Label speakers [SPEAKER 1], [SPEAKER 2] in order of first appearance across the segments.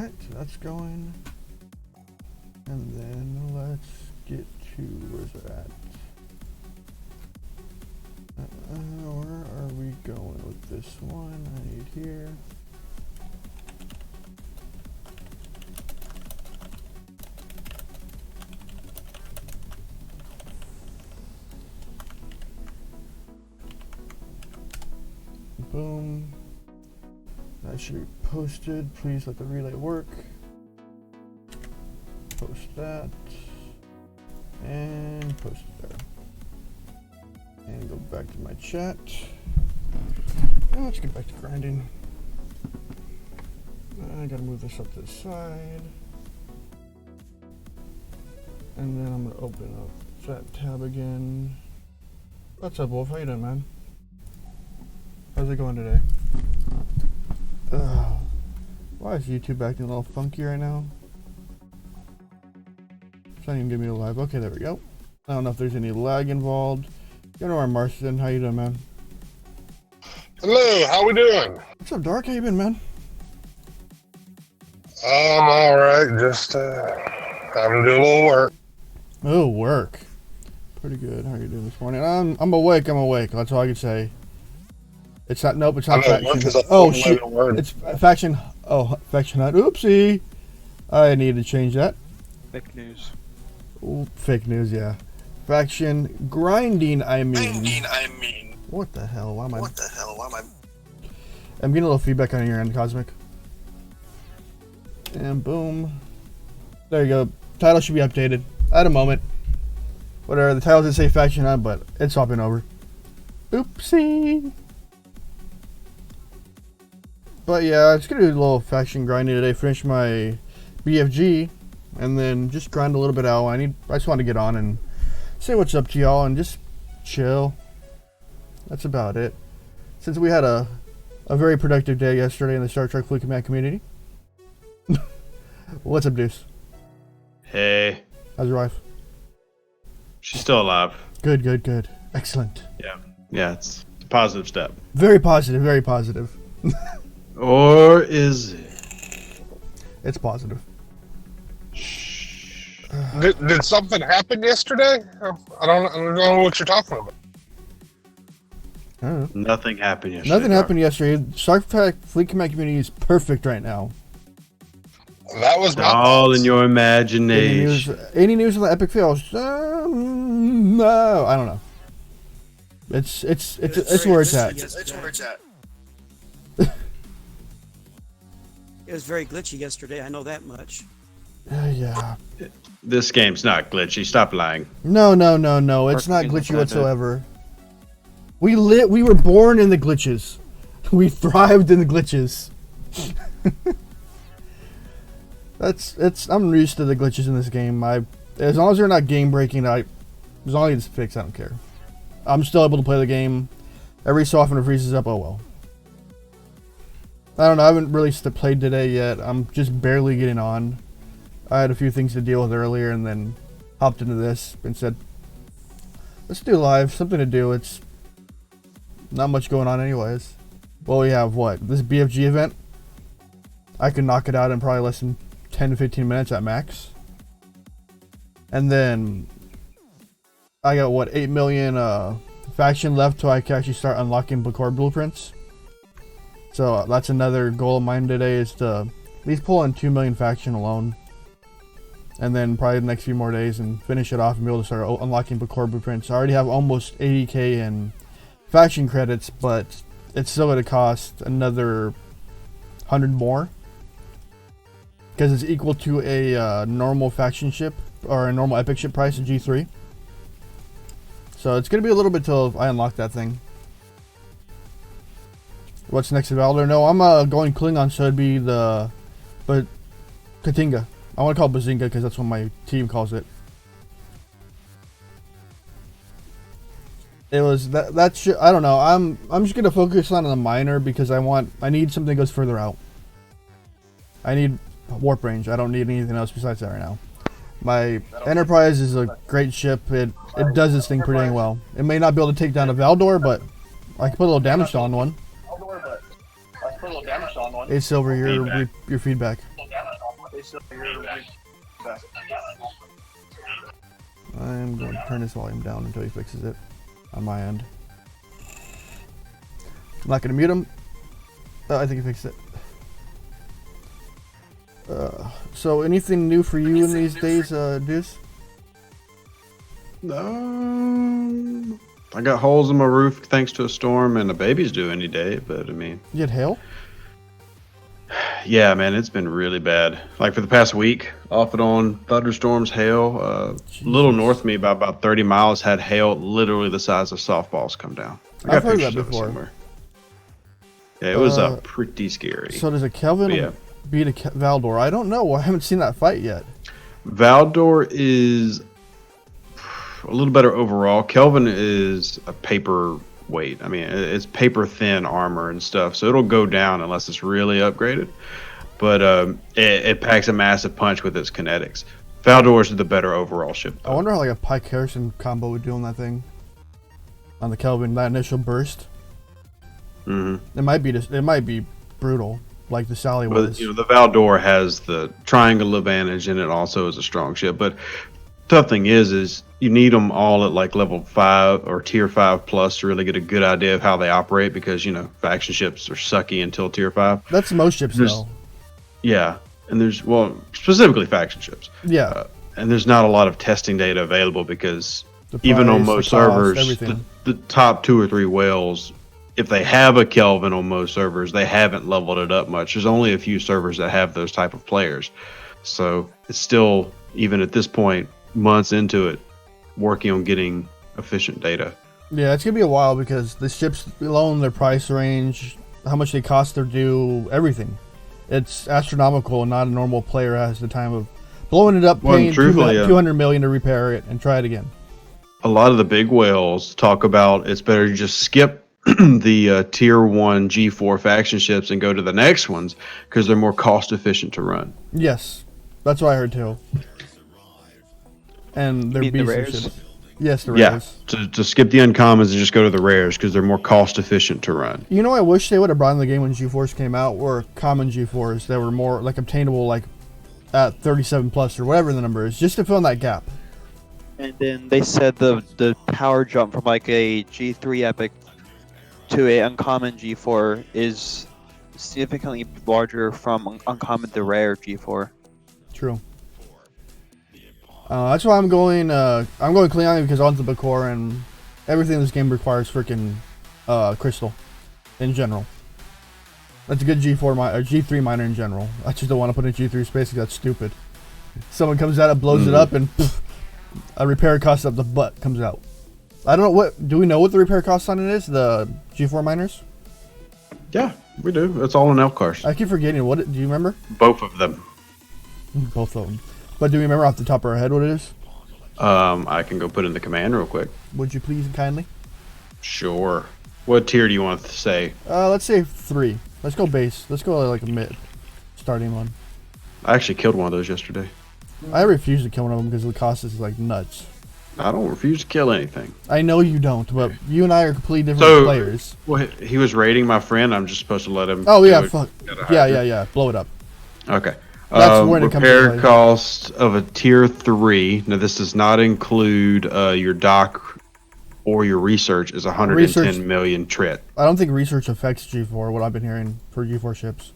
[SPEAKER 1] Alright, so that's going. And then let's get to, where's it at? Where are we going with this one? I need here. Boom. That should be posted. Please let the relay work. Post that. And post it there. And go back to my chat. And let's get back to grinding. I gotta move this up to the side. And then I'm gonna open up that tab again. What's up, Wolf? How you doing, man? How's it going today? Why is YouTube acting a little funky right now? It's not even giving me a live. Okay, there we go. I don't know if there's any lag involved. You know where Marston. How you doing, man?
[SPEAKER 2] Hello, how we doing?
[SPEAKER 1] What's up, Dark? How you been, man?
[SPEAKER 2] I'm alright, just having to do a little work.
[SPEAKER 1] Oh, work. Pretty good. How you doing this morning? I'm awake. That's all I can say. It's not. Nope. It's not faction. Oh shit! It's faction. Oh, faction hunt. Oopsie! I need to change that.
[SPEAKER 3] Fake news.
[SPEAKER 1] Ooh, fake news. Yeah. Faction grinding. I mean. What the hell? Why am I? I'm getting a little feedback on your end, Cosmic. And boom. There you go. Title should be updated at a moment. Whatever. The title didn't say faction hunt, but it's hopping over. Oopsie. But yeah, I'm just gonna do a little faction grinding today. Finish my BFG, and then just grind a little bit out. I just want to get on and say what's up to y'all and just chill. That's about it. Since we had a very productive day yesterday in the Star Trek Fleet Command community. What's up, Deuce?
[SPEAKER 4] Hey.
[SPEAKER 1] How's your wife?
[SPEAKER 4] She's still alive.
[SPEAKER 1] Good. Excellent.
[SPEAKER 4] Yeah, it's a positive step.
[SPEAKER 1] Very positive, very positive.
[SPEAKER 4] Or is it?
[SPEAKER 1] It's positive.
[SPEAKER 4] Shh.
[SPEAKER 2] Did something happen yesterday? I don't know what you're talking about.
[SPEAKER 1] I don't know.
[SPEAKER 4] Nothing happened yesterday.
[SPEAKER 1] Nothing happened yesterday. Star Trek Fleet Command community is perfect right now.
[SPEAKER 2] That was
[SPEAKER 4] It's all in your imagination.
[SPEAKER 1] Any news on the epic fails? No, I don't know. It's where it's at.
[SPEAKER 5] It's where it's at. It was very glitchy yesterday, I know that much.
[SPEAKER 1] Yeah.
[SPEAKER 4] This game's not glitchy. Stop lying.
[SPEAKER 1] No. It's not glitchy whatsoever. We were born in the glitches. We thrived in the glitches. I'm used to the glitches in this game. As long as they're not game breaking, as long as it's fixed, I don't care. I'm still able to play the game. Every so often it freezes up, oh well. I don't know, I haven't really played today yet. I'm just barely getting on. I had a few things to deal with earlier and then hopped into this and said, let's do live, something to do. It's not much going on anyways. Well, we have what? This BFG event? I can knock it out in probably less than 10 to 15 minutes at max. And then I got what, 8 million faction left till I can actually start unlocking Bakor blueprints. So that's another goal of mine today, is to at least pull in 2 million faction alone. And then probably the next few more days and finish it off and be able to start unlocking Bakor blueprints. I already have almost 80k in faction credits, but it's still going to cost another 100 more. Because it's equal to a normal faction ship, or a normal epic ship price in G3. So it's going to be a little bit till I unlock that thing. What's next in Valor? No, I'm going Klingon, so it'd be but Katinga. I want to call it Bazinga because that's what my team calls it. It was that's I don't know. I'm just gonna focus on the minor because I need something that goes further out. I need warp range. I don't need anything else besides that right now. My Enterprise is a great ship. It does this thing pretty dang well. It may not be able to take down a Valdor, but I can put a little damage on one. Hey Silver, your feedback. I'm going to turn this volume down until he fixes it on my end. I'm not going to mute him. I think he fixed it. So anything new for you in these days, Deuce?
[SPEAKER 4] I got holes in my roof thanks to a storm, and a baby's due any day. But I mean,
[SPEAKER 1] You had hail?
[SPEAKER 4] yeah, man, it's been really bad. Like for the past week, off and on, thunderstorms, hail. A little north of me, by about 30 miles, had hail literally the size of softballs come down. I
[SPEAKER 1] I've
[SPEAKER 4] got
[SPEAKER 1] heard that
[SPEAKER 4] pictures of it
[SPEAKER 1] before.
[SPEAKER 4] somewhere. Yeah, it was pretty scary.
[SPEAKER 1] So does a Kelvin
[SPEAKER 4] But yeah.
[SPEAKER 1] beat a Valdor? I don't know. I haven't seen that fight yet.
[SPEAKER 4] Valdor is a little better overall. Kelvin is a paper weight. I mean, it's paper thin armor and stuff, so it'll go down unless it's really upgraded. But it packs a massive punch with its kinetics. Valdor's the better overall ship,
[SPEAKER 1] I
[SPEAKER 4] though.
[SPEAKER 1] wonder how like a Pike Harrison combo would do on that thing. On the Kelvin, that initial burst.
[SPEAKER 4] Mm-hmm.
[SPEAKER 1] It might be brutal, like the Sally
[SPEAKER 4] But
[SPEAKER 1] was.
[SPEAKER 4] you know, the Valdor has the triangle advantage, and it also is a strong ship. But tough thing is you need them all at like level 5 or tier 5 plus to really get a good idea of how they operate, because you know faction ships are sucky until tier 5.
[SPEAKER 1] That's most ships
[SPEAKER 4] There's-
[SPEAKER 1] though.
[SPEAKER 4] Yeah, and there's specifically faction ships.
[SPEAKER 1] Yeah.
[SPEAKER 4] And there's not a lot of testing data available because
[SPEAKER 1] The
[SPEAKER 4] even on
[SPEAKER 1] price,
[SPEAKER 4] most
[SPEAKER 1] the cost,
[SPEAKER 4] servers,
[SPEAKER 1] everything.
[SPEAKER 4] the top 2 or 3 whales, if they have a Kelvin on most servers, they haven't leveled it up much. There's only a few servers that have those type of players. So it's still, even at this point, months into it, working on getting efficient data.
[SPEAKER 1] Yeah, it's gonna be a while because the ships alone, their price range, how much they cost to do, everything. It's astronomical, and not a normal player has the time of blowing it up,
[SPEAKER 4] Well,
[SPEAKER 1] paying
[SPEAKER 4] truthfully,
[SPEAKER 1] 200 million to repair it and try it again.
[SPEAKER 4] A lot of the big whales talk about it's better to just skip the tier 1 G4 faction ships and go to the next ones because they're more cost efficient to run.
[SPEAKER 1] Yes, that's what I heard too. And they're
[SPEAKER 3] mean the
[SPEAKER 1] beast
[SPEAKER 3] rares?
[SPEAKER 1] ships. Yes, the
[SPEAKER 4] Yeah,
[SPEAKER 1] rares.
[SPEAKER 4] to skip the uncommons and just go to the rares because they're more cost efficient to run.
[SPEAKER 1] You know, I wish they would have brought in the game when G4s came out, were common G4s that were more like obtainable, like at 37 plus or whatever the number is, just to fill in that gap.
[SPEAKER 3] And then they said the power jump from like a G3 epic to a uncommon G4 is significantly larger from uncommon to rare G4.
[SPEAKER 1] True. That's why I'm going Cleon because onto the core and everything in this game requires freaking crystal in general. That's a good G4 or G3 miner in general. I just don't want to put in G3 space because that's stupid. Someone comes out, it blows it up, and poof, a repair cost up the butt comes out. I don't know do we know what the repair cost on it is? The G4 miners?
[SPEAKER 4] Yeah, we do. It's all in elf cars.
[SPEAKER 1] I keep forgetting. Do you remember?
[SPEAKER 4] Both of them.
[SPEAKER 1] Both of them. But do we remember off the top of our head what it is?
[SPEAKER 4] I can go put in the command real quick.
[SPEAKER 1] Would you please and kindly?
[SPEAKER 4] Sure. What tier do you want to say?
[SPEAKER 1] Let's say 3. Let's go base. Let's go like a mid starting one.
[SPEAKER 4] I actually killed one of those yesterday.
[SPEAKER 1] I refuse to kill one of them because the cost is like nuts.
[SPEAKER 4] I don't refuse to kill anything.
[SPEAKER 1] I know you don't, but you and I are completely different
[SPEAKER 4] So-
[SPEAKER 1] players.
[SPEAKER 4] Well, he was raiding my friend. I'm just supposed to let him.
[SPEAKER 1] Oh
[SPEAKER 4] do
[SPEAKER 1] yeah,
[SPEAKER 4] it.
[SPEAKER 1] fuck.
[SPEAKER 4] Gotta
[SPEAKER 1] Yeah,
[SPEAKER 4] hide
[SPEAKER 1] yeah, yeah. Blow it up.
[SPEAKER 4] it. Okay.
[SPEAKER 1] That's when it comes into
[SPEAKER 4] repair
[SPEAKER 1] play.
[SPEAKER 4] cost of a tier 3. Now this does not include your dock or your research. Is 110
[SPEAKER 1] Research-
[SPEAKER 4] million trit.
[SPEAKER 1] I don't think research affects G4. What I've been hearing for G4 ships.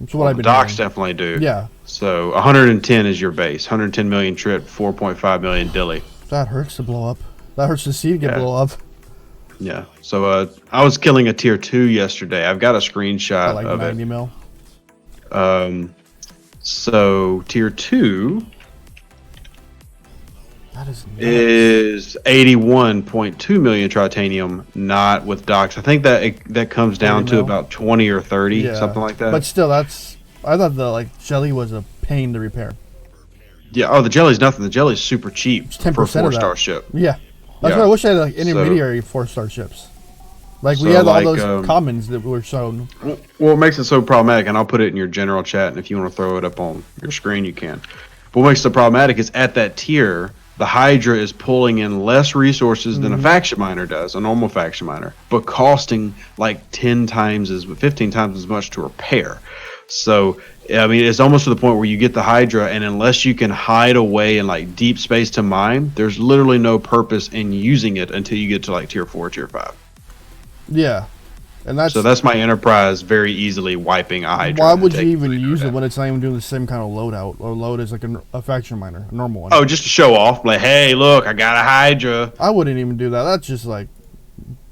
[SPEAKER 1] That's what I've been
[SPEAKER 4] Docks
[SPEAKER 1] hearing.
[SPEAKER 4] definitely do.
[SPEAKER 1] Yeah,
[SPEAKER 4] So 110 is your base. 110 million trit, 4.5 million dilly.
[SPEAKER 1] that hurts to blow up. That hurts to see it get
[SPEAKER 4] Yeah.
[SPEAKER 1] blow up.
[SPEAKER 4] Yeah. So I was killing a tier 2 yesterday. I've got a screenshot
[SPEAKER 1] At like
[SPEAKER 4] of
[SPEAKER 1] 90
[SPEAKER 4] it.
[SPEAKER 1] mil.
[SPEAKER 4] So tier 2
[SPEAKER 1] That is nuts.
[SPEAKER 4] is 81.2 million tritanium, not with docks. I think that comes down
[SPEAKER 1] 30
[SPEAKER 4] to
[SPEAKER 1] mil?
[SPEAKER 4] about 20 or 30,
[SPEAKER 1] Yeah.
[SPEAKER 4] something like that.
[SPEAKER 1] But still, I thought the like jelly was a pain to repair.
[SPEAKER 4] Yeah. Oh, the jelly's nothing. The jelly's super cheap
[SPEAKER 1] It's
[SPEAKER 4] for a
[SPEAKER 1] 10% of that.
[SPEAKER 4] 4-star ship.
[SPEAKER 1] Yeah, that's
[SPEAKER 4] Yeah.
[SPEAKER 1] why I wish I had like
[SPEAKER 4] So-
[SPEAKER 1] intermediary 4-star ships. Like we
[SPEAKER 4] So,
[SPEAKER 1] had all
[SPEAKER 4] like,
[SPEAKER 1] those commons that were shown.
[SPEAKER 4] Well, what makes it so problematic, and I'll put it in your general chat, and if you want to throw it up on your screen, you can. But what makes it problematic is at that tier, the Hydra is pulling in less resources than a faction miner does, a normal faction miner, but costing like 15 times as much to repair. So I mean, it's almost to the point where you get the Hydra, and unless you can hide away in like deep space to mine, there's literally no purpose in using it until you get to like tier 4, tier 5.
[SPEAKER 1] Yeah, and
[SPEAKER 4] that's my Enterprise very easily wiping a Hydra.
[SPEAKER 1] Why would you even use it when it's not even doing the same kind of loadout or load as like a faction miner, a normal one?
[SPEAKER 4] Oh, just to show off, like, hey, look, I got a Hydra.
[SPEAKER 1] I wouldn't even do that. That's just like,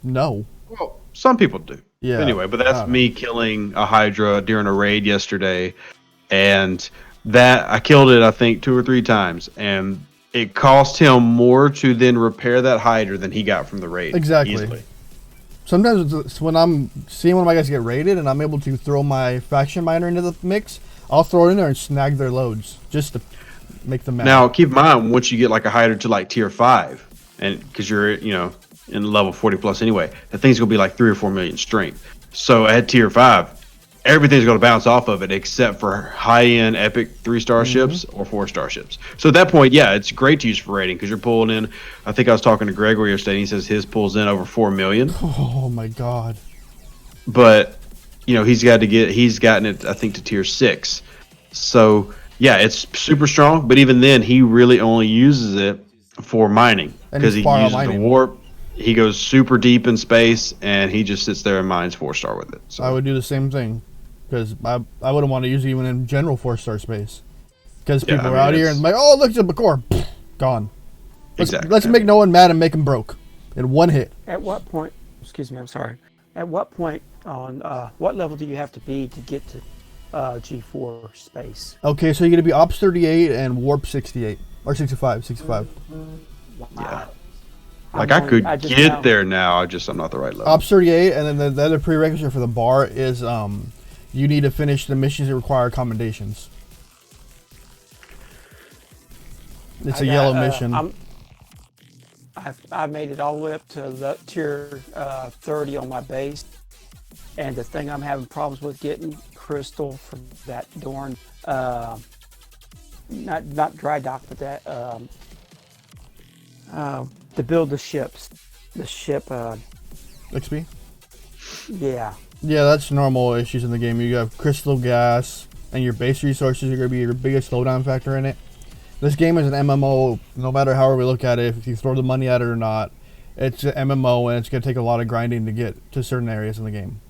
[SPEAKER 1] no.
[SPEAKER 4] Well, some people do.
[SPEAKER 1] Yeah.
[SPEAKER 4] Anyway, but that's me killing a Hydra during a raid yesterday, and that I killed it I think 2 or 3 times, and it cost him more to then repair that Hydra than he got from the raid.
[SPEAKER 1] Exactly.
[SPEAKER 4] Easily.
[SPEAKER 1] Sometimes it's when I'm seeing one of my guys get raided and I'm able to throw my faction miner into the mix, I'll throw it in there and snag their loads just to make them mad.
[SPEAKER 4] Now, keep in mind, once you get like a Hydra to like tier 5, and because you're, in level 40 plus anyway, the thing's going to be like 3 or 4 million strength. So at tier 5, everything's going to bounce off of it except for high-end epic 3-star ships or 4-star ships. So at that point, yeah, it's great to use for raiding because you're pulling in. I think I was talking to Gregory yesterday, and he says his pulls in over 4 million.
[SPEAKER 1] Oh my god.
[SPEAKER 4] But he's gotten it I think to tier 6. So yeah, it's super strong, but even then he really only uses it for mining because he uses the warp. He goes super deep in space, and he just sits there and mines 4-star with it. So.
[SPEAKER 1] I would do the same thing, because I wouldn't want to use it even in general 4-star space. Because people are out here and like, oh, look at the core, gone. Let's make no one mad and make him broke in one hit.
[SPEAKER 5] At what point? Excuse me, I'm sorry. At what point on what level do you have to be to get to G4 space?
[SPEAKER 1] Okay, so you're gonna be Ops 38 and Warp 68 or 65.
[SPEAKER 5] Wow.
[SPEAKER 4] Yeah. Like I could get there now, I'm not the right level.
[SPEAKER 1] Ops 38, and then the other prerequisite for the bar is you need to finish the missions that require commendations. It's a yellow mission.
[SPEAKER 5] I made it all the way up to the tier 30 on my base, and the thing I'm having problems with getting crystal for that darn not dry dock, but that to build the ship.
[SPEAKER 1] XP?
[SPEAKER 5] Yeah.
[SPEAKER 1] Yeah, that's normal issues in the game. You have crystal gas, and your base resources are going to be your biggest slowdown factor in it. This game is an MMO, no matter how we look at it, if you throw the money at it or not. It's an MMO, and it's going to take a lot of grinding to get to certain areas in the game.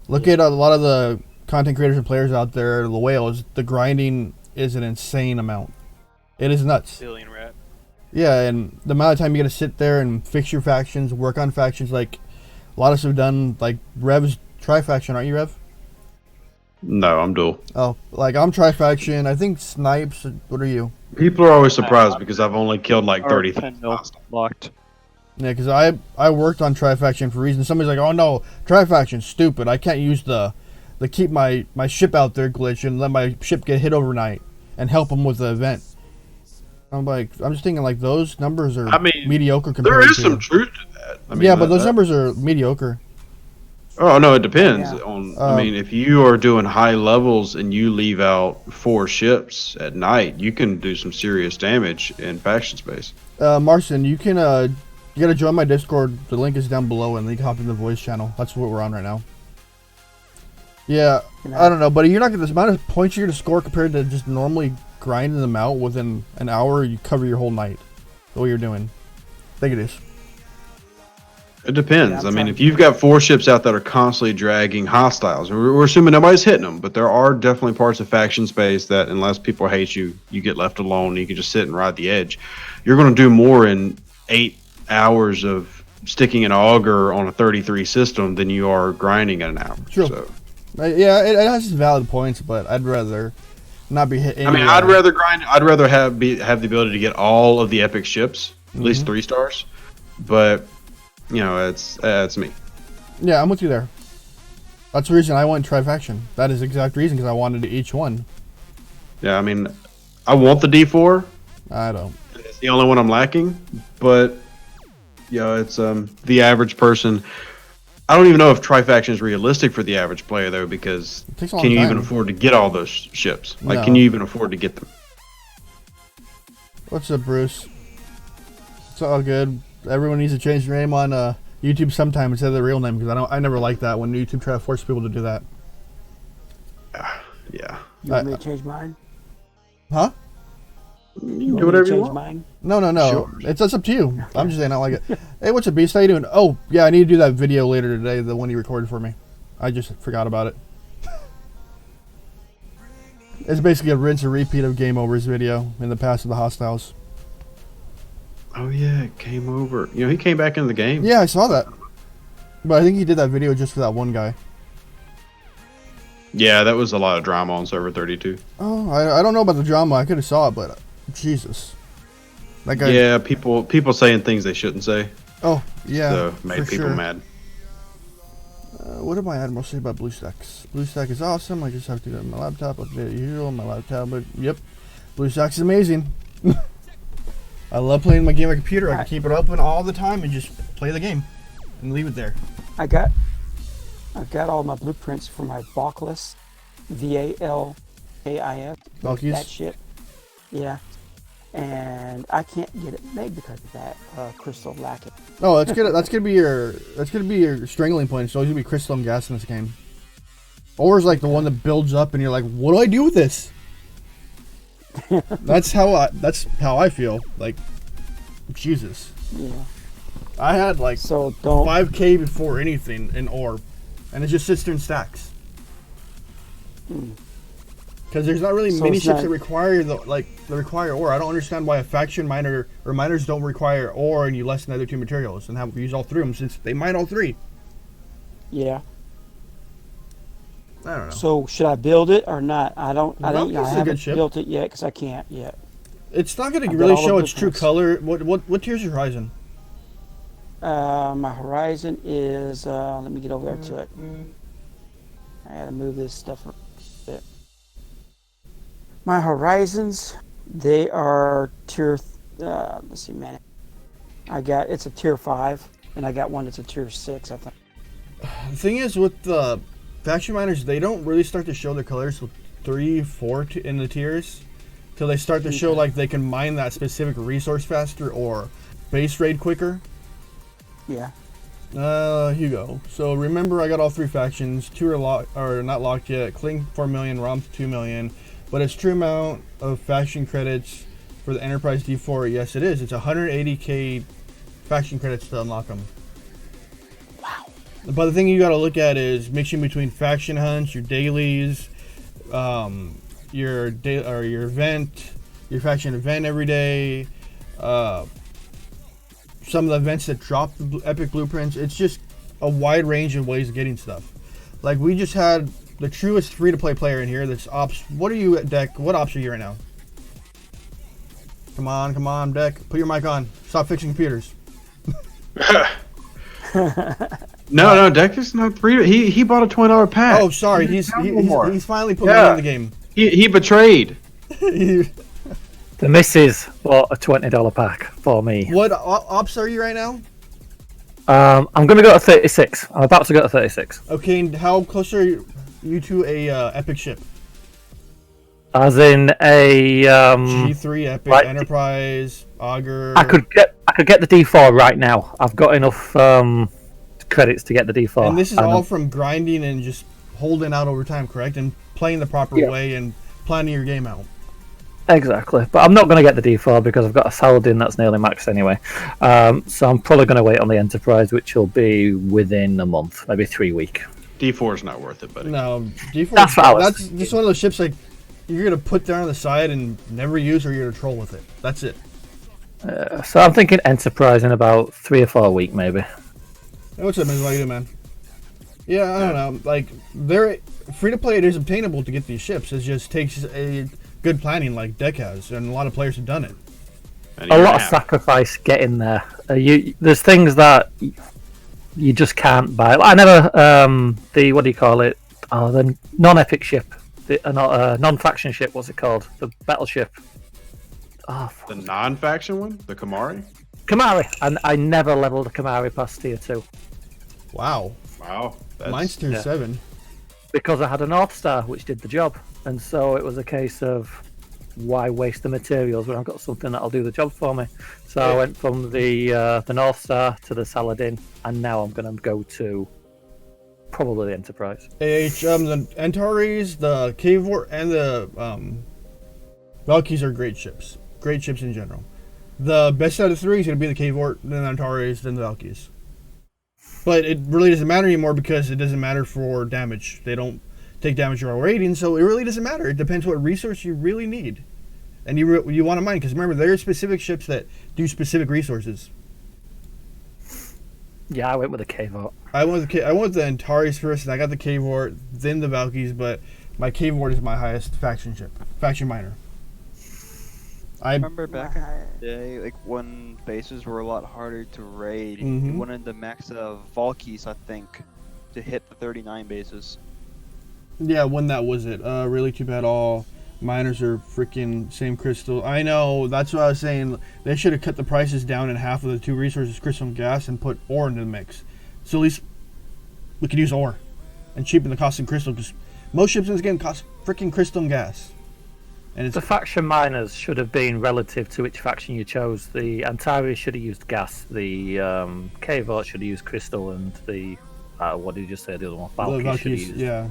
[SPEAKER 1] Look at a lot of the content creators and players out there, the whales, the grinding is an insane amount. It is nuts.
[SPEAKER 3] Billion rat.
[SPEAKER 1] Yeah, and the amount of time you got to sit there and fix your factions, work on factions, like a lot of us have done, like Rev's tri-faction, aren't you, Rev?
[SPEAKER 4] No, I'm dual.
[SPEAKER 1] Oh, like I'm tri-faction. I think Snipes. What are you?
[SPEAKER 4] People are always surprised because I've only killed like 30
[SPEAKER 3] locked.
[SPEAKER 1] Yeah, because I worked on tri-faction for reasons. Somebody's like, oh no, tri-faction's stupid. I can't use the keep my ship out there glitch and let my ship get hit overnight and help them with the event. I'm just thinking like those numbers are mediocre compared to...
[SPEAKER 4] There is some truth to that.
[SPEAKER 1] But those numbers are mediocre.
[SPEAKER 4] Oh, no, it depends on... if you are doing high levels and you leave out 4 ships at night, you can do some serious damage in faction space.
[SPEAKER 1] Marcin, you can... you gotta join my Discord. The link is down below, and you can hop in the voice channel. That's what we're on right now. Yeah, I don't know, but you're not going to... The amount of points you're going to score compared to just normally grinding them out within an hour, you cover your whole night. The way you're doing. I think it is.
[SPEAKER 4] It depends. If you've got 4 ships out that are constantly dragging hostiles, we're assuming nobody's hitting them, but there are definitely parts of faction space that unless people hate you, you get left alone and you can just sit and ride the edge. You're going to do more in 8 hours of sticking an auger on a 33 system than you are grinding in an hour.
[SPEAKER 1] True.
[SPEAKER 4] So.
[SPEAKER 1] Yeah, it has some valid points, but I'd rather not be hit.
[SPEAKER 4] I'd rather grind. I'd rather have the ability to get all of the epic ships, at least 3 stars. But it's me.
[SPEAKER 1] Yeah, I'm with you there. That's the reason I went tri-faction. That is the exact reason, because I wanted each one.
[SPEAKER 4] Yeah, I want the D4.
[SPEAKER 1] I don't.
[SPEAKER 4] It's the only one I'm lacking, but it's the average person. I don't even know if tri-faction is realistic for the average player though, because can you even afford to get all those ships? Like, can you even afford to get them?
[SPEAKER 1] What's up, Bruce? It's all good. Everyone needs to change their name on YouTube sometime instead of their real name, because I never like that when YouTube try to force people to do that.
[SPEAKER 4] Yeah.
[SPEAKER 5] You want me to change mine?
[SPEAKER 1] Huh?
[SPEAKER 4] You
[SPEAKER 5] You
[SPEAKER 4] can
[SPEAKER 5] want
[SPEAKER 4] do
[SPEAKER 5] me to
[SPEAKER 4] whatever you
[SPEAKER 5] change
[SPEAKER 4] want.
[SPEAKER 5] mine?
[SPEAKER 1] No.
[SPEAKER 4] Sure.
[SPEAKER 1] It's up to you. I'm just saying I like it. Hey, what's up, Beast? How you doing? Oh, yeah, I need to do that video later today, the one you recorded for me. I just forgot about it. It's basically a rinse and repeat of Game Over's video in the past of the Hostiles.
[SPEAKER 4] Oh yeah, it came over. You know, he came back into the game.
[SPEAKER 1] Yeah, I saw that. But I think he did that video just for that one guy.
[SPEAKER 4] Yeah, that was a lot of drama on server 32.
[SPEAKER 1] Oh, I don't know about the drama. I could have saw it, but Jesus. That guy.
[SPEAKER 4] Yeah, people saying things they shouldn't say.
[SPEAKER 1] Oh, yeah.
[SPEAKER 4] So made
[SPEAKER 1] for
[SPEAKER 4] people
[SPEAKER 1] sure.
[SPEAKER 4] mad.
[SPEAKER 1] What did my admiral say about BlueStacks? BlueStack is awesome. I just have to go to my laptop, update it usual, my laptop. But yep, BlueStacks is amazing. I love playing my game on my computer. I can keep it open all the time and just play the game and leave it there.
[SPEAKER 5] I got all my blueprints for my Valkis, VALKIS.
[SPEAKER 1] Valkis?
[SPEAKER 5] That shit. Yeah. And I can't get it made because of that crystal lacking.
[SPEAKER 1] Oh, that's gonna be your strangling point. It's always gonna be crystal and gas in this game. Or is like the one that builds up and you're like, what do I do with this? That's how I feel. Like, Jesus.
[SPEAKER 5] Yeah.
[SPEAKER 1] I had like
[SPEAKER 5] So don't.
[SPEAKER 1] 5K before anything in ore, and it just sits there in stacks. Because there's not really
[SPEAKER 5] So
[SPEAKER 1] many
[SPEAKER 5] it's
[SPEAKER 1] ships
[SPEAKER 5] not-
[SPEAKER 1] that require ore. I don't understand why a faction miner or miners don't require ore and you lessen the other two materials and have use all three of them since they mine all three.
[SPEAKER 5] Yeah.
[SPEAKER 1] I don't know.
[SPEAKER 5] So should I build it or not? I
[SPEAKER 1] Valkis is a
[SPEAKER 5] haven't
[SPEAKER 1] good ship.
[SPEAKER 5] built it yet because I can't yet.
[SPEAKER 1] It's not going
[SPEAKER 5] I've
[SPEAKER 1] to
[SPEAKER 5] got
[SPEAKER 1] really
[SPEAKER 5] all the
[SPEAKER 1] show its true
[SPEAKER 5] blueprints.
[SPEAKER 1] color. What tier's your horizon?
[SPEAKER 5] My horizon is. Let me get over there to it. I gotta move this stuff a bit. My horizons, they are tier. Let's see, man. It's a tier 5, and I got one that's a tier 6. I think.
[SPEAKER 1] The thing is with the faction miners, they don't really start to show their colors till 3, 4 in the tiers, till they start to show like they can mine that specific resource faster or base raid quicker.
[SPEAKER 5] Yeah.
[SPEAKER 1] Here you go. So remember, I got all 3 factions. 2 are not locked yet. Kling 4 million, Romp 2 million, but its true amount of faction credits for the Enterprise D4, yes, it is. It's 180k faction credits to unlock them. But the thing you got to look at is mixing between faction hunts, your dailies, your event, your faction event every day, some of the events that drop the epic blueprints. It's just a wide range of ways of getting stuff. Like we just had the truest free-to-play player in here. That's ops. What are you at deck? What ops are you right now? Come on, deck. Put your mic on. Stop fixing computers.
[SPEAKER 4] No, Deck is not free. He bought a $20 pack.
[SPEAKER 1] Oh, sorry. He's finally put money in the game.
[SPEAKER 4] He betrayed.
[SPEAKER 6] The missus bought a $20 pack for me.
[SPEAKER 1] What ops are you right now?
[SPEAKER 6] I'm going to go to 36. I'm about to go to 36.
[SPEAKER 1] Okay, and how close are you to a epic ship?
[SPEAKER 6] As in a
[SPEAKER 1] G3 epic,
[SPEAKER 6] right.
[SPEAKER 1] Enterprise, Augur.
[SPEAKER 6] I could get the D4 right now. I've got enough credits to get the D4.
[SPEAKER 1] And this is all from grinding and just holding out over time, correct? And playing the proper way and planning your game out.
[SPEAKER 6] Exactly, but I'm not going to get the D4 because I've got a Saladin that's nearly maxed anyway. So I'm probably going to wait on the Enterprise, which will be within a month, maybe 3 weeks.
[SPEAKER 4] D4 is not worth it, buddy.
[SPEAKER 1] No, D4.
[SPEAKER 6] That's what I was
[SPEAKER 1] That's just one of those ships like you're gonna put there on the side and never use, or you're gonna troll with it. That's it.
[SPEAKER 6] So I'm thinking Enterprise in about 3 or 4 weeks, maybe.
[SPEAKER 1] Hey, what's up, man? How you doing, man? Yeah, I don't know. Like, they're free to play. It is obtainable to get these ships. It just takes a good planning, like Deck has, and a lot of players have done it.
[SPEAKER 6] A lot of sacrifice getting there. There's things that you just can't buy. I never the what do you call it? Oh, the non-epic ship, the non-faction ship. What's it called? The battleship. Oh,
[SPEAKER 4] The non-faction one, the Kamari.
[SPEAKER 6] Kamari. And I never leveled a Kamari past tier 2
[SPEAKER 1] Wow.
[SPEAKER 4] Wow,
[SPEAKER 1] Mine's tier 7.
[SPEAKER 6] because I had a North Star which did the job, and so it was a case of why waste the materials when I've got something that'll do the job for me. So I went from the North Star to the Saladin, and now I'm going to go to Probably the Enterprise.
[SPEAKER 1] The Antares, the Cavort, and the Valkyries are great ships. Great ships in general. The best out of three is going to be the Cavort, then the Antares, then the Valkyries. But it really doesn't matter anymore because it doesn't matter for damage. They don't take damage or rating, so it really doesn't matter. It depends what resource you really need. And you want to mine, because remember, there are specific ships that do specific resources.
[SPEAKER 6] Yeah, I went with the Cavort.
[SPEAKER 1] I went with the Antares first, and I got the Cavort, then the Valkyries, but my Cavort is my highest faction ship. Faction miner.
[SPEAKER 3] I remember back in the day, like when bases were a lot harder to raid, you wanted the max of Valkyries, I think, to hit the 39 bases.
[SPEAKER 1] Yeah, when that was it. Really too bad all miners are freaking same crystal. I know, that's what I was saying. They should have cut the prices down in half of the two resources, crystal and gas, and put ore into the mix. So at least we could use ore and cheapen the cost of crystal, because most ships in this game cost freaking crystal and gas. And it's
[SPEAKER 6] the faction miners should have been relative to which faction you chose. The Antares should have used gas. The Cavort should have used crystal, and the what did you just say? The other one, Valkyrie should have used.
[SPEAKER 1] Yeah,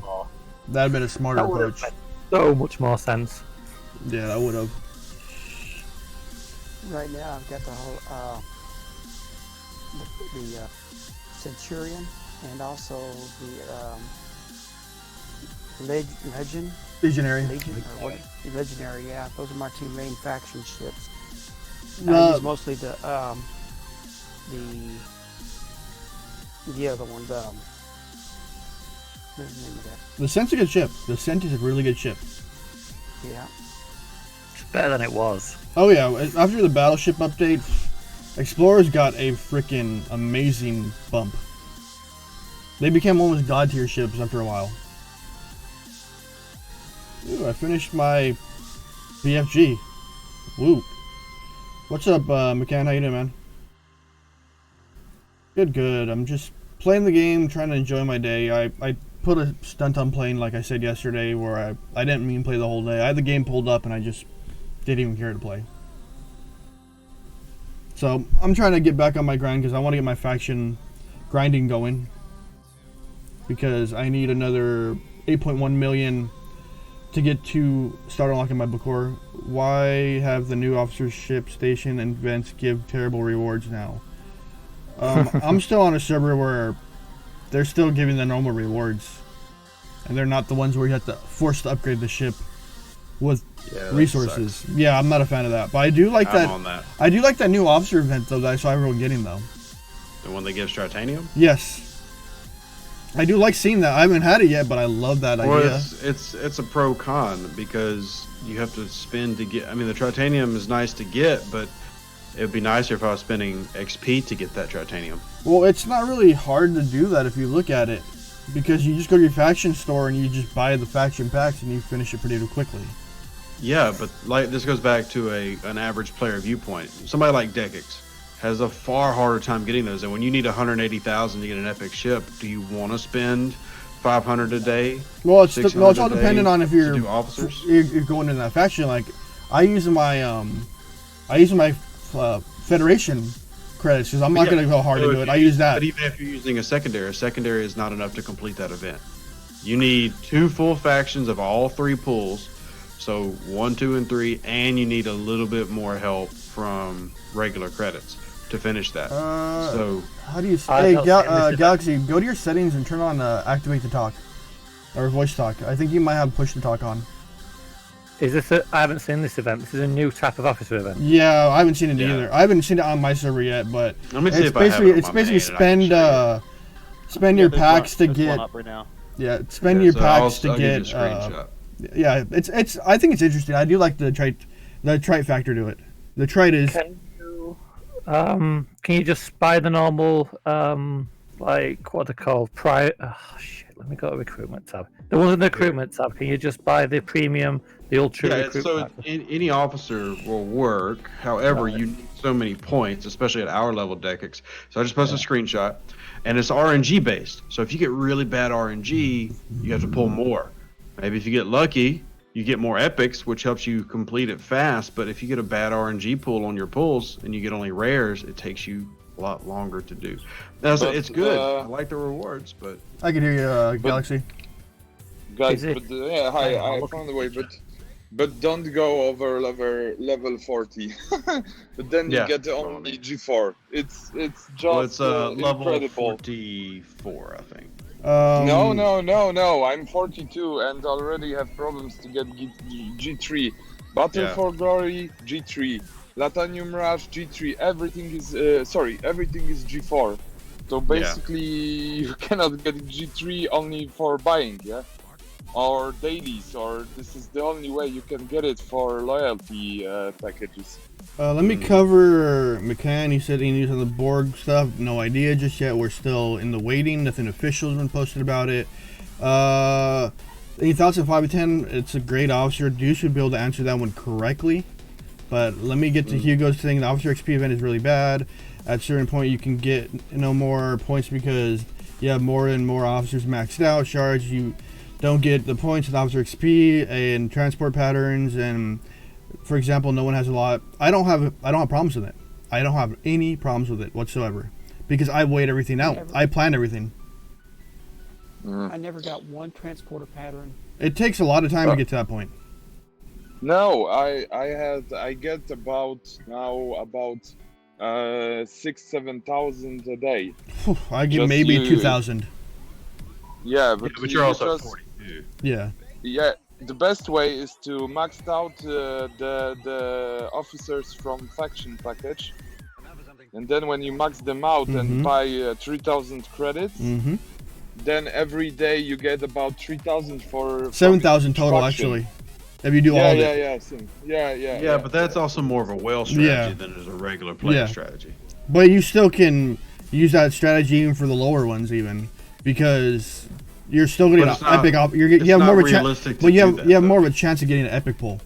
[SPEAKER 1] that'd have been a smarter approach.
[SPEAKER 6] So much more sense.
[SPEAKER 1] Yeah, that would have.
[SPEAKER 5] Right now, I've got the whole the Centurion and also the Legend.
[SPEAKER 1] Legionary.
[SPEAKER 5] Legendary, yeah. Those are my two main faction ships. I use mostly the other one, what's the name of that?
[SPEAKER 1] The Scent's a good ship. The Scent is a really good ship.
[SPEAKER 5] Yeah.
[SPEAKER 6] It's better than it was.
[SPEAKER 1] Oh yeah, after the battleship update, Explorers got a freaking amazing bump. They became almost god tier ships after a while. Ooh, I finished my BFG. Woo. What's up, McCann? How you doing, man? Good. I'm just playing the game, trying to enjoy my day. I put a stunt on playing, like I said yesterday, where I didn't mean play the whole day. I had the game pulled up and I just didn't even care to play. So I'm trying to get back on my grind because I want to get my faction grinding going. Because I need another 8.1 million to get to start unlocking my book core. Why have the new officership station and events give terrible rewards now? I'm still on a server where they're still giving the normal rewards, and they're not the ones where you have to force to upgrade the ship with resources.
[SPEAKER 4] Sucks.
[SPEAKER 1] Yeah, I'm not a fan of that. But I do like
[SPEAKER 4] I'm on that.
[SPEAKER 1] I do like that new officer event though that I saw everyone getting though.
[SPEAKER 4] The one that gives Tritanium?
[SPEAKER 1] Yes. I do like seeing that. I haven't had it yet, but I love that idea.
[SPEAKER 4] It's a pro con because you have to spend to get. I mean, the Tritanium is nice to get, but it would be nicer if I was spending XP to get that Tritanium.
[SPEAKER 1] Well, it's not really hard to do that if you look at it, because you just go to your faction store and you just buy the faction packs and you finish it pretty quickly.
[SPEAKER 4] Yeah, but like this goes back to an average player viewpoint. Somebody like Dekix has a far harder time getting those, and when you need 180,000 to get an epic ship, do you want to spend 500 a day?
[SPEAKER 1] Well, it's all dependent on if you're
[SPEAKER 4] officers.
[SPEAKER 1] You're going in that faction. Like I use my Federation credits because I'm not going to go hard into it. I use that.
[SPEAKER 4] But even if you're using a secondary is not enough to complete that event. You need 2 full factions of all 3 pools, so 1, 2, and 3, and you need a little bit more help from regular credits to finish that. So
[SPEAKER 1] how do you say, Galaxy, go to your settings and turn on activate to talk or voice talk. I think you might have push to talk on.
[SPEAKER 6] Is this I haven't seen this event. This is a new type of officer event.
[SPEAKER 1] Yeah, I haven't seen it either. I haven't seen it on my server yet, but
[SPEAKER 4] let me see
[SPEAKER 1] it's basically spend your packs to get.
[SPEAKER 3] Right now.
[SPEAKER 1] Yeah, spend your packs to
[SPEAKER 4] I'll
[SPEAKER 1] get.
[SPEAKER 4] give you a screenshot.
[SPEAKER 1] Yeah, it's. I think it's interesting. I do like the trite factor to it. The trite is.
[SPEAKER 6] Can you just buy the normal like what are they called? Let me go to recruitment tab. The ones in the recruitment tab. Can you just buy the premium, the ultra recruit?
[SPEAKER 4] So any officer will work. However, you need so many points, especially at our level Dekix. So I just posted a screenshot, and it's RNG based. So if you get really bad RNG, you have to pull more. Maybe if you get lucky, you get more epics, which helps you complete it fast. But if you get a bad RNG pool on your pulls and you get only rares, it takes you a lot longer to do. Now,
[SPEAKER 7] But,
[SPEAKER 4] it's good. I like the rewards, but
[SPEAKER 1] I can hear you, Galaxy.
[SPEAKER 7] Guys,
[SPEAKER 6] Is it-
[SPEAKER 7] but yeah, hi,
[SPEAKER 6] Hang on,
[SPEAKER 7] I
[SPEAKER 6] look
[SPEAKER 7] found
[SPEAKER 6] at
[SPEAKER 7] a way,
[SPEAKER 6] the
[SPEAKER 7] but don't go over level 40. But then you
[SPEAKER 4] Yeah.
[SPEAKER 7] get only G4. It's just
[SPEAKER 4] well, it's level
[SPEAKER 7] incredible.
[SPEAKER 4] 44, I think.
[SPEAKER 7] No. I'm 42 and already have problems to get G3. Battle
[SPEAKER 4] Yeah.
[SPEAKER 7] for Glory, G3. Latanium Rush, G3. Everything is G4. So basically, you cannot get G3 only for buying, yeah? Or dailies, or this is the only way you can get it for loyalty packages.
[SPEAKER 1] Let me cover McCann. He said he needs on the Borg stuff. No idea just yet. We're still in the waiting. Nothing official has been posted about it. Any thoughts on 5 and 10? It's a great officer. Deuce should be able to answer that one correctly. But let me get to Hugo's thing. The officer XP event is really bad. At a certain point, you can get no more points because you have more and more officers maxed out. Shards, you don't get the points with officer XP and transport patterns. And for example, no one has a lot. I don't have problems with it. I don't have any problems with it whatsoever because I weighed everything out. I planned everything.
[SPEAKER 5] I never got one transporter pattern.
[SPEAKER 1] It takes a lot of time to get to that point.
[SPEAKER 7] No, I get about 6,000-7,000 a day.
[SPEAKER 1] I get
[SPEAKER 7] Just
[SPEAKER 1] maybe
[SPEAKER 7] you-
[SPEAKER 1] 2,000.
[SPEAKER 7] Yeah, but,
[SPEAKER 4] But you're also
[SPEAKER 7] just,
[SPEAKER 4] 42.
[SPEAKER 1] Yeah.
[SPEAKER 7] Yeah, the best way is to max out the officers from faction package, and then when you max them out and buy 3,000 credits, then every day you get about 3,000 for
[SPEAKER 1] 7,000 total
[SPEAKER 7] faction.
[SPEAKER 1] actually. If you do all of it.
[SPEAKER 7] Yeah.
[SPEAKER 4] But that's also more of a whale strategy than it is a regular player strategy.
[SPEAKER 1] But you still can use that strategy even for the lower ones, even because you're still getting an epic. You have more of a chance. Well, you have more of a chance of getting an epic pull.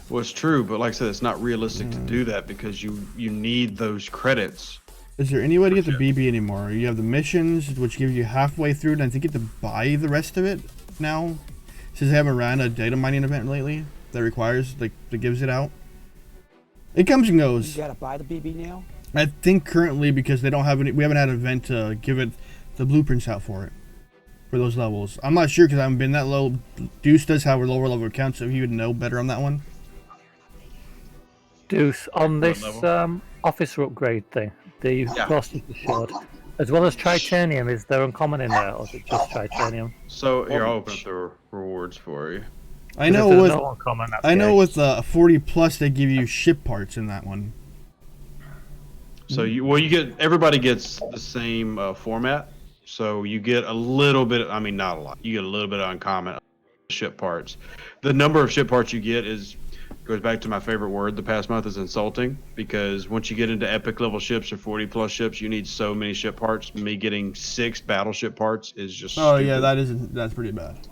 [SPEAKER 4] Well, it's true, but like I said, it's not realistic to do that because you need those credits.
[SPEAKER 1] Is there any way to get the BB anymore? You have the missions, which give you halfway through, and I think you have to buy the rest of it now. Since they haven't ran a data mining event lately that requires that gives it out. It comes and goes.
[SPEAKER 5] You gotta buy the BB now.
[SPEAKER 1] I think currently because they don't have any, we haven't had an event to give it the blueprints out for it for those levels. I'm not sure because I haven't been that low. Deuce does have a lower level account, so he would know better on that one.
[SPEAKER 6] Deuce, on this officer upgrade thing, the cost is assured, as well as titanium, is there uncommon in there, or is it just titanium?
[SPEAKER 4] So here, I'll open up the rewards for you.
[SPEAKER 1] I know
[SPEAKER 6] with
[SPEAKER 1] no uncommon, with 40 plus they give you ship parts in that one.
[SPEAKER 4] So you get everybody gets the same format. So you get a little bit. I mean, not a lot. You get a little bit of uncommon ship parts. The number of ship parts you get goes back to my favorite word the past month is insulting, because once you get into epic level ships or 40 plus ships, you need so many ship parts. Me getting 6 battleship parts is just stupid.
[SPEAKER 1] Yeah, that's pretty bad.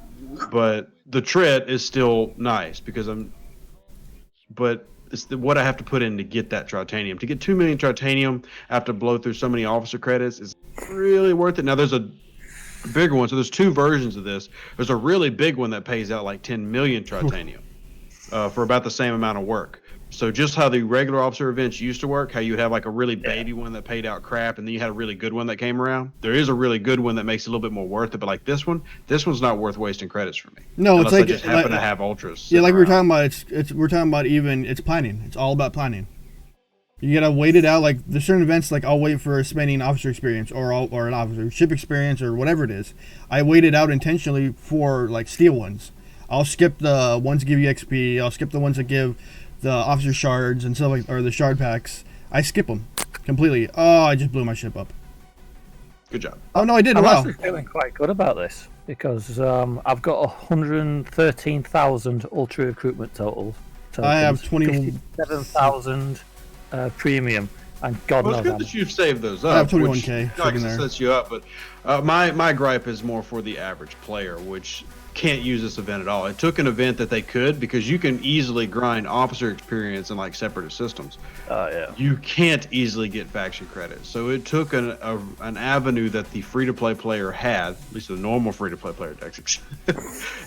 [SPEAKER 4] But the trit is still nice because but it's what I have to put in to get that tritanium. To get 2 million tritanium, I have to blow through so many officer credits. Is really worth it. Now there's a bigger one, so there's 2 versions of this. There's a really big one that pays out like 10 million tritanium. For about the same amount of work. So just how the regular officer events used to work, how you would have like a really baby one that paid out crap, and then you had a really good one that came around. There is a really good one that makes it a little bit more worth it, but like this one's not worth wasting credits for me.
[SPEAKER 1] No,
[SPEAKER 4] unless
[SPEAKER 1] it's like
[SPEAKER 4] I just happen to have ultras.
[SPEAKER 1] Yeah, like we were talking about. We're talking about it's planning. It's all about planning. You gotta wait it out. Like there's certain events, like I'll wait for spending officer experience or an officer ship experience or whatever it is. I wait it out intentionally for like steel ones. I'll skip the ones that give you XP. I'll skip the ones that give the officer shards and stuff like, or the shard packs. I skip them completely. Oh, I just blew my ship up.
[SPEAKER 4] Good job.
[SPEAKER 1] Oh no, I did.
[SPEAKER 6] I'm
[SPEAKER 1] Wow.
[SPEAKER 6] actually feeling quite good about this because I've got 113,000 ultra recruitment total.
[SPEAKER 1] I have
[SPEAKER 6] 27,000 premium, and God
[SPEAKER 4] Well,
[SPEAKER 6] knows
[SPEAKER 4] it's
[SPEAKER 6] how
[SPEAKER 4] good
[SPEAKER 6] much.
[SPEAKER 4] that you've saved those up.
[SPEAKER 1] I have 21K
[SPEAKER 4] Which, like,
[SPEAKER 1] sitting there.
[SPEAKER 4] sets you up, but my gripe is more for the average player, which can't use this event at all. It took an event that they could, because you can easily grind officer experience in like separate systems. You can't easily get faction credits, so it took an avenue that the free-to-play player had, at least the normal free-to-play player Texas,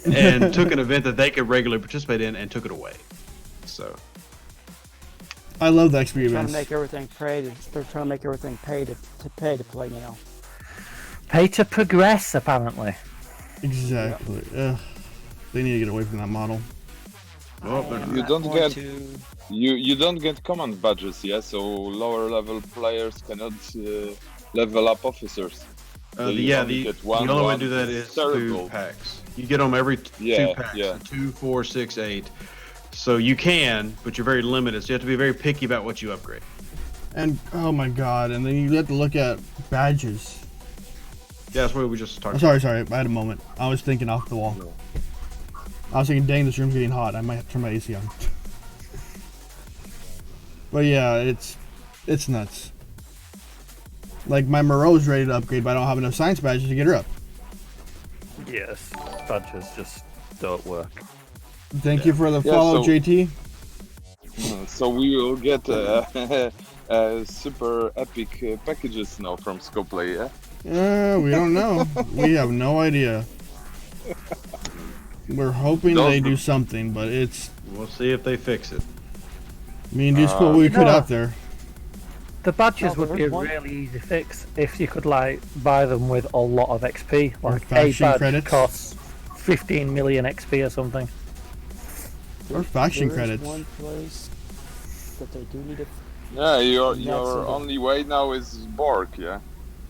[SPEAKER 4] and took an event that they could regularly participate in and took it away. So
[SPEAKER 1] I love the XP
[SPEAKER 5] They're trying
[SPEAKER 1] events.
[SPEAKER 5] to make everything they're trying to make everything pay to play now.
[SPEAKER 6] Pay to progress, apparently.
[SPEAKER 1] Exactly. Ugh. They need to get away from that model.
[SPEAKER 4] Well, they're
[SPEAKER 7] You
[SPEAKER 5] Not
[SPEAKER 7] don't
[SPEAKER 5] going
[SPEAKER 7] get
[SPEAKER 5] to-
[SPEAKER 7] you don't get command badges, yeah. So lower level players cannot level up officers. They only get
[SPEAKER 4] the
[SPEAKER 7] one,
[SPEAKER 4] only way
[SPEAKER 7] one.
[SPEAKER 4] to do that
[SPEAKER 7] It's
[SPEAKER 4] is
[SPEAKER 7] terrible.
[SPEAKER 4] through packs. You get them every
[SPEAKER 7] Yeah,
[SPEAKER 4] two packs,
[SPEAKER 7] yeah.
[SPEAKER 4] 2, 4, 6, 8. So you can, but you're very limited. So you have to be very picky about what you upgrade.
[SPEAKER 1] And oh my god, and then you have to look at badges.
[SPEAKER 4] Yeah, that's what we just talked
[SPEAKER 1] Oh, sorry, I had a moment. I was thinking off the wall. I was thinking, dang, this room's getting hot. I might have to turn my AC on. But yeah, it's nuts. Like my Moreau's ready to upgrade, but I don't have enough science badges to get her up.
[SPEAKER 6] Yes, badges just don't work.
[SPEAKER 1] Thank you for the
[SPEAKER 7] Yeah,
[SPEAKER 1] follow,
[SPEAKER 7] so-
[SPEAKER 1] JT.
[SPEAKER 7] So we will get super epic packages now from Scoplay, yeah?
[SPEAKER 1] We don't know. We have no idea. We're hoping
[SPEAKER 7] Those
[SPEAKER 1] they
[SPEAKER 7] were-
[SPEAKER 1] do something, but it's
[SPEAKER 4] We'll see if they fix it.
[SPEAKER 1] just what we put
[SPEAKER 6] No.
[SPEAKER 1] out there.
[SPEAKER 6] The badges
[SPEAKER 5] No,
[SPEAKER 6] would be a
[SPEAKER 5] there's one-
[SPEAKER 6] really easy fix if you could like buy them with a lot of XP.
[SPEAKER 1] Or
[SPEAKER 6] Like a
[SPEAKER 1] faction
[SPEAKER 6] badge
[SPEAKER 1] credits.
[SPEAKER 6] costs 15 million XP or something.
[SPEAKER 1] Or faction
[SPEAKER 5] there is
[SPEAKER 1] credits.
[SPEAKER 5] one place that they do need to.
[SPEAKER 7] Yeah, your
[SPEAKER 5] That's
[SPEAKER 7] your
[SPEAKER 5] it.
[SPEAKER 7] only way now is Borg, yeah.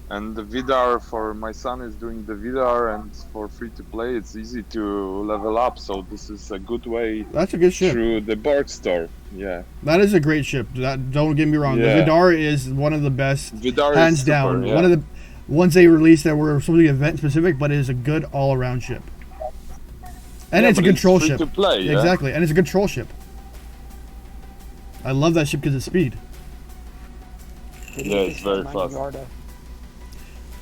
[SPEAKER 7] And the Vidar for my son is doing the Vidar, and for free to play, it's easy to level up. So this is a good way
[SPEAKER 1] That's a good ship.
[SPEAKER 7] through the Borg store. Yeah,
[SPEAKER 1] That is a great ship. Don't get me wrong.
[SPEAKER 7] Yeah.
[SPEAKER 1] The Vidar is one of the best,
[SPEAKER 7] Vidar
[SPEAKER 1] hands
[SPEAKER 7] is super,
[SPEAKER 1] down.
[SPEAKER 7] Yeah.
[SPEAKER 1] One of the ones they released that were supposed to be event specific, but it is a good all around ship. And
[SPEAKER 7] Yeah,
[SPEAKER 1] it's a
[SPEAKER 7] but
[SPEAKER 1] control
[SPEAKER 7] free
[SPEAKER 1] ship.
[SPEAKER 7] to play, yeah?
[SPEAKER 1] Exactly, and it's a control ship. I love that ship because of speed.
[SPEAKER 5] they need
[SPEAKER 7] Yeah,
[SPEAKER 5] to
[SPEAKER 7] it's
[SPEAKER 5] fix
[SPEAKER 7] very
[SPEAKER 5] that
[SPEAKER 7] fast.
[SPEAKER 5] Yarda.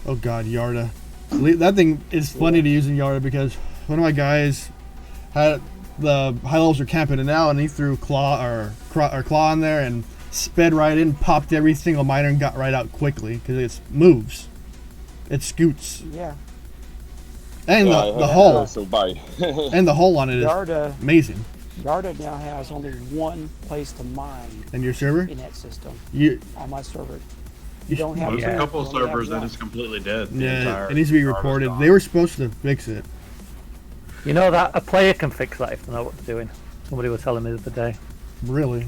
[SPEAKER 1] Oh god, Yarda. That thing is funny to use in Yarda because one of my guys had the high levels were camping it out and he threw claw in there and sped right in, popped every single miner and got right out quickly because it moves. It scoots.
[SPEAKER 5] Yeah,
[SPEAKER 1] And
[SPEAKER 7] Yeah,
[SPEAKER 1] the hull.
[SPEAKER 7] So bye.
[SPEAKER 1] And the hull on it is
[SPEAKER 5] Yarda
[SPEAKER 1] amazing.
[SPEAKER 5] now has only one place to mine
[SPEAKER 1] And your server?
[SPEAKER 5] in that system
[SPEAKER 1] You
[SPEAKER 5] on my server.
[SPEAKER 1] You
[SPEAKER 5] You don't have
[SPEAKER 4] There's
[SPEAKER 6] Yeah.
[SPEAKER 4] a couple
[SPEAKER 5] you only have
[SPEAKER 4] servers that
[SPEAKER 5] one.
[SPEAKER 4] is completely dead. The
[SPEAKER 1] yeah,
[SPEAKER 4] entire
[SPEAKER 1] it needs to be
[SPEAKER 4] server's
[SPEAKER 1] reported.
[SPEAKER 4] gone.
[SPEAKER 1] They were supposed to fix it.
[SPEAKER 6] You know that a player can fix that if they know what they're doing. Somebody was telling me the other day.
[SPEAKER 1] Really.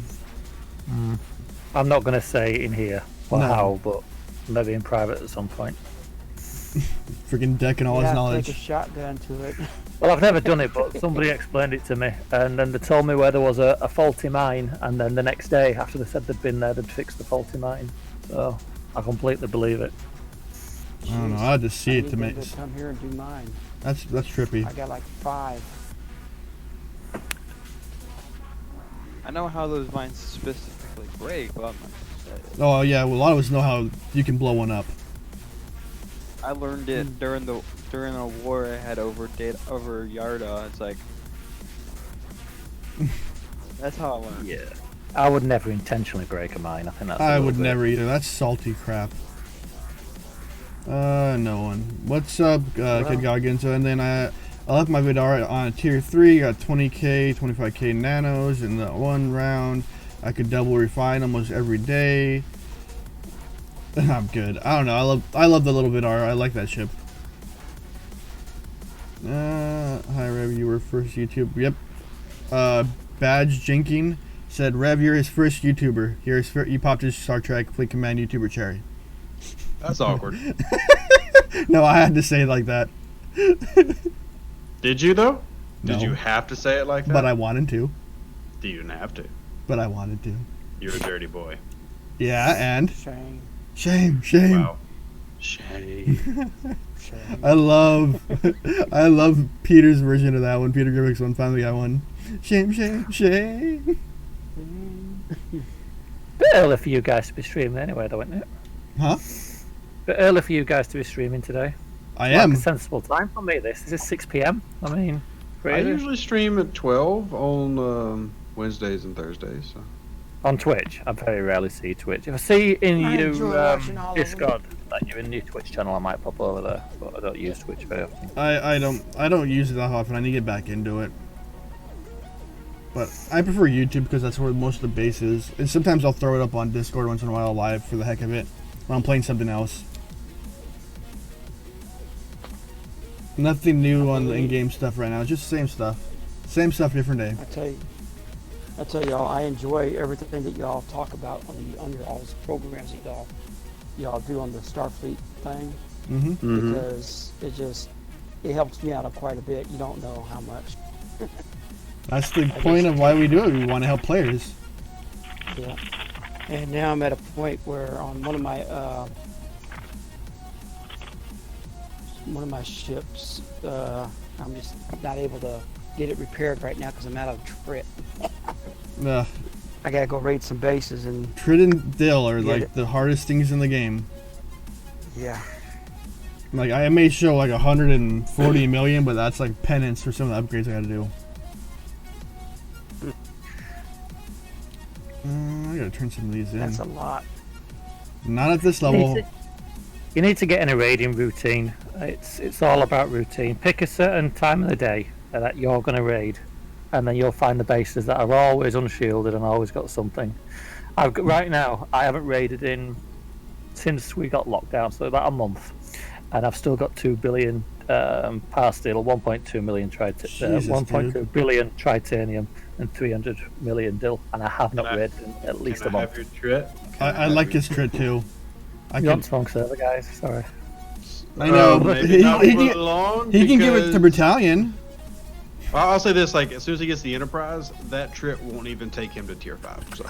[SPEAKER 6] I'm not going to say in here or
[SPEAKER 1] No.
[SPEAKER 6] how, but maybe in private at some point.
[SPEAKER 1] Freaking decking all
[SPEAKER 5] You
[SPEAKER 1] his
[SPEAKER 5] have to
[SPEAKER 1] knowledge.
[SPEAKER 5] take a shotgun to it.
[SPEAKER 6] Well, I've never done it, but somebody explained it to me, and then they told me where there was a faulty mine, and then the next day, after they said they'd been there, they'd fixed the faulty mine. So I completely believe it.
[SPEAKER 1] I don't know. I had to see
[SPEAKER 5] I
[SPEAKER 1] it
[SPEAKER 5] need
[SPEAKER 1] to
[SPEAKER 5] them
[SPEAKER 1] make.
[SPEAKER 5] to come here and do mine.
[SPEAKER 1] That's trippy.
[SPEAKER 5] I got like 5.
[SPEAKER 3] I know how those mines specifically break, but I'm not gonna say it.
[SPEAKER 1] Oh yeah, well, a lot of us know how you can blow one up.
[SPEAKER 3] I learned it during a war I had over Yarda. It's like that's how I learned.
[SPEAKER 6] Yeah. I would never intentionally break a mine. I think that's. a
[SPEAKER 1] I
[SPEAKER 6] little
[SPEAKER 1] would
[SPEAKER 6] bit-
[SPEAKER 1] never either. That's salty crap. No one. What's up, Kid Goggins? And then I left my Vidar on a tier 3. Got 20k, 25k nanos in the one round. I could double refine almost every day. I'm good. I don't know. I love the little Vidar. I like that ship. Hi Rev, you were first YouTube. Yep. Badge Jinking said Rev, you're his first YouTuber. You popped his Star Trek Fleet Command YouTuber cherry.
[SPEAKER 4] That's awkward.
[SPEAKER 1] No, I had to say it like that.
[SPEAKER 4] Did you though? Did
[SPEAKER 1] No.
[SPEAKER 4] you have to say it like that?
[SPEAKER 1] But I wanted to.
[SPEAKER 4] You didn't have to.
[SPEAKER 1] But I wanted to.
[SPEAKER 4] You're a dirty boy.
[SPEAKER 1] Yeah, and
[SPEAKER 5] Shame.
[SPEAKER 1] shame.
[SPEAKER 4] Wow. Shame.
[SPEAKER 5] Shame.
[SPEAKER 1] I love Peter's version of that one. Peter Griffick's one, Family Guy one. Shame.
[SPEAKER 6] Bit early for you guys to be streaming anyway, though, isn't it?
[SPEAKER 1] Huh?
[SPEAKER 6] Bit early for you guys to be streaming today.
[SPEAKER 1] I
[SPEAKER 6] Like
[SPEAKER 1] am.
[SPEAKER 6] a sensible time for me. This is 6 p.m. I mean,
[SPEAKER 4] I
[SPEAKER 6] crazy.
[SPEAKER 4] usually stream at 12 on Wednesdays and Thursdays. So.
[SPEAKER 6] On Twitch, I very rarely see Twitch. If I see in
[SPEAKER 5] I
[SPEAKER 6] your
[SPEAKER 5] enjoy watching all of them.
[SPEAKER 6] Discord that you're in your Twitch channel, I might pop over there. But I don't use Twitch very often.
[SPEAKER 1] I don't use it that often. I need to get back into it. But I prefer YouTube because that's where most of the base is. And sometimes I'll throw it up on Discord once in a while live for the heck of it when I'm playing something else. Nothing new on the in-game stuff right now. Just the same stuff. Same stuff, different day.
[SPEAKER 5] I tell y'all, I enjoy everything that y'all talk about on your all's programs that y'all do on the Starfleet thing, because it helps me out quite a bit. You don't know how much.
[SPEAKER 1] That's the point of why we do it. We want to help players.
[SPEAKER 5] Yeah. And now I'm at a point where on one of my ships, I'm just not able to get it repaired right now because I'm out of Trit. I gotta go raid some bases and.
[SPEAKER 1] Trit and Dill are like the hardest things in the game.
[SPEAKER 5] Yeah.
[SPEAKER 1] Like I may show like 140 million, but that's like penance for some of the upgrades I gotta do. I gotta turn some of these in.
[SPEAKER 5] That's a lot.
[SPEAKER 1] Not at this level.
[SPEAKER 6] You need to get in a raiding routine. It's all about routine. Pick a certain time of the day that you're going to raid, and then you'll find the bases that are always unshielded and always got something. Right now, I haven't raided since we got locked down, so about a month, and I've still got 2 billion power steel, 1.2 million 1.2 billion titanium, and 300 million dill, and I have not raided in at least a month.
[SPEAKER 4] Have your Trit?
[SPEAKER 1] I like his Trit too.
[SPEAKER 6] You're on the wrong server, guys. Sorry.
[SPEAKER 1] I know, but he can give it to Battalion.
[SPEAKER 4] I'll say this: like, as soon as he gets the Enterprise, that Trit won't even take him to tier 5. So.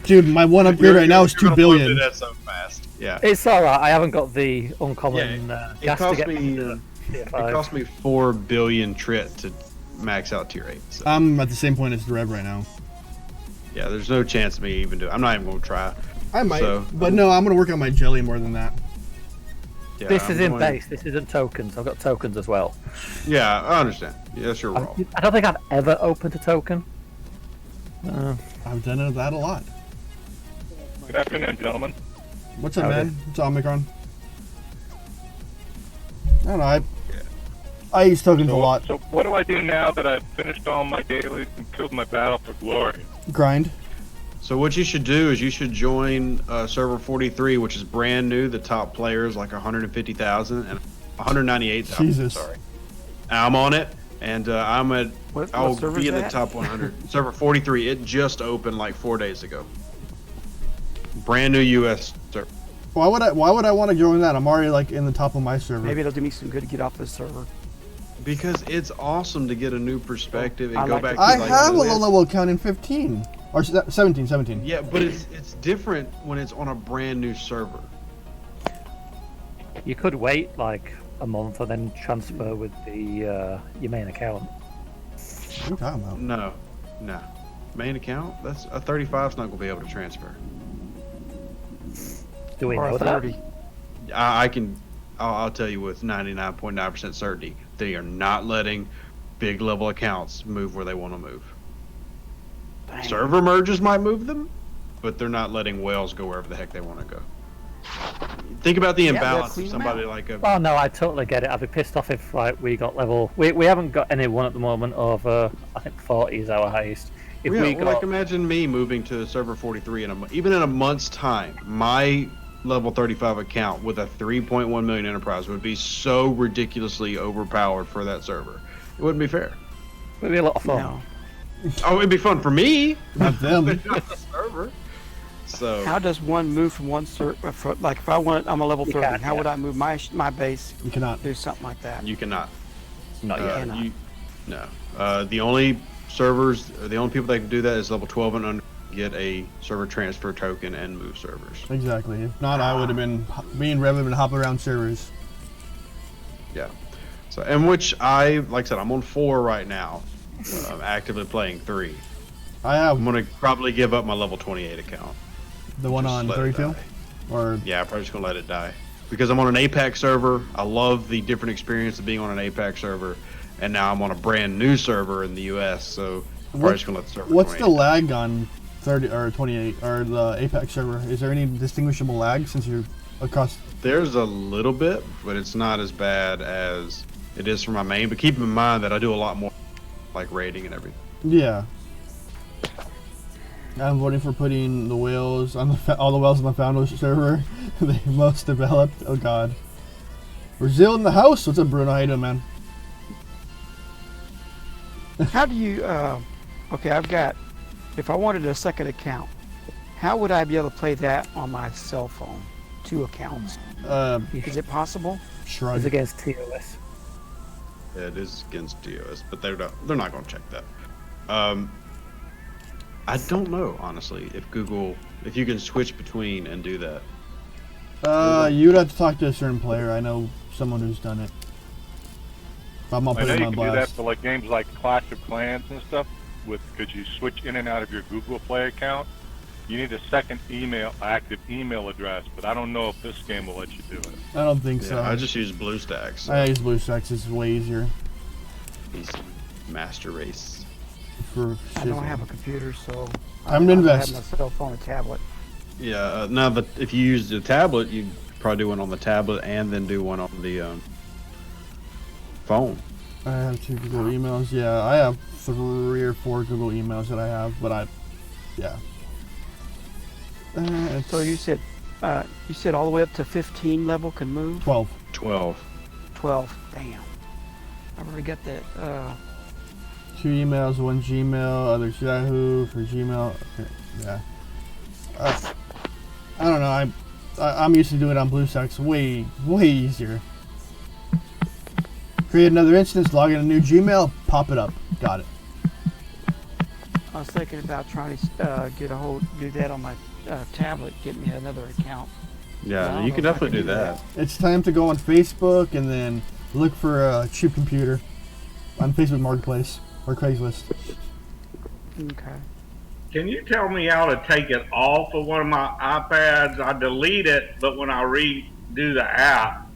[SPEAKER 1] Dude, my one upgrade right now is 2 billion.
[SPEAKER 4] That's so fast. Yeah.
[SPEAKER 6] It's alright. I haven't got the uncommon gas to get
[SPEAKER 4] me.
[SPEAKER 6] to tier
[SPEAKER 4] It
[SPEAKER 6] 5.
[SPEAKER 4] cost me 4 billion Trit to max out tier 8. So.
[SPEAKER 1] I'm at the same point as the Rev right now.
[SPEAKER 4] Yeah, there's no chance of me even doing. I'm not even going to try.
[SPEAKER 1] I might,
[SPEAKER 4] So,
[SPEAKER 1] but no, I'm gonna work on my jelly more than that.
[SPEAKER 4] Yeah,
[SPEAKER 6] This is in base. This isn't tokens. I've got tokens as well.
[SPEAKER 4] Yeah, I understand. Yeah, that's your role.
[SPEAKER 6] I don't think I've ever opened a token.
[SPEAKER 1] I've done that a lot.
[SPEAKER 8] Good afternoon, gentlemen.
[SPEAKER 1] What's up,
[SPEAKER 6] Howdy.
[SPEAKER 1] man? What's up, Omicron? I don't know. I use tokens a lot.
[SPEAKER 8] So what do I do now that I've finished all my dailies and killed my battle for glory?
[SPEAKER 1] Grind.
[SPEAKER 4] So what you should do is you should join server 43, which is brand new. The top players like 150,000 and 198,000.
[SPEAKER 1] Jesus.
[SPEAKER 4] Sorry, I'm on it, and I'm at. I'll be in the top 100. Server 43. It just opened like 4 days ago. Brand new US server.
[SPEAKER 1] Why would I want to join that? I'm already like in the top of my server.
[SPEAKER 5] Maybe it'll do me some good to get off this server.
[SPEAKER 4] Because it's awesome to get a new perspective and go back.
[SPEAKER 1] I
[SPEAKER 4] to, like,
[SPEAKER 1] have a
[SPEAKER 4] the
[SPEAKER 1] low level account in 15 or 17.
[SPEAKER 4] Yeah, but it's different when it's on a brand new server.
[SPEAKER 6] You could wait like a month and then transfer with the your main account.
[SPEAKER 1] What are you talking about?
[SPEAKER 4] No. Main account? That's a 35's not gonna be able to transfer.
[SPEAKER 6] Do we
[SPEAKER 5] Or
[SPEAKER 6] know
[SPEAKER 5] a
[SPEAKER 6] that?
[SPEAKER 5] 30.
[SPEAKER 4] I'll tell you with 99.9% certainty, they are not letting big level accounts move where they want to move.
[SPEAKER 5] Dang.
[SPEAKER 4] Server merges might move them, but they're not letting whales go wherever the heck they want to go. Think about the
[SPEAKER 5] Yeah, they'll
[SPEAKER 4] imbalance
[SPEAKER 5] clean
[SPEAKER 4] of
[SPEAKER 5] them
[SPEAKER 4] somebody
[SPEAKER 5] out.
[SPEAKER 4] like a.
[SPEAKER 6] Oh no, I totally get it. I'd be pissed off if like we got level. We haven't got anyone at the moment over. I think 40 is our highest. If
[SPEAKER 4] Yeah,
[SPEAKER 6] we
[SPEAKER 4] well,
[SPEAKER 6] got
[SPEAKER 4] like imagine me moving to server 43 even in a month's time, my level 35 account with a 3.1 million enterprise would be so ridiculously overpowered for that server. It wouldn't be fair.
[SPEAKER 6] it'd be a lot of fun.
[SPEAKER 5] No.
[SPEAKER 4] Oh, it'd be fun for me,
[SPEAKER 1] Not them.
[SPEAKER 4] not the server. So
[SPEAKER 5] How does one move from one server? Like if I want, I'm a level
[SPEAKER 6] You
[SPEAKER 5] 30.
[SPEAKER 6] can,
[SPEAKER 5] How
[SPEAKER 6] yeah.
[SPEAKER 5] would I move my base?
[SPEAKER 1] You cannot.
[SPEAKER 5] Do something like that.
[SPEAKER 4] you cannot.
[SPEAKER 6] Not yet.
[SPEAKER 5] Cannot.
[SPEAKER 4] No. The only servers, the only people that can do that is level 12 and under. Get a server transfer token and move servers.
[SPEAKER 1] Exactly. If not, I would have been. Me and Rev have been hopping around servers.
[SPEAKER 4] Yeah. So, and which like I said, I'm on 4 right now. I'm actively playing 3.
[SPEAKER 1] I have
[SPEAKER 4] I'm gonna probably give up my level 28 account.
[SPEAKER 1] the one
[SPEAKER 4] Just
[SPEAKER 1] on
[SPEAKER 4] let it
[SPEAKER 1] 32,
[SPEAKER 4] die.
[SPEAKER 1] or
[SPEAKER 4] Yeah, I'm probably just gonna let it die because I'm on an APAC server. I love the different experience of being on an APAC server, and now I'm on a brand new server in the US. So I'm probably just gonna let the server.
[SPEAKER 1] what's the
[SPEAKER 4] 28
[SPEAKER 1] lag on 30 or 28 or the Apex server? Is there any distinguishable lag since you're across?
[SPEAKER 4] There's a little bit, but it's not as bad as it is for my main. But keep in mind that I do a lot more, like raiding and everything.
[SPEAKER 1] Yeah. I'm voting for putting the whales on all the whales on the Founders server. The most developed. Oh god. Brazil in the house. What's up, Bruno? How you doing, man?
[SPEAKER 5] How do you? Okay, I've got. If I wanted a second account, how would I be able to play that on my cell phone? 2 accounts. Is it possible?
[SPEAKER 1] Shrug.
[SPEAKER 6] It's against TOS.
[SPEAKER 4] Yeah, it is against DOS, but they're not going to check that. I don't know, honestly, if you can switch between and do that.
[SPEAKER 1] You'd have to talk to a certain player. I know someone who's done it. I'm not
[SPEAKER 8] I know
[SPEAKER 1] putting
[SPEAKER 8] you
[SPEAKER 1] him
[SPEAKER 8] can
[SPEAKER 1] on
[SPEAKER 8] do that
[SPEAKER 1] blast.
[SPEAKER 8] for like games like Clash of Clans and stuff. Because you switch in and out of your Google Play account. You need a second active email address, but I don't know if this game will let you do it.
[SPEAKER 1] I don't think so.
[SPEAKER 4] I just use BlueStacks.
[SPEAKER 1] I use BlueStacks. It's way easier.
[SPEAKER 4] Easy. Master race.
[SPEAKER 1] For
[SPEAKER 5] I don't have a computer, so
[SPEAKER 1] Time to
[SPEAKER 5] I
[SPEAKER 1] invest.
[SPEAKER 5] have my cell phone and tablet.
[SPEAKER 4] Yeah, now but if you use the tablet, you probably do one on the tablet and then do one on the phone.
[SPEAKER 1] I have 2 Google emails. Yeah, I have 3 or 4 Google emails that I have, but yeah.
[SPEAKER 5] So you said all the way up to 15 level can move?
[SPEAKER 1] 12.
[SPEAKER 4] 12.
[SPEAKER 5] 12. Damn. I've already got that.
[SPEAKER 1] 2 emails, 1 Gmail, others Yahoo for Gmail. Okay, yeah. I don't know. I'm used to doing it on BlueStacks. Way easier. Create another instance, log in a new Gmail, pop it up. Got it.
[SPEAKER 5] I was thinking about trying to do that on my tablet, get me another account.
[SPEAKER 4] Yeah,
[SPEAKER 5] I
[SPEAKER 4] you
[SPEAKER 5] don't
[SPEAKER 4] can
[SPEAKER 5] know if I
[SPEAKER 4] definitely
[SPEAKER 5] can
[SPEAKER 4] do
[SPEAKER 5] do
[SPEAKER 4] that.
[SPEAKER 1] It's time to go on Facebook and then look for a cheap computer on Facebook Marketplace or Craigslist.
[SPEAKER 5] Okay.
[SPEAKER 9] Can you tell me how to take it off of one of my iPads? I delete it, but when I redo the app,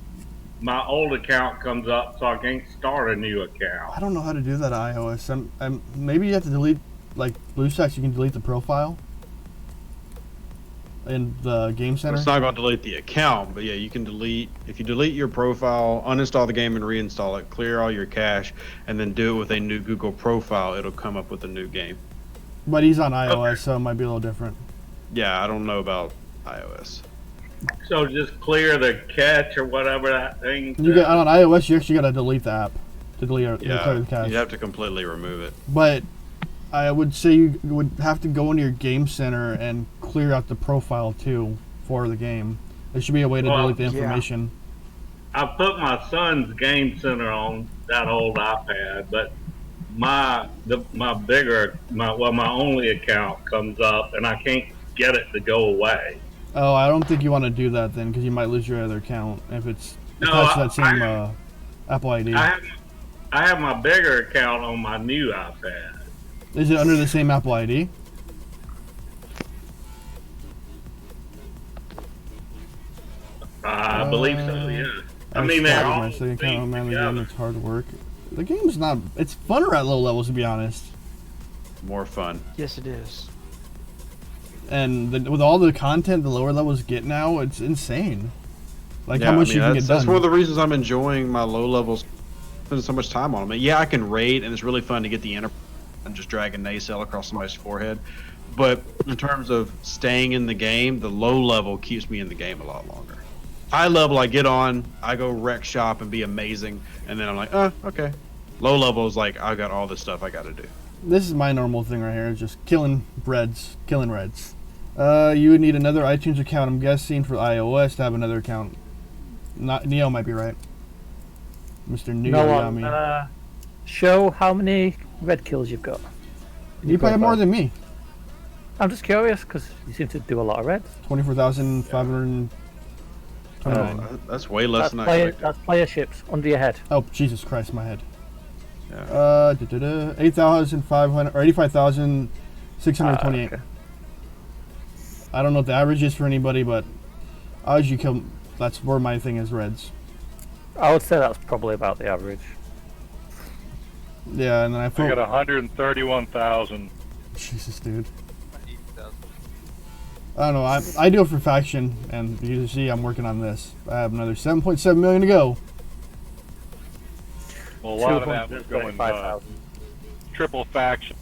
[SPEAKER 9] my old account comes up, so I can't start a new account.
[SPEAKER 1] I don't know how to do that on iOS. Maybe you have to delete, like BlueStacks, you can delete the profile in the game center.
[SPEAKER 4] It's not going to delete the account, but yeah, you can delete. If you delete your profile, uninstall the game and reinstall it, clear all your cache, and then do it with a new Google profile, it'll come up with a new game.
[SPEAKER 1] But he's on iOS, so it might be a little different.
[SPEAKER 4] Yeah, I don't know about iOS.
[SPEAKER 9] So just clear the cache or whatever that thing.
[SPEAKER 1] You get on iOS, you actually got to delete the app to delete to clear the
[SPEAKER 4] Yeah,
[SPEAKER 1] cache.
[SPEAKER 4] you have to completely remove it.
[SPEAKER 1] But I would say you would have to go into your game center and clear out the profile too for the game. There should be a way to delete the information.
[SPEAKER 9] I put my son's game center on that old iPad, but my only account comes up and I can't get it to go away.
[SPEAKER 1] Oh, I don't think you want to do that then, because you might lose your other account if it's
[SPEAKER 9] No,
[SPEAKER 1] attached to that same Apple ID.
[SPEAKER 9] I have my bigger account on my new iPad.
[SPEAKER 1] Is it under the same Apple ID?
[SPEAKER 9] I believe so, yeah. I mean,
[SPEAKER 1] That's
[SPEAKER 9] they're
[SPEAKER 1] my
[SPEAKER 9] all
[SPEAKER 1] second account. Oh man, the
[SPEAKER 9] together.
[SPEAKER 1] game is hard work. The game's not. It's funner at low levels, to be honest.
[SPEAKER 4] More fun.
[SPEAKER 5] Yes, it is.
[SPEAKER 1] And with all the content the lower levels get now, it's insane. Like
[SPEAKER 4] Yeah,
[SPEAKER 1] how much
[SPEAKER 4] I mean,
[SPEAKER 1] you can get
[SPEAKER 4] that's
[SPEAKER 1] done.
[SPEAKER 4] one of the reasons I'm enjoying my low levels, spending so much time on them. And yeah, I can raid, and it's really fun to get the enter and just drag a nacelle across somebody's forehead. But in terms of staying in the game, the low level keeps me in the game a lot longer. High level, I get on, I go wreck shop and be amazing, and then I'm like, oh, okay. Low level is like, I got all this stuff I got to do.
[SPEAKER 1] This is my normal thing right here, just killing reds. You would need another iTunes account, I'm guessing, for iOS to have another account. Neo might be right. Mr. Neo
[SPEAKER 6] No
[SPEAKER 1] Yami.
[SPEAKER 6] one. Show how many red kills you've got.
[SPEAKER 1] You probably have more than me.
[SPEAKER 6] I'm just curious because you seem to do a lot of reds.
[SPEAKER 1] 24,529.
[SPEAKER 4] That's way less than I expected.
[SPEAKER 6] That's player ships under your head.
[SPEAKER 1] Oh, Jesus Christ, my head.
[SPEAKER 4] Yeah.
[SPEAKER 1] 8,500 or 85,628.
[SPEAKER 6] Okay.
[SPEAKER 1] I don't know what the average is for anybody, but as you kill, that's where my thing is reds.
[SPEAKER 6] I would say that's probably about the average.
[SPEAKER 1] Yeah, and then I
[SPEAKER 8] I got 131,000.
[SPEAKER 1] Jesus, dude. I don't know. I do it for faction, and you can see I'm working on this. I have another 7.7 million to go.
[SPEAKER 8] Well, a lot of that was going
[SPEAKER 6] 225,000.
[SPEAKER 8] triple faction.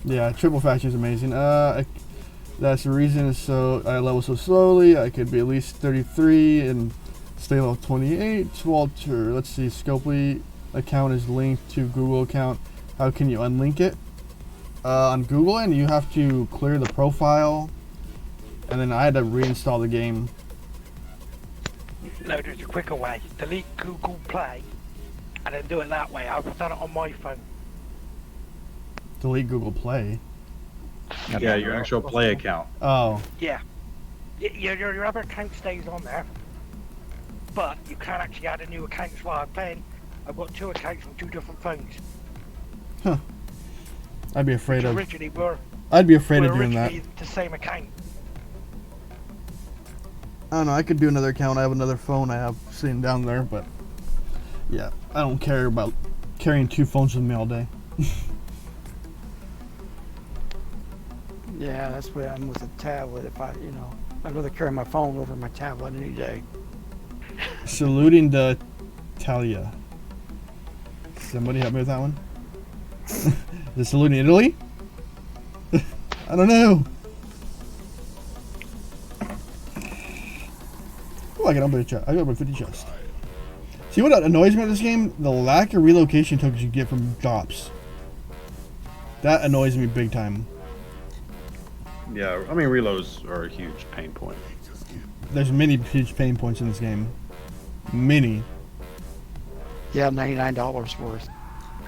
[SPEAKER 1] Yeah, triple faction is amazing. That's the reason. So I level so slowly. I could be at least 33 and stay level 28. Walter, let's see. Scopely account is linked to Google account. How can you unlink it? On Google, and you have to clear the profile, and then I had to reinstall the game.
[SPEAKER 10] No, there's a quicker way. Delete Google Play, and then do it that way. I've done it on my phone.
[SPEAKER 1] Delete Google Play.
[SPEAKER 4] Yeah, your actual Play account.
[SPEAKER 1] Oh.
[SPEAKER 10] Yeah. Your other account stays on there, but you can't actually add a new account while I'm playing. I've got 2 accounts on 2 different phones.
[SPEAKER 1] Huh. I'd be afraid of.
[SPEAKER 10] Originally, we're
[SPEAKER 1] doing that.
[SPEAKER 10] the same account.
[SPEAKER 1] I don't know. I could do another account. I have another phone I have sitting down there, but yeah, I don't care about carrying 2 phones with me all day.
[SPEAKER 5] Yeah, that's where I'm with a tablet. If I'd rather carry my phone over my tablet any day.
[SPEAKER 1] Saluting the Talia. Somebody help me with that one? The saluting Italy? I don't know. Oh, I got open a chest. I got open 50 chests. See what annoys me about this game? The lack of relocation tokens you get from drops. That annoys me big time.
[SPEAKER 4] Yeah, I mean reloads are a huge pain point.
[SPEAKER 1] There's many huge pain points in this game. Many.
[SPEAKER 5] Yeah, $99 worth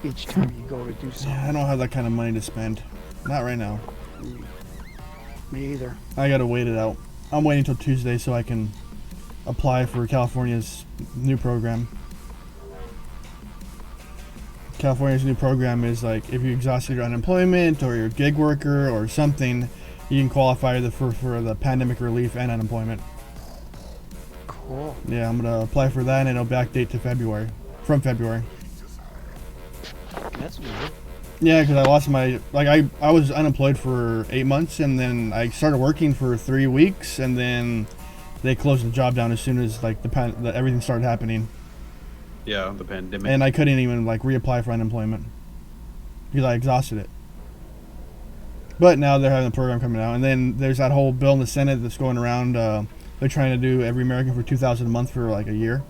[SPEAKER 5] each time you go to do something.
[SPEAKER 1] Yeah, I don't have that kind of money to spend. Not right now.
[SPEAKER 5] Me either.
[SPEAKER 1] I gotta wait it out. I'm waiting until Tuesday so I can apply for California's new program. California's new program is like if you exhausted your unemployment or you're a gig worker or something, you can qualify for the pandemic relief and unemployment.
[SPEAKER 5] Cool.
[SPEAKER 1] Yeah, I'm gonna apply for that and it'll backdate to February. From February.
[SPEAKER 5] That's weird.
[SPEAKER 1] Yeah, because I lost my I was unemployed for 8 months and then I started working for 3 weeks and then they closed the job down as soon as like everything started happening.
[SPEAKER 4] Yeah, the pandemic.
[SPEAKER 1] And I couldn't even like reapply for unemployment because I exhausted it. But now they're having a program coming out, and then there's that whole bill in the Senate that's going around. They're trying to do every American for $2,000 a month for like a year.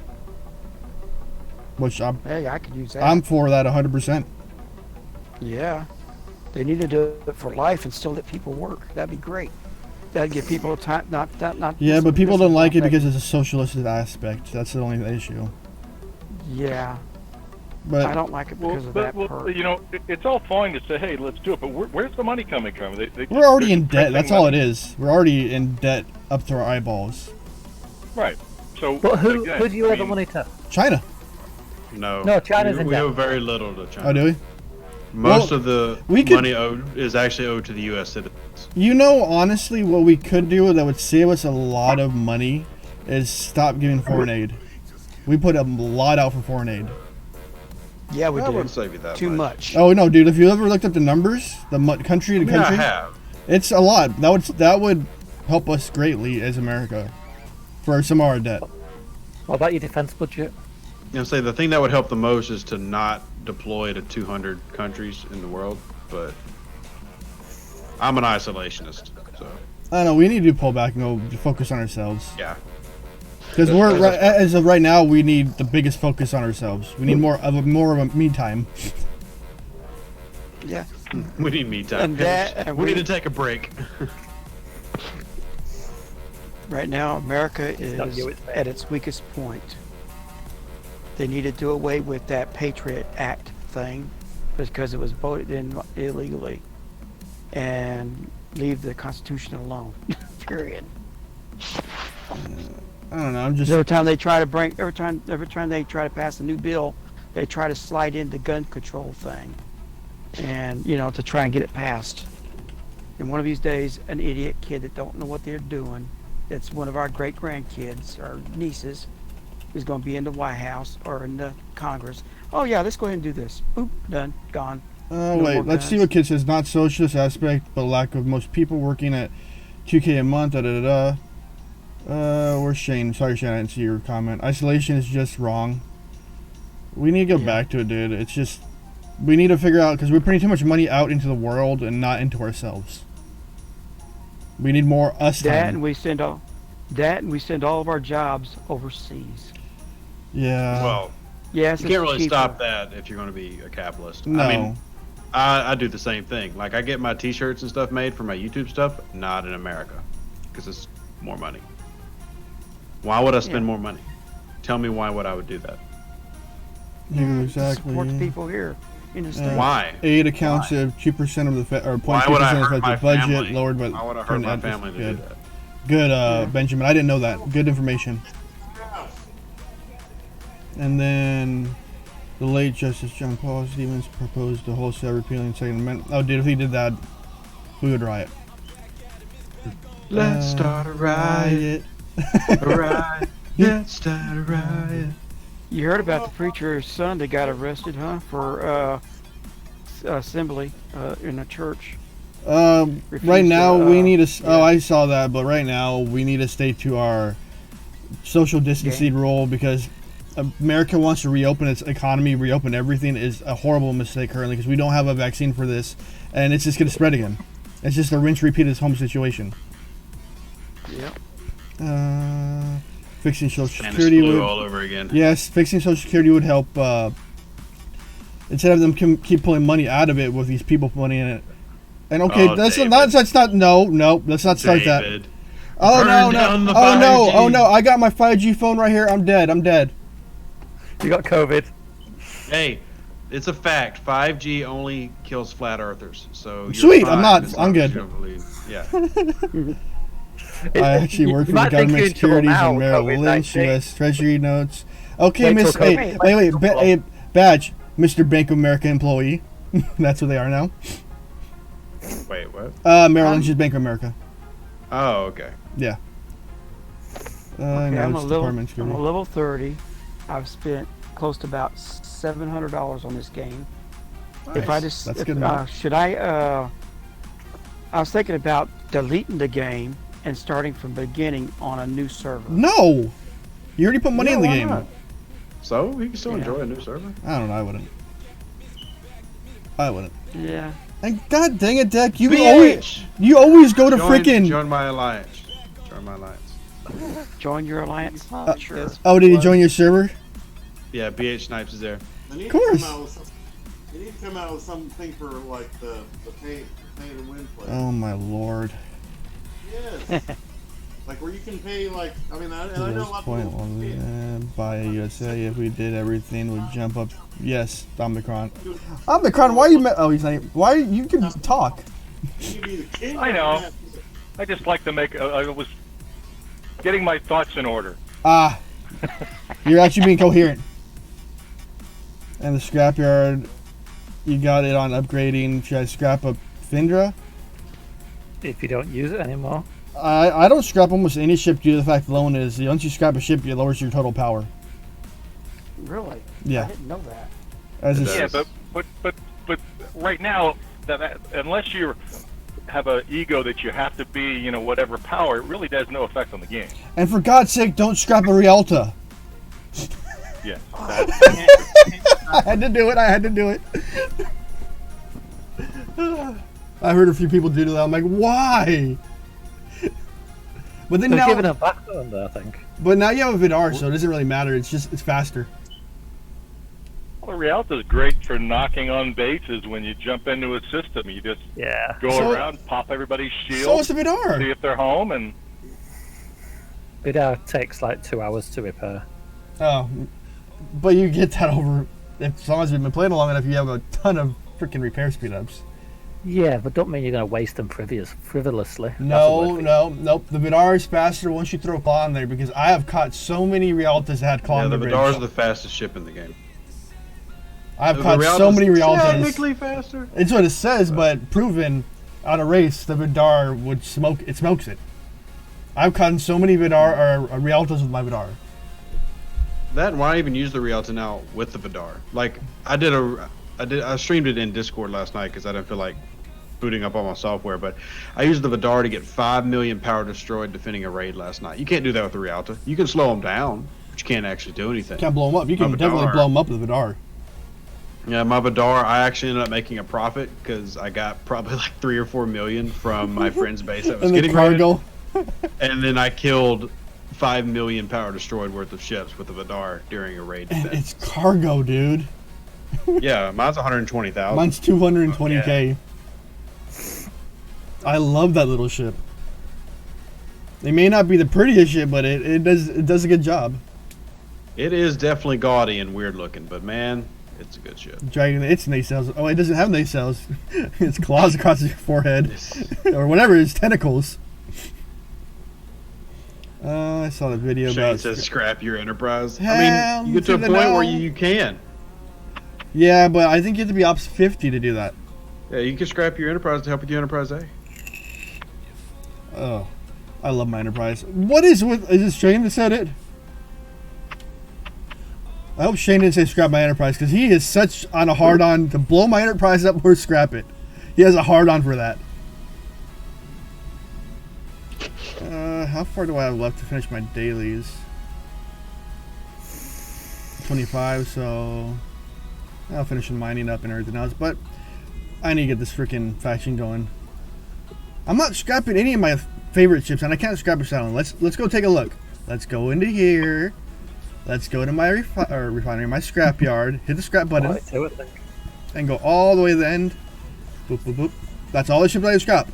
[SPEAKER 1] Which
[SPEAKER 5] hey, I could use that.
[SPEAKER 1] I'm for that 100%.
[SPEAKER 5] Yeah, they need to do it for life and still let people work. That'd be great. That'd give people time. Not.
[SPEAKER 1] Yeah, but people don't like it because it's a socialist aspect. That's the only issue.
[SPEAKER 5] Yeah.
[SPEAKER 1] But
[SPEAKER 5] I don't like it because of that part.
[SPEAKER 8] You know, it's all fine to say, hey, let's do it, but where's the money coming from?
[SPEAKER 1] We're already in debt. That's all it is. We're already in debt up to our eyeballs.
[SPEAKER 8] Right. So,
[SPEAKER 6] but who do you owe the money to?
[SPEAKER 1] China.
[SPEAKER 4] No,
[SPEAKER 6] China's in
[SPEAKER 4] we
[SPEAKER 6] debt.
[SPEAKER 4] owe very little to China.
[SPEAKER 1] Oh, do we?
[SPEAKER 4] Most of the money owed is actually owed to the U.S. citizens.
[SPEAKER 1] You know, honestly, what we could do that would save us a lot of money is stop giving foreign aid. We put a lot out for foreign aid.
[SPEAKER 5] Yeah, we
[SPEAKER 4] I
[SPEAKER 5] did.
[SPEAKER 4] wouldn't save you that
[SPEAKER 5] Too much.
[SPEAKER 1] Oh no, dude! If you ever looked up the numbers, the country to country,
[SPEAKER 4] I have.
[SPEAKER 1] It's a lot. That would help us greatly as America for some of our debt.
[SPEAKER 6] What about your defense budget?
[SPEAKER 4] You know, say the thing that would help the most is to not deploy to 200 countries in the world. But I'm an isolationist, so
[SPEAKER 1] I don't know. We need to pull back and go focus on ourselves.
[SPEAKER 4] yeah.
[SPEAKER 1] Because as of right now, we need the biggest focus on ourselves. We need more of a me time.
[SPEAKER 5] Yeah.
[SPEAKER 4] We need me time.
[SPEAKER 5] And
[SPEAKER 4] we need to take a break.
[SPEAKER 5] Right now, America is at its weakest point. They need to do away with that Patriot Act thing because it was voted in illegally, and leave the Constitution alone. Period.
[SPEAKER 1] I don't know. I'm just
[SPEAKER 5] every time they try to pass a new bill, they try to slide in the gun control thing, and to try and get it passed. And one of these days, an idiot kid that don't know what they're doing, that's one of our great grandkids or nieces, is going to be in the White House or in the Congress. Oh yeah, let's go ahead and do this. Boop, done, gone.
[SPEAKER 1] Oh wait, let's see what kid says. Not socialist aspect, but lack of most people working at $2K a month. Da da da. Where's Shane? Sorry, Shane, I didn't see your comment. Isolation is just wrong. We need to go back to it, dude. It's just We need to figure out, because we're putting too much money out into the world and not into ourselves. We need more us time.
[SPEAKER 5] That and we send all of our jobs overseas.
[SPEAKER 1] Yeah.
[SPEAKER 4] Well,
[SPEAKER 5] Yes,
[SPEAKER 4] you can't really
[SPEAKER 5] cheaper.
[SPEAKER 4] stop that if you're going to be a capitalist.
[SPEAKER 1] No.
[SPEAKER 4] I mean, I do the same thing. Like, I get my T-shirts and stuff made for my YouTube stuff, not in America, because it's more money. Why would I spend more money? Tell me why would I would do that?
[SPEAKER 1] Yeah, exactly.
[SPEAKER 5] Support the people here in the States.
[SPEAKER 4] Why?
[SPEAKER 1] Aid accounts to 2% of the or 0.2%
[SPEAKER 4] Why would I
[SPEAKER 1] of
[SPEAKER 4] hurt
[SPEAKER 1] the
[SPEAKER 4] my
[SPEAKER 1] budget
[SPEAKER 4] family?
[SPEAKER 1] lowered by.
[SPEAKER 4] Why would I hurt my family to do that?
[SPEAKER 1] Good, Benjamin. I didn't know that. Good information. And then the late Justice John Paul Stevens proposed the wholesale repealing Second Amendment. Oh, dude, if he did that, we would riot.
[SPEAKER 4] Let's start a riot. A riot. Let's start a riot.
[SPEAKER 5] You heard about the preacher's son that got arrested, huh? For assembly in a church.
[SPEAKER 1] Right now, we need to. Oh, I saw that, but right now we need to stay to our social distancing rule because America wants to reopen its economy, reopen everything is a horrible mistake currently because we don't have a vaccine for this, and it's just going to spread again. It's just a rinse repeat of this home situation.
[SPEAKER 5] Yep.
[SPEAKER 1] Fixing Social
[SPEAKER 4] Spanish
[SPEAKER 1] Security
[SPEAKER 4] flu
[SPEAKER 1] would,
[SPEAKER 4] all over again.
[SPEAKER 1] Yes, fixing Social Security would help. Instead of them keep pulling money out of it with these people putting in it. And okay,
[SPEAKER 4] Oh,
[SPEAKER 1] that's
[SPEAKER 4] David.
[SPEAKER 1] not no, let's not start that.
[SPEAKER 4] David.
[SPEAKER 1] Oh
[SPEAKER 4] Burn
[SPEAKER 1] no,
[SPEAKER 4] down
[SPEAKER 1] no,
[SPEAKER 4] the
[SPEAKER 1] oh no,
[SPEAKER 4] 5G.
[SPEAKER 1] oh no! I got my 5G phone right here. I'm dead.
[SPEAKER 6] You got COVID.
[SPEAKER 4] Hey, it's a fact. 5G only kills flat earthers. So you're
[SPEAKER 1] Sweet, I'm
[SPEAKER 4] fine
[SPEAKER 1] not-
[SPEAKER 4] as
[SPEAKER 1] I'm
[SPEAKER 4] long as
[SPEAKER 1] good.
[SPEAKER 4] you don't believe- Yeah.
[SPEAKER 1] I actually work for the government securities and Merrill Lynch, U.S. Treasury notes. Okay,
[SPEAKER 6] Wait
[SPEAKER 1] Miss.
[SPEAKER 6] till
[SPEAKER 1] Hey,
[SPEAKER 6] COVID.
[SPEAKER 1] wait, badge, Mr. Bank of America employee. That's what they are now.
[SPEAKER 4] Wait, what?
[SPEAKER 1] Merrill Lynch is Bank of America.
[SPEAKER 4] Oh, okay.
[SPEAKER 1] Yeah.
[SPEAKER 5] Okay,
[SPEAKER 1] no,
[SPEAKER 5] I'm
[SPEAKER 1] it's
[SPEAKER 5] a
[SPEAKER 1] department
[SPEAKER 5] level
[SPEAKER 1] security.
[SPEAKER 5] level 30. I've spent close to about $700 on this game. If I just
[SPEAKER 1] That's good enough.
[SPEAKER 5] should I was thinking about deleting the game and starting from the beginning on a new server.
[SPEAKER 1] No, you already put money in the
[SPEAKER 4] why
[SPEAKER 1] game.
[SPEAKER 4] not? So you can still
[SPEAKER 5] Yeah.
[SPEAKER 4] enjoy a new server.
[SPEAKER 1] I don't know. I wouldn't.
[SPEAKER 5] Yeah.
[SPEAKER 1] And God dang it, Deck, you
[SPEAKER 4] BH!
[SPEAKER 1] always go to
[SPEAKER 4] Join
[SPEAKER 1] freaking.
[SPEAKER 4] Join my alliance. Join my alliance.
[SPEAKER 5] Join your alliance. Sure.
[SPEAKER 1] Oh, did he join your server?
[SPEAKER 4] Yeah, BH Snipes is there.
[SPEAKER 11] They need
[SPEAKER 1] Of course.
[SPEAKER 11] To come out with they need to come out with something for like the pay to win play.
[SPEAKER 1] Oh my lord.
[SPEAKER 11] Yes. Like where you can pay like I mean I know a
[SPEAKER 1] This
[SPEAKER 11] lot of
[SPEAKER 1] point
[SPEAKER 11] people
[SPEAKER 1] on buy USA. If we did everything, would jump up. Yes, Omicron. Omicron, why are you? Oh, he's not. Why you can talk?
[SPEAKER 11] you can be the king
[SPEAKER 8] I
[SPEAKER 11] of
[SPEAKER 8] know.
[SPEAKER 11] that.
[SPEAKER 8] I just like to make. I was getting my thoughts in order.
[SPEAKER 1] You're actually being coherent. And the scrapyard, you got it on upgrading. Should I scrap a Findra?
[SPEAKER 6] If you don't use it anymore.
[SPEAKER 1] I don't scrap almost any ship due to the fact alone is once you scrap a ship, it lowers your total power.
[SPEAKER 5] Really?
[SPEAKER 1] Yeah.
[SPEAKER 5] I didn't know that.
[SPEAKER 1] As a,
[SPEAKER 8] Yeah, but right now, that unless you have an ego that you have to be, whatever power, it really has no effect on the game.
[SPEAKER 1] and for God's sake, don't scrap a Rialta.
[SPEAKER 8] Yeah.
[SPEAKER 1] I had to do it. I heard a few people do that. I'm like, why? But then
[SPEAKER 6] They're
[SPEAKER 1] now,
[SPEAKER 6] giving a backbone there, I think.
[SPEAKER 1] but now you have a Vidar, so it doesn't really matter. It's faster.
[SPEAKER 8] Well, Rialta is great for knocking on bases when you jump into a system. You just go
[SPEAKER 1] So-
[SPEAKER 8] around, pop everybody's shield,
[SPEAKER 1] So is the Vidar.
[SPEAKER 8] see if they're home, and
[SPEAKER 6] Vidar takes like 2 hours to repair.
[SPEAKER 1] Oh, but you get that over as long as you've been playing long enough. You have a ton of freaking repair speed ups.
[SPEAKER 6] Yeah, but don't mean you're going to waste them frivolously. That's a
[SPEAKER 1] No,
[SPEAKER 6] word.
[SPEAKER 1] nope. The Vidar is faster once you throw a claw in there because I have caught so many Rialtas that had claw
[SPEAKER 4] Yeah,
[SPEAKER 1] in
[SPEAKER 4] the
[SPEAKER 1] the
[SPEAKER 4] Vidar is
[SPEAKER 1] bridge.
[SPEAKER 4] the fastest ship in the game.
[SPEAKER 1] I've
[SPEAKER 4] The
[SPEAKER 1] caught so
[SPEAKER 4] Rialta's
[SPEAKER 1] many Rialtas.
[SPEAKER 4] technically faster.
[SPEAKER 1] It's what it says, but proven on a race, the Vidar would smoke. It smokes it. I've caught so many Vidar or Rialtas with my Vidar.
[SPEAKER 4] That and why I even use the Rialta now with the Vidar. Like I streamed it in Discord last night because I didn't feel like booting up all my software, but I used the Vidar to get 5 million power destroyed defending a raid last night. You can't do that with the Rialta. You can slow them down, but you can't actually do anything.
[SPEAKER 1] Can't blow them up. You can
[SPEAKER 4] My
[SPEAKER 1] definitely
[SPEAKER 4] Vidar-
[SPEAKER 1] blow them up with the Vidar.
[SPEAKER 4] Yeah, my Vidar, I actually ended up making a profit because I got probably like 3 or 4 million from my friend's base that was
[SPEAKER 1] And the
[SPEAKER 4] getting
[SPEAKER 1] cargo.
[SPEAKER 4] and then I killed 5 million power destroyed worth of ships with the Vidar during a raid.
[SPEAKER 1] And
[SPEAKER 4] event.
[SPEAKER 1] it's cargo, dude.
[SPEAKER 4] Yeah, mine's 120,000.
[SPEAKER 1] Mine's 220k. I love that little ship. It may not be the prettiest ship, but it does a good job.
[SPEAKER 4] It is definitely gaudy and weird looking, but man, it's a good ship.
[SPEAKER 1] Dragging its nacelles. Oh, it doesn't have nacelles. It's claws across your forehead, or whatever. It's tentacles. I saw the video
[SPEAKER 4] Shane
[SPEAKER 1] about.
[SPEAKER 4] says scrap your enterprise.
[SPEAKER 1] Hell
[SPEAKER 4] I mean, you get to a
[SPEAKER 1] to
[SPEAKER 4] point
[SPEAKER 1] the
[SPEAKER 4] where
[SPEAKER 1] no.
[SPEAKER 4] you can.
[SPEAKER 1] Yeah, but I think you have to be Ops 50 to do that.
[SPEAKER 4] Yeah, you can scrap your enterprise to help with your enterprise A.
[SPEAKER 1] Oh, I love my enterprise. What is with? Is it Shane that said it? I hope Shane didn't say scrap my enterprise because he is such on a hard on to blow my enterprise up or scrap it. He has a hard on for that. How far do I have left to finish my dailies? 25, so I'll finish the mining up and everything else. But I need to get this freaking faction going. I'm not scrapping any of my favorite ships, and I can't scrap a Stalin. Let's go take a look. Let's go into here. Let's go to my refinery, my scrap yard. Hit the scrap button, and go all the way to the end. Boop boop boop. That's all the ships I scrap.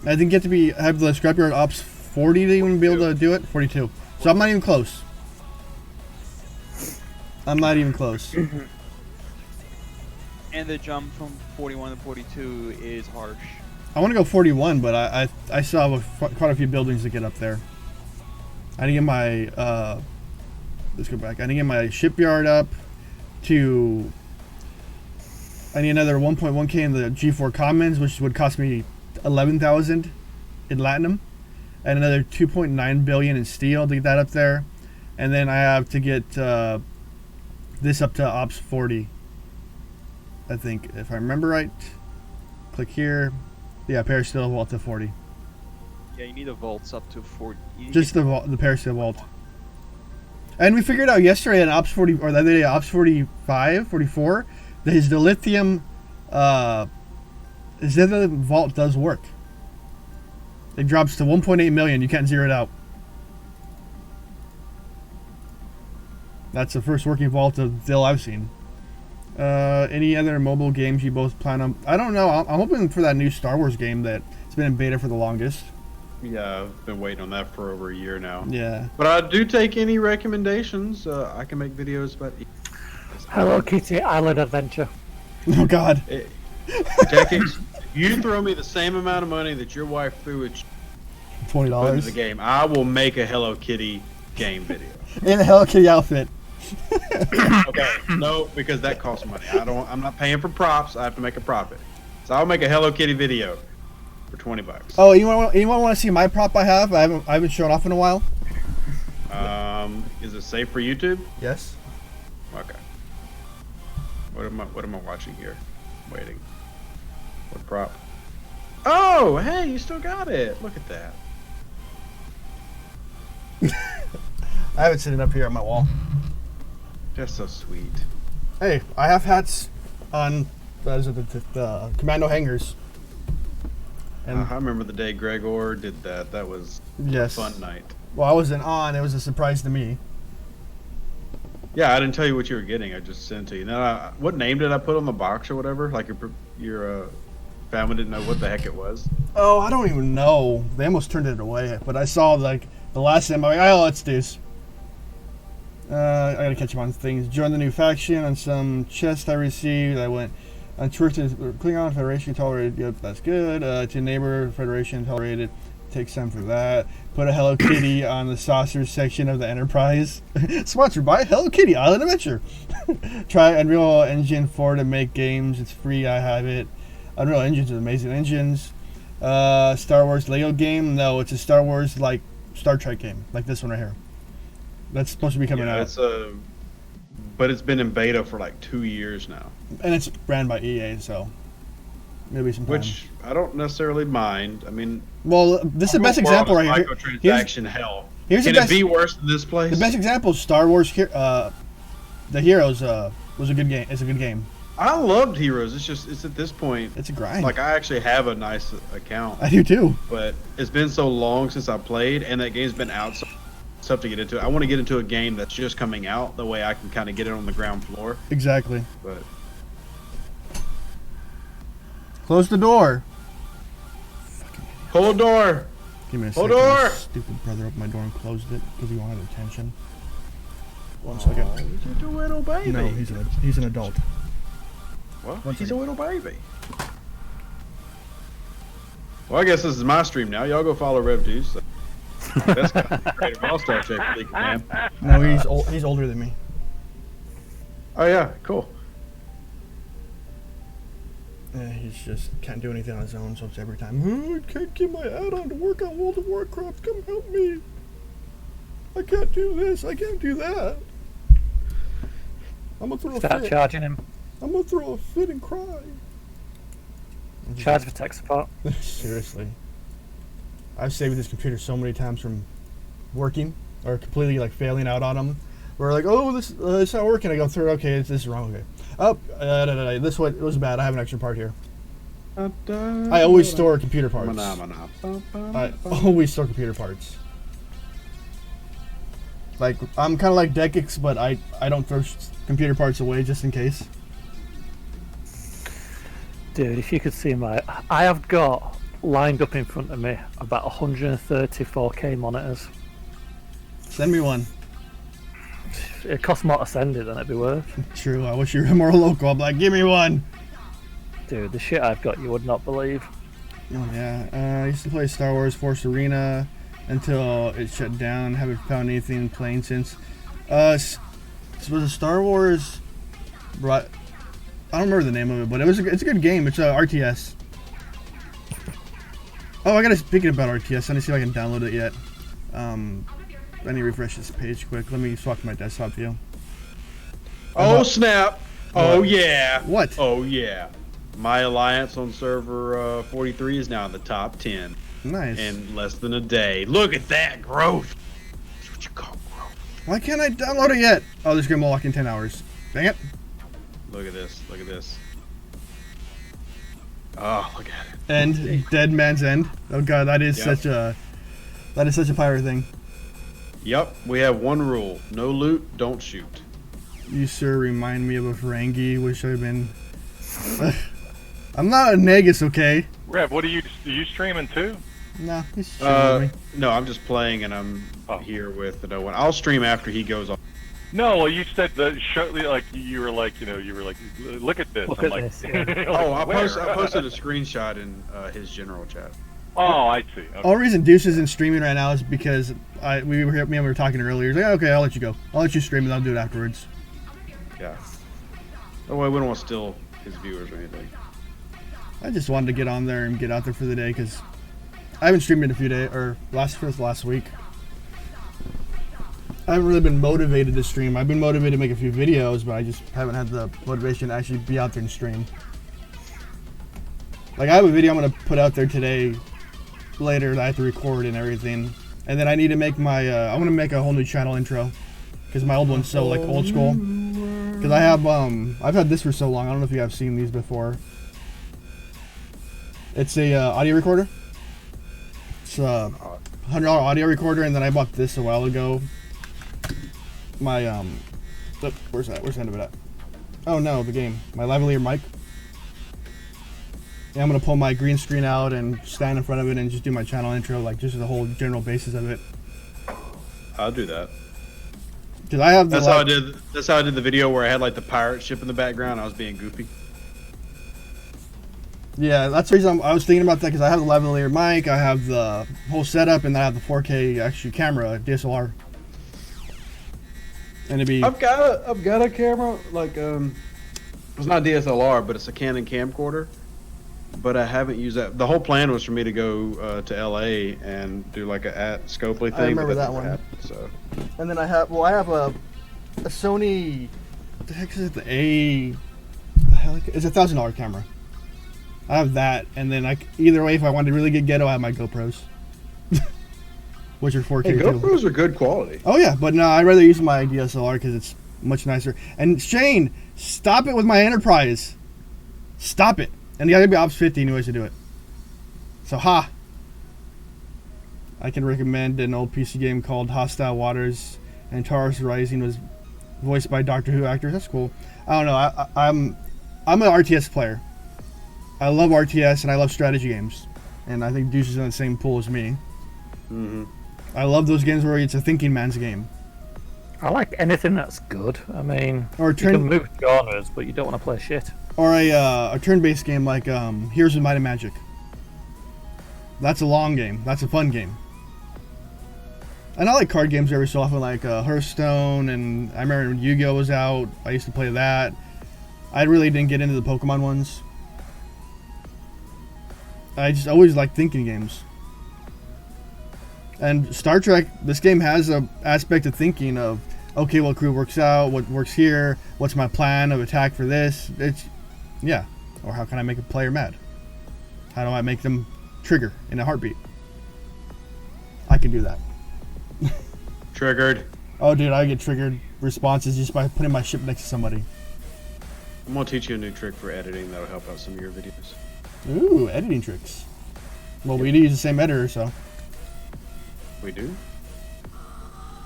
[SPEAKER 1] I think you have to have the scrapyard ops 40 to even be able to do it. 42. So I'm not even close. I'm not even close.
[SPEAKER 3] And the jump from 41 to 42 is harsh.
[SPEAKER 1] I want to go 41, but I still have quite a few buildings to get up there. I need to get my let's go back. I need to get my shipyard up to. I need another 1.1k in the G4 Commons, which would cost me 11,000 in Latinum, and another 2.9 billion in steel to get that up there, and then I have to get this up to Ops 40. I think, if I remember right. Click here. Yeah, Peristyle Vault to 40.
[SPEAKER 3] Yeah, you need a vaults up to 40.
[SPEAKER 1] Just the Peristyle Vault. And we figured out yesterday at Ops 40, or the other day, Ops 45, 44, that his dilithium vault does work. It drops to 1.8 million. You can't zero it out. That's the first working vault of Dill I've seen. Any other mobile games you both plan on? I don't know. I'm hoping for that new Star Wars game that's been in beta for the longest.
[SPEAKER 4] Yeah, I've been waiting on that for over a year now.
[SPEAKER 1] Yeah.
[SPEAKER 4] But I do take any recommendations. I can make videos about.
[SPEAKER 6] Hello Kitty Island Adventure.
[SPEAKER 1] Oh God.
[SPEAKER 4] Jackie, you throw me the same amount of money that your wife threw at
[SPEAKER 1] $20
[SPEAKER 4] into the game, I will make a Hello Kitty game video.
[SPEAKER 1] In a Hello Kitty outfit.
[SPEAKER 4] Okay, no, because that costs money. I'm not paying for props. I have to make a profit. So I'll make a Hello Kitty video for $20.
[SPEAKER 1] Oh, anyone want to see my prop I have? I haven't shown off in a while.
[SPEAKER 4] Is it safe for YouTube?
[SPEAKER 1] Yes.
[SPEAKER 4] Okay. What am I watching here? Waiting. What prop? Oh, hey, you still got it. Look at that.
[SPEAKER 1] I have it sitting up here on my wall.
[SPEAKER 4] That's so sweet.
[SPEAKER 1] Hey, I have hats on the commando hangers. And
[SPEAKER 4] I remember the day Gregor did that. That was
[SPEAKER 1] yes.
[SPEAKER 4] a fun night.
[SPEAKER 1] Well, I wasn't on. It was a surprise to me.
[SPEAKER 4] Yeah, I didn't tell you what you were getting. I just sent it to you. Now, what name did I put on the box or whatever? Like your family didn't know what the heck it was.
[SPEAKER 1] Oh, I don't even know. They almost turned it away. But I saw like the last time. I'm like, oh, let's do this. I gotta catch up on things. Join the new faction on some chests I received. I went on truth to Klingon Federation tolerated. Yep, that's good. To neighbor Federation tolerated. Takes time for that. Put a Hello Kitty on the saucers section of the Enterprise. Sponsored by Hello Kitty Island Adventure. Try Unreal Engine 4 to make games. It's free. I have it. Unreal Engines is amazing engines. Star Wars Lego game. No, it's a Star Wars like Star Trek game, like this one right here. That's supposed to be coming out.
[SPEAKER 4] But it's been in beta for like 2 years now.
[SPEAKER 1] And it's ran by EA, so maybe some time.
[SPEAKER 4] Which I don't necessarily mind. I mean,
[SPEAKER 1] well, this is the best example right here.
[SPEAKER 4] Microtransaction hell.
[SPEAKER 1] Here's
[SPEAKER 4] Can
[SPEAKER 1] the
[SPEAKER 4] it
[SPEAKER 1] best,
[SPEAKER 4] be worse than this place?
[SPEAKER 1] The best example is Star Wars, the Heroes was a good game. It's a good game.
[SPEAKER 4] I loved Heroes. It's at this point.
[SPEAKER 1] It's a grind.
[SPEAKER 4] Like, I actually have a nice account.
[SPEAKER 1] I do too.
[SPEAKER 4] But it's been so long since I played, and that game's been out, so it's tough to get into. I want to get into a game that's just coming out. The way I can kind of get it on the ground floor.
[SPEAKER 1] Exactly.
[SPEAKER 4] But
[SPEAKER 1] close the door.
[SPEAKER 4] Hold door.
[SPEAKER 1] Give me a
[SPEAKER 4] Hold
[SPEAKER 1] second.
[SPEAKER 4] door.
[SPEAKER 1] My stupid brother opened my door and closed it because he wanted attention. 1 second.
[SPEAKER 4] He's a little baby.
[SPEAKER 1] No, he's an adult.
[SPEAKER 4] Well, he's a little baby. Well, I guess this is my stream now. Y'all go follow Rev Juice. So. That's kind of great. I'll start checking League of Man.
[SPEAKER 1] No, he's older than me.
[SPEAKER 4] Oh yeah, cool.
[SPEAKER 1] He's just can't do anything on his own, so it's every time. Oh, I can't get my add-on to work on World of Warcraft. Come help me. I can't do this. I can't do that. I'm gonna throw a
[SPEAKER 6] Start
[SPEAKER 1] fit.
[SPEAKER 6] charging him.
[SPEAKER 1] I'm gonna throw a fit and cry.
[SPEAKER 6] Charge for tech support.
[SPEAKER 1] Seriously. I've saved this computer so many times from working or completely like failing out on them. We're like, oh, this it's not working. I go through. Okay, this is wrong. Okay. Oh, this one it was bad. I have an extra part here. I always store computer parts. I always store computer parts. Like I'm kind of like Dekix, but I don't throw computer parts away just in case.
[SPEAKER 6] Dude, if you could see I have got lined up in front of me about 130 4K monitors.
[SPEAKER 1] Send me one.
[SPEAKER 6] It costs more to send it than it'd be worth.
[SPEAKER 1] True, I wish you were more local. I'm like, give me one.
[SPEAKER 6] Dude, the shit I've got you would not believe.
[SPEAKER 1] Oh yeah, I used to play Star Wars Force Arena until it shut down. Haven't found anything playing since. Was it Star Wars? Right. I don't remember the name of it, but it's a good game. It's a RTS. Oh, I gotta speaking about RTS. I need to see if I can download it yet. I need to refresh this page quick. Let me swap my desktop view.
[SPEAKER 4] Oh snap! Oh
[SPEAKER 1] What?
[SPEAKER 4] yeah!
[SPEAKER 1] What?
[SPEAKER 4] Oh yeah! My alliance on server 43 is now in the top 10
[SPEAKER 1] Nice.
[SPEAKER 4] in less than a day. Look at that growth! That's what you call growth.
[SPEAKER 1] Why can't I download it yet? Oh, this game will lock in 10 hours. Dang it.
[SPEAKER 4] Look at this! Look at this! Oh, look at it!
[SPEAKER 1] End. Dead Man's End. Oh god, that is
[SPEAKER 4] Yep.
[SPEAKER 1] such a pirate thing.
[SPEAKER 4] Yep, we have one rule: no loot, don't shoot.
[SPEAKER 1] You sir remind me of a Ferengi. Wish I'd been. I'm not a Negus, okay?
[SPEAKER 8] Rev, what are you streaming too?
[SPEAKER 1] Nah, he's chilling with me.
[SPEAKER 4] No, I'm just playing, and I'm here with no one. I'll stream after he goes off.
[SPEAKER 8] No, well, you said the show, like you were like, look at this.
[SPEAKER 6] Look
[SPEAKER 8] I'm
[SPEAKER 6] at
[SPEAKER 8] like,
[SPEAKER 6] this, yeah.
[SPEAKER 4] Oh, I
[SPEAKER 8] where?
[SPEAKER 4] posted a screenshot in his general chat.
[SPEAKER 8] Oh, I see. Okay.
[SPEAKER 1] Only reason Deuce isn't streaming right now is because we were talking earlier. He's like, okay, I'll let you go. I'll let you stream and I'll do it afterwards.
[SPEAKER 4] Yeah. Oh, well, we don't want to steal his viewers or anything.
[SPEAKER 1] I just wanted to get on there and get out there for the day because I haven't streamed in a few days, or last week. I haven't really been motivated to stream. I've been motivated to make a few videos, but I just haven't had the motivation to actually be out there and stream. Like, I have a video I'm going to put out there today, later, that I have to record and everything. And then I need to make my, I want to make a whole new channel intro. Because my old one's so, like, old school. Because I have, I've had this for so long. I don't know if you have seen these before. It's a audio recorder. It's a $100 audio recorder, and then I bought this a while ago. My, where's that? Where's the end of it at? Oh no, the game. My lavalier mic. Yeah, I'm gonna pull my green screen out and stand in front of it and just do my channel intro, like just the whole general basis of it.
[SPEAKER 4] I'll do that.
[SPEAKER 1] Cause I have the.
[SPEAKER 4] That's how I did the video where I had like the pirate ship in the background. I was being goofy.
[SPEAKER 1] Yeah, that's the reason I was thinking about that, because I have the lavalier mic, I have the whole setup, and then I have the 4K actually camera DSLR. And it'd be.
[SPEAKER 4] I've got a camera like it's not DSLR, but it's a Canon camcorder. But I haven't used that. The whole plan was for me to go to LA and do like a at Scopely thing.
[SPEAKER 1] I remember that
[SPEAKER 4] never
[SPEAKER 1] one.
[SPEAKER 4] happened, so.
[SPEAKER 1] And then I have a Sony. What the heck is it? It's a $1,000 camera. I have that, and then either way, if I wanted to really get ghetto, I have my GoPros, which are 4K
[SPEAKER 4] Hey,
[SPEAKER 1] too.
[SPEAKER 4] GoPros are good quality.
[SPEAKER 1] Oh yeah, but no, I'd rather use my DSLR because Much nicer. And Shane, stop it with my Enterprise. Stop it. And you gotta be Ops 50 anyways to do it. So, I can recommend an old PC game called Hostile Waters, and Taurus Rising was voiced by Doctor Who actors. That's cool. I don't know. I'm an RTS player. I love RTS and I love strategy games. And I think Deuce is in the same pool as me.
[SPEAKER 4] Mm-hmm.
[SPEAKER 1] I love those games where it's a thinking man's game.
[SPEAKER 6] I like anything that's good. I mean,
[SPEAKER 1] Or
[SPEAKER 6] you can move genres, but you don't want to play shit.
[SPEAKER 1] Or a turn-based game like Heroes of Might and Magic. That's a long game. That's a fun game. And I like card games every so often, like Hearthstone, and I remember when Yu-Gi-Oh was out, I used to play that. I really didn't get into the Pokemon ones. I just always liked thinking games. And Star Trek, this game has an aspect of thinking of, okay, what crew works out, what works here, what's my plan of attack for this? Yeah. Or how can I make a player mad? How do I make them trigger in a heartbeat? I can do that.
[SPEAKER 4] Triggered.
[SPEAKER 1] Oh, dude, I get triggered responses just by putting my ship next to somebody.
[SPEAKER 4] I'm gonna teach you a new trick for editing that'll help out some of your videos.
[SPEAKER 1] Ooh, editing tricks. Well, we do use the same editor, so.
[SPEAKER 4] We do?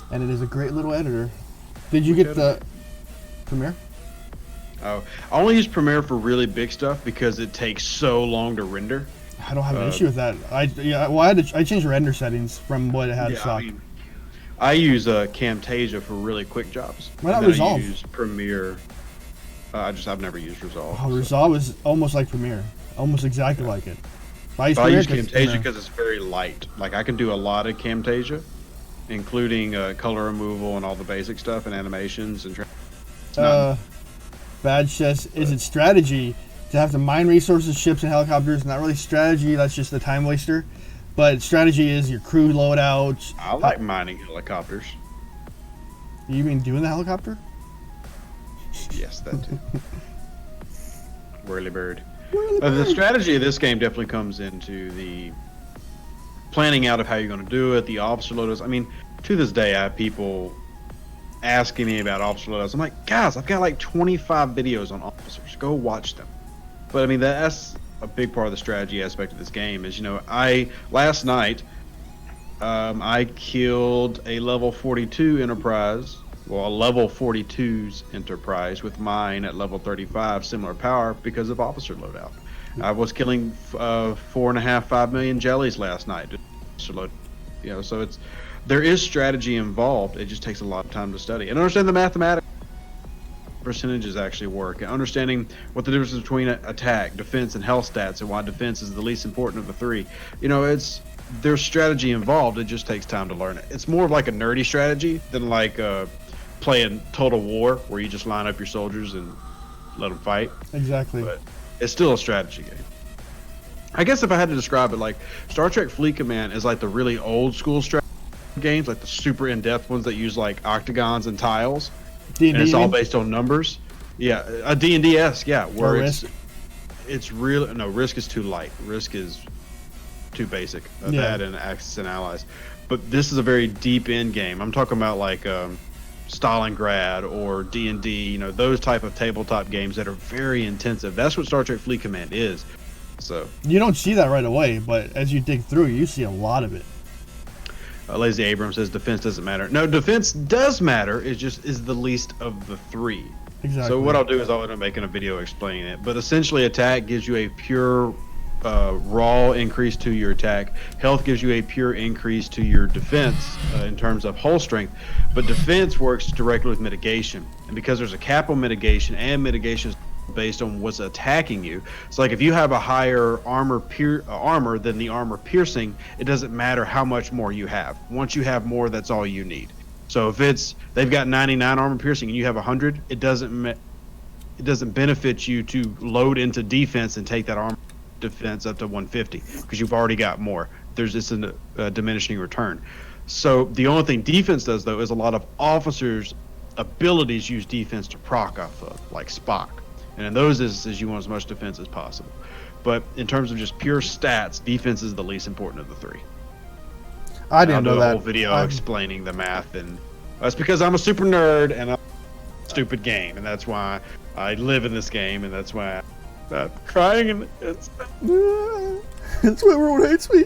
[SPEAKER 1] And it is a great little editor. Did you get the Premiere?
[SPEAKER 4] Oh, I only use Premiere for really big stuff because it takes so long to render.
[SPEAKER 1] I don't have an issue with that. I changed the render settings from what it had stock.
[SPEAKER 4] I use Camtasia for really quick jobs.
[SPEAKER 1] Why not Resolve?
[SPEAKER 4] I use Premiere. I've never used Resolve.
[SPEAKER 1] Oh, Resolve is almost like Premiere, almost exactly like it.
[SPEAKER 4] I use Camtasia because it's very light. Like I can do a lot of Camtasia, including color removal and all the basic stuff and animations and.
[SPEAKER 1] Bad says, is it strategy to have to mine resources, ships, and helicopters? Not really strategy. That's just a time waster. But strategy is your crew loadouts.
[SPEAKER 4] I like mining helicopters.
[SPEAKER 1] You mean doing the helicopter?
[SPEAKER 4] Yes, that too. Whirly bird. The strategy of this game definitely comes into the planning out of how you're going to do it, the officer loadouts. I mean, to this day, I have people asking me about officer loadouts. I'm like, guys, I've got like 25 videos on officers. Go watch them. But I mean, that's a big part of the strategy aspect of this game. Is last night I killed a level 42 Enterprise. Well, a level 42's Enterprise with mine at level 35, similar power because of officer loadout. I was killing 4.5 million jellies last night. So there is strategy involved. It just takes a lot of time to study and understand the mathematics. Percentages actually work, and understanding what the difference is between attack, defense, and health stats, and why defense is the least important of the three. There's strategy involved. It just takes time to learn it. It's more of like a nerdy strategy than like playing Total War, where you just line up your soldiers and let them fight.
[SPEAKER 1] Exactly.
[SPEAKER 4] But it's still a strategy game. I guess if I had to describe it, like Star Trek Fleet Command is like the really old school strategy games, like the super in-depth ones that use like octagons and tiles.
[SPEAKER 1] D&D,
[SPEAKER 4] and it's all based on numbers. Yeah, a D&D-esque, yeah. Where
[SPEAKER 1] Risk.
[SPEAKER 4] It's really, no, Risk is too light. Risk is too basic. That and Axis and Allies. But this is a very deep end game. I'm talking about like Stalingrad or D&D, those type of tabletop games that are very intensive. That's what Star Trek Fleet Command is. So
[SPEAKER 1] you don't see that right away, but as you dig through, you see a lot of it.
[SPEAKER 4] Lazy Abrams says defense doesn't matter. No, defense does matter. It just is the least of the three.
[SPEAKER 1] Exactly.
[SPEAKER 4] So what I'll do is I'll end up making a video explaining it. But essentially, attack gives you a pure raw increase to your attack. Health gives you a pure increase to your defense in terms of hull strength. But defense works directly with mitigation. And because there's a cap on mitigation, and mitigation is based on what's attacking you. So like if you have a higher armor than the armor piercing, it doesn't matter how much more you have. Once you have more, that's all you need. So if they've got 99 armor piercing and you have 100, it doesn't benefit you to load into defense and take that armor defense up to 150 because you've already got more. There's just a diminishing return. So the only thing defense does though is a lot of officers' abilities use defense to proc off of, like Spock. And in those instances, you want as much defense as possible. But in terms of just pure stats, defense is the least important of the three.
[SPEAKER 1] I didn't know that.
[SPEAKER 4] I'll do a whole video explaining the math, and that's because I'm a super nerd. And stupid game, and that's why I live in this game, and that's why I'm crying, and it's
[SPEAKER 1] That's why everyone hates me.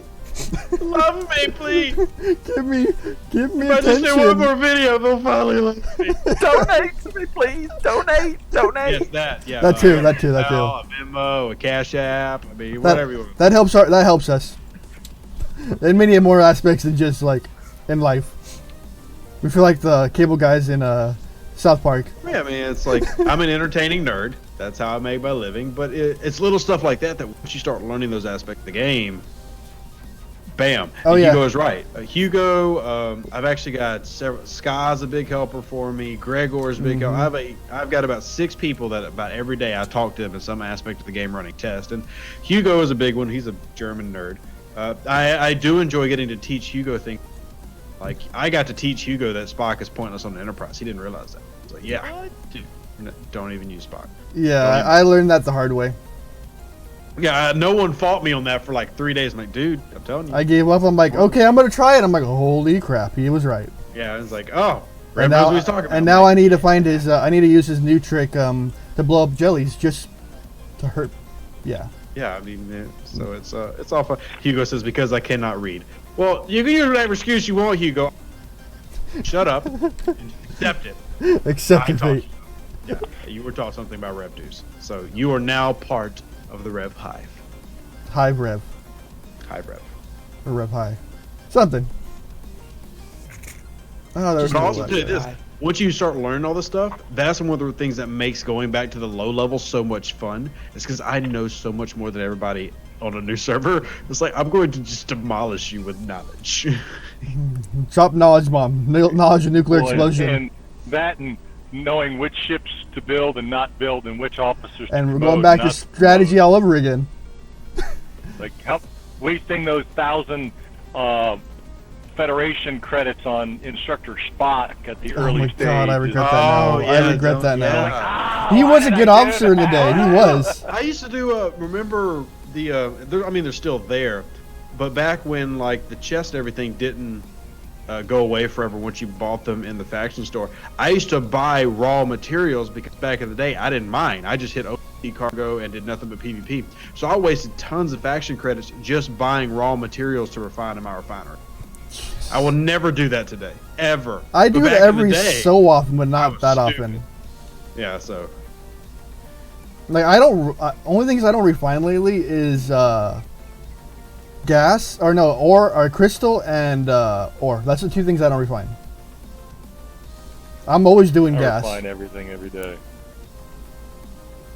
[SPEAKER 4] love me, please.
[SPEAKER 1] Give me
[SPEAKER 4] If I just do one
[SPEAKER 1] attention.
[SPEAKER 4] more video, they'll finally love me.
[SPEAKER 6] Donate to me, please. Donate.
[SPEAKER 4] Yes, that, yeah.
[SPEAKER 1] That too.
[SPEAKER 4] A Venmo, a Cash App. I mean, whatever you want.
[SPEAKER 1] That helps. That helps us. In many more aspects than just like in life. We feel like the cable guys in South Park.
[SPEAKER 4] Yeah, I mean, it's like I'm an entertaining nerd. That's how I make my living. But it's little stuff like that once you start learning those aspects of the game, bam.
[SPEAKER 1] Oh,
[SPEAKER 4] and
[SPEAKER 1] yeah.
[SPEAKER 4] Hugo is right. Hugo, I've actually got several. Sky's a big helper for me. Gregor's a big help. I've got about 6 people that about every day I talk to them in some aspect of the game running test. And Hugo is a big one. He's a German nerd. I do enjoy getting to teach Hugo things. Like, I got to teach Hugo that Spock is pointless on the Enterprise. He didn't realize that. I was like, yeah, dude, don't even use Spock.
[SPEAKER 1] Yeah, I learned that the hard way.
[SPEAKER 4] Yeah, no one fought me on that for like 3 days. I'm like, dude, I'm telling you.
[SPEAKER 1] I gave up. I'm like, okay, I'm gonna try it. I'm like, holy crap, he was right.
[SPEAKER 4] Yeah, it's like, oh,
[SPEAKER 1] And
[SPEAKER 4] Red knows
[SPEAKER 1] now,
[SPEAKER 4] what he's talking about.
[SPEAKER 1] and now I need to find his. I need to use his new trick to blow up jellies just to hurt. Yeah.
[SPEAKER 4] Yeah, I mean, so it's all fun. Hugo says, because I cannot read. Well, you can use whatever excuse you want, Hugo. Shut up and accept it.
[SPEAKER 1] Accept
[SPEAKER 4] I
[SPEAKER 1] your
[SPEAKER 4] taught
[SPEAKER 1] fate.
[SPEAKER 4] you. Yeah, you were taught something about Rev Deuce. So you are now part of the Rev Hive.
[SPEAKER 1] Hive Rev
[SPEAKER 4] Hive Rev.
[SPEAKER 1] or Rev High, something. Oh, there's
[SPEAKER 4] But also, too, this, once you start learning all this stuff, that's one of the things that makes going back to the low level so much fun. It's because I know so much more than everybody on a new server. It's like, I'm going to just demolish you with knowledge.
[SPEAKER 1] Drop knowledge bomb. Knowledge of nuclear explosion.
[SPEAKER 8] And that and knowing which ships to build and not build and which officers to
[SPEAKER 1] And we're
[SPEAKER 8] promote,
[SPEAKER 1] going back to
[SPEAKER 8] not
[SPEAKER 1] strategy all over again.
[SPEAKER 8] like help wasting those 1,000 Federation credits on Instructor Spock at the
[SPEAKER 1] Oh
[SPEAKER 8] early
[SPEAKER 1] my
[SPEAKER 8] stage.
[SPEAKER 1] god, I regret that now.
[SPEAKER 4] yeah,
[SPEAKER 1] I regret
[SPEAKER 4] don't-
[SPEAKER 1] that now.
[SPEAKER 4] yeah.
[SPEAKER 1] He was a good officer in the day. He was.
[SPEAKER 4] I used to do, remember I mean, they're still there, but back when, like, the chest and everything didn't go away forever once you bought them in the faction store, I used to buy raw materials because back in the day, I didn't mind. I just hit OP cargo and did nothing but PvP. So I wasted tons of faction credits just buying raw materials to refine in my refinery. I will never do that today, ever.
[SPEAKER 1] I
[SPEAKER 4] But
[SPEAKER 1] do it
[SPEAKER 4] back in the
[SPEAKER 1] every
[SPEAKER 4] day,
[SPEAKER 1] so often, but
[SPEAKER 4] I
[SPEAKER 1] not
[SPEAKER 4] was
[SPEAKER 1] that
[SPEAKER 4] stupid.
[SPEAKER 1] often.
[SPEAKER 4] Yeah, so.
[SPEAKER 1] Like, I don't. Only things I don't refine lately is gas or no ore or crystal and ore. That's the 2 things I don't refine. I'm always doing
[SPEAKER 8] I
[SPEAKER 1] gas.
[SPEAKER 8] refine everything every day.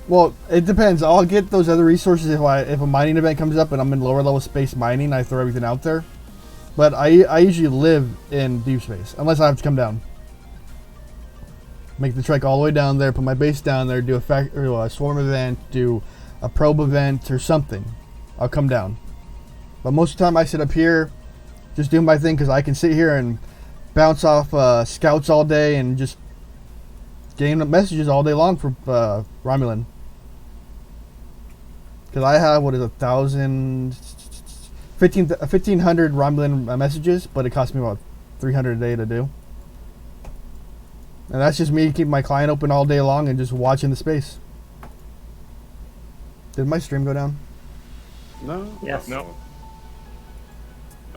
[SPEAKER 1] Well, it depends. I'll get those other resources if a mining event comes up and I'm in lower level space mining. I throw everything out there. But I usually live in deep space unless I have to come down. Make the trek all the way down there, put my base down there, do a swarm event, do a probe event or something. I'll come down. But most of the time I sit up here, just doing my thing because I can sit here and bounce off scouts all day and just gain messages all day long for Romulan. Because I have, 1,500 Romulan messages, but it costs me about 300 a day to do. And that's just me keeping my client open all day long and just watching the space. Did my stream go down?
[SPEAKER 4] No.
[SPEAKER 6] Yes.
[SPEAKER 8] No.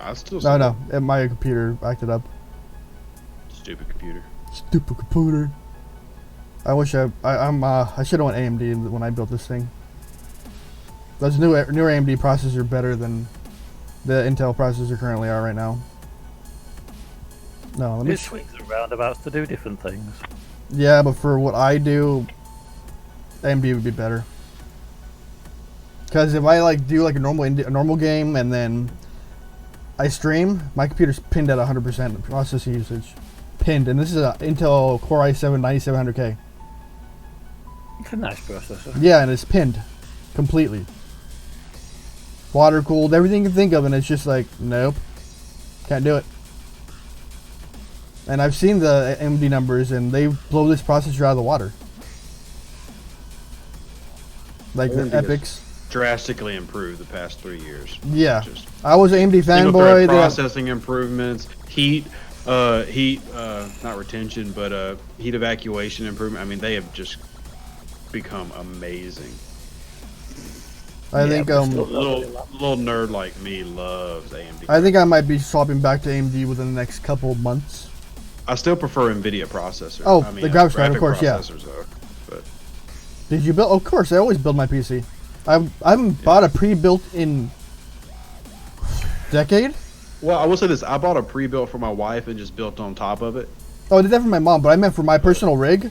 [SPEAKER 4] I still.
[SPEAKER 1] No. My computer acted up.
[SPEAKER 4] Stupid computer.
[SPEAKER 1] Stupid computer. I wish I should have went AMD when I built this thing. Those newer AMD processors are better than the Intel processors currently are right now. No, let me.
[SPEAKER 6] It swings and roundabouts to do different things.
[SPEAKER 1] Yeah, but for what I do, AMD would be better. Because if I do a normal game and then I stream, my computer's pinned at 100% processor usage. Pinned, and this is an Intel Core i7 9700K.
[SPEAKER 6] It's a nice processor.
[SPEAKER 1] Yeah, and it's pinned completely. Water cooled, everything you can think of, and it's just like, nope, can't do it. And I've seen the AMD numbers, and they blow this processor out of the water. Like the Epics.
[SPEAKER 4] Drastically improved the past 3 years.
[SPEAKER 1] Yeah,
[SPEAKER 4] Just
[SPEAKER 1] I was an AMD
[SPEAKER 4] single thread
[SPEAKER 1] fanboy.
[SPEAKER 4] processing improvements, heat, Heat, not retention, but heat evacuation improvement. I mean, they have just become amazing.
[SPEAKER 1] I think
[SPEAKER 4] little nerd like me loves AMD.
[SPEAKER 1] I think I might be swapping back to AMD within the next couple of months.
[SPEAKER 4] I still prefer NVIDIA processors.
[SPEAKER 1] Oh,
[SPEAKER 4] I mean,
[SPEAKER 1] the graphics card, of course, yeah.
[SPEAKER 4] Though, but
[SPEAKER 1] Did you build? Of course, I always build my PC. I haven't bought a pre-built in decade.
[SPEAKER 4] Well, I will say this: I bought a pre-built for my wife and just built on top of it.
[SPEAKER 1] Oh, I did that for my mom, but I meant for my personal rig.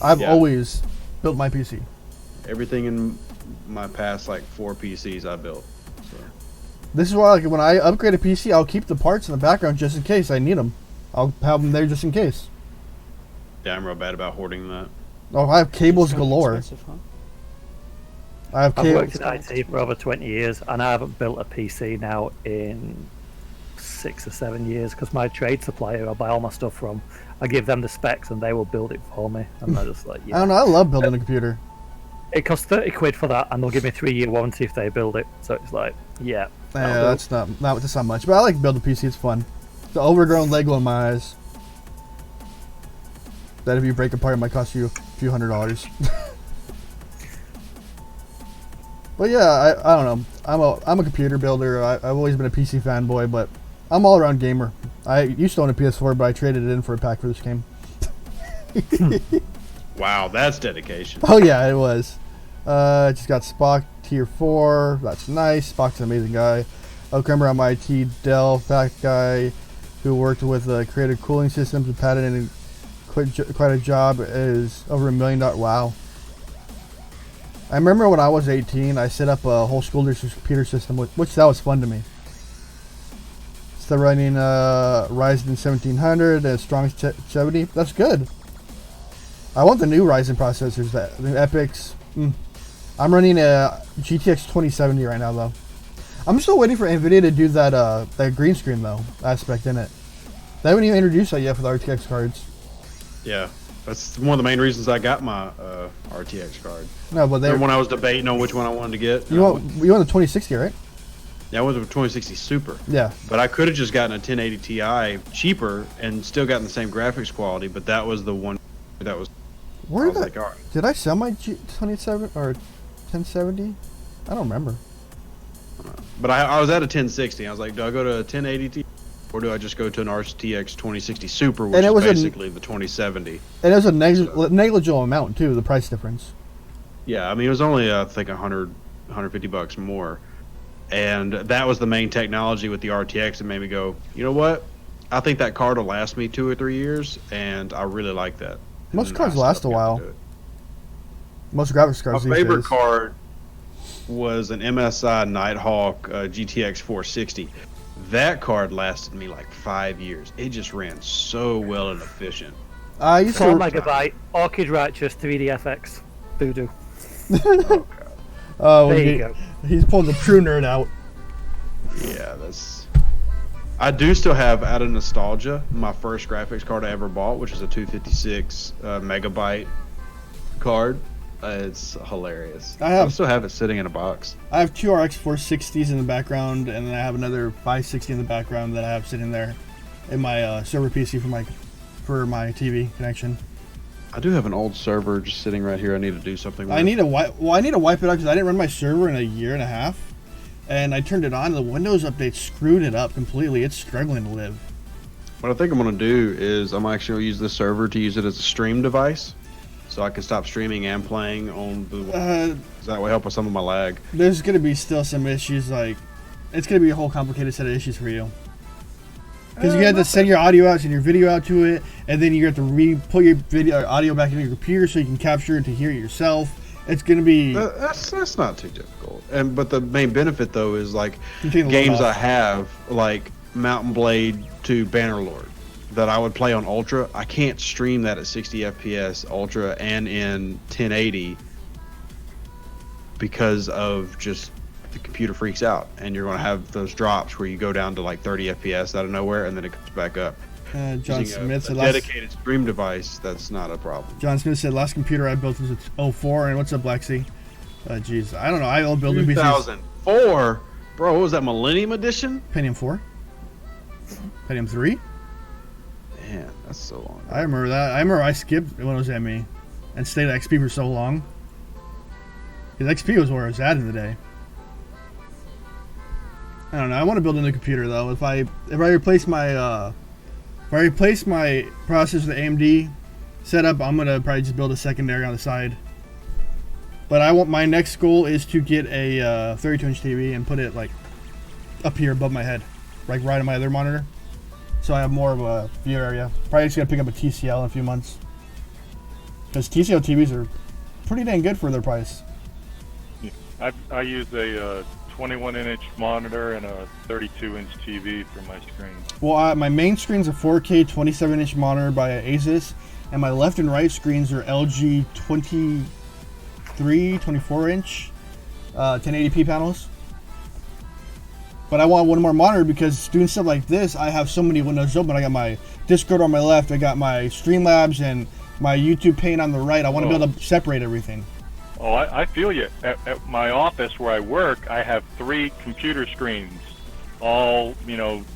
[SPEAKER 1] I've always built my PC.
[SPEAKER 4] Everything in my past like 4 PCs I built. So.
[SPEAKER 1] This is why, like, when I upgrade a PC, I'll keep the parts in the background just in case I need them. I'll have them there just in case.
[SPEAKER 4] Yeah, I'm real bad about hoarding that.
[SPEAKER 1] Oh, I have cables galore. I have
[SPEAKER 6] I've
[SPEAKER 1] cables.
[SPEAKER 6] worked in IT for over 20 years, and I haven't built a PC now in 6 or 7 years because my trade supplier I buy all my stuff from, I give them the specs and they will build it for me. And they're just like, yeah.
[SPEAKER 1] I don't know. I love building a computer.
[SPEAKER 6] It costs 30 quid for that, and they'll give me a 3-year warranty if they build it. So it's like, yeah.
[SPEAKER 1] Yeah, that's not much, but I like building a PC. It's fun. It's an overgrown Lego in my eyes. That if you break apart, it might cost you a few $100s. But yeah, I don't know. I'm a computer builder. I've always been a PC fanboy, but I'm all around gamer. I used to own a PS4, but I traded it in for a pack for this game.
[SPEAKER 4] Wow, that's dedication.
[SPEAKER 1] Oh yeah, it was. Just got Spock tier 4. That's nice. Spock's an amazing guy. Remember on my IT Dell fat guy who worked with creative cooling systems and patented quite a job is over $1 million. Wow. I remember when I was 18, I set up a whole school district computer system, which that was fun to me. Still running Ryzen 1700 and strong 70. That's good. I want the new Ryzen processors, the Epics. I'm running a GTX 2070 right now, though. I'm still waiting for NVIDIA to do that green screen, though, aspect in it. They haven't even introduced that yet for the RTX cards.
[SPEAKER 4] Yeah, that's one of the main reasons I got my RTX card.
[SPEAKER 1] No, but
[SPEAKER 4] when I was debating on which one I wanted to get.
[SPEAKER 1] You want the 2060, right?
[SPEAKER 4] Yeah, I went with a 2060 Super.
[SPEAKER 1] Yeah.
[SPEAKER 4] But I could have just gotten a 1080 Ti cheaper and still gotten the same graphics quality, but that was the one that was...
[SPEAKER 1] Where did did I sell my 27 or 1070? I don't remember.
[SPEAKER 4] But I was at a 1060. I was like, do I go to a 1080 Ti or do I just go to an RTX 2060 Super, which is basically the 2070?
[SPEAKER 1] And it was a negligible amount too, the price difference.
[SPEAKER 4] Yeah, I mean it was only I think $150 more, and that was the main technology with the RTX that made me go, you know what? I think that card will last me 2 or 3 years, and I really like that.
[SPEAKER 1] Most cards last a while. Most graphics cards.
[SPEAKER 4] My favorite card was an MSI Nighthawk GTX 460. That card lasted me like 5 years. It just ran so well and efficient.
[SPEAKER 1] I used
[SPEAKER 6] 4 megabyte Orchid Righteous 3DFX Voodoo.
[SPEAKER 1] Oh,
[SPEAKER 6] there you go.
[SPEAKER 1] He's pulling the true nerd out.
[SPEAKER 4] Yeah, that's. I do still have, out of nostalgia, my first graphics card I ever bought, which is a 256 megabyte card. It's hilarious. I still have it sitting in a box.
[SPEAKER 1] I have 2 RX 460s in the background, and then I have another 560 in the background that I have sitting there in my server PC for my TV connection.
[SPEAKER 4] I do have an old server just sitting right here. I need to do something with.
[SPEAKER 1] I need to wipe it out because I didn't run my server in a year and a half, and I turned it on. And the Windows update screwed it up completely. It's struggling to live.
[SPEAKER 4] What I think I'm going to do is I'm actually going to use this server to use it as a stream device, so I can stop streaming and playing on the. That will help with some of my lag.
[SPEAKER 1] There's going to be still some issues. Like, it's going to be a whole complicated set of issues for you. Because you have to send your audio out, send your video out to it, and then you have to put your audio back into your computer so you can capture it to hear it yourself. It's going to be...
[SPEAKER 4] That's not too difficult. But the main benefit, though, is like games I have, like Mountain Blade to Bannerlord, that I would play on Ultra. I can't stream that at 60 FPS Ultra and in 1080 because of just... the computer freaks out, and you're going to have those drops where you go down to like 30 FPS out of nowhere, and then it comes back up.
[SPEAKER 1] John Smith said
[SPEAKER 4] dedicated stream device, that's not a problem.
[SPEAKER 1] John Smith said last computer I built was a 04, and what's up, Black Sea? Jeez, I don't know. I built
[SPEAKER 4] 2004, bro. What was that, Millennium Edition?
[SPEAKER 1] Pentium 4, Pentium 3.
[SPEAKER 4] That's so long ago.
[SPEAKER 1] I remember that. I remember I skipped when it was ME and stayed at XP for so long. Because XP was where I was at in the day. I don't know. I want to build a new computer though. If I replace my processor with the AMD setup, I'm gonna probably just build a secondary on the side. But my next goal is to get a 32-inch TV and put it like up here above my head, like right on my other monitor, so I have more of a view area. Probably just gonna pick up a TCL in a few months, because TCL TVs are pretty dang good for their price.
[SPEAKER 8] I use a 21-inch monitor and a 32-inch TV for my screen.
[SPEAKER 1] Well, my main screen's a 4K 27-inch monitor by Asus, and my left and right screens are LG 24-inch 1080p panels. But I want one more monitor because doing stuff like this, I have so many windows open. I got my Discord on my left, I got my Streamlabs and my YouTube Paint on the right. I want to be able to separate everything.
[SPEAKER 8] Oh, I feel you. At my office where I work, I have 3 computer screens, all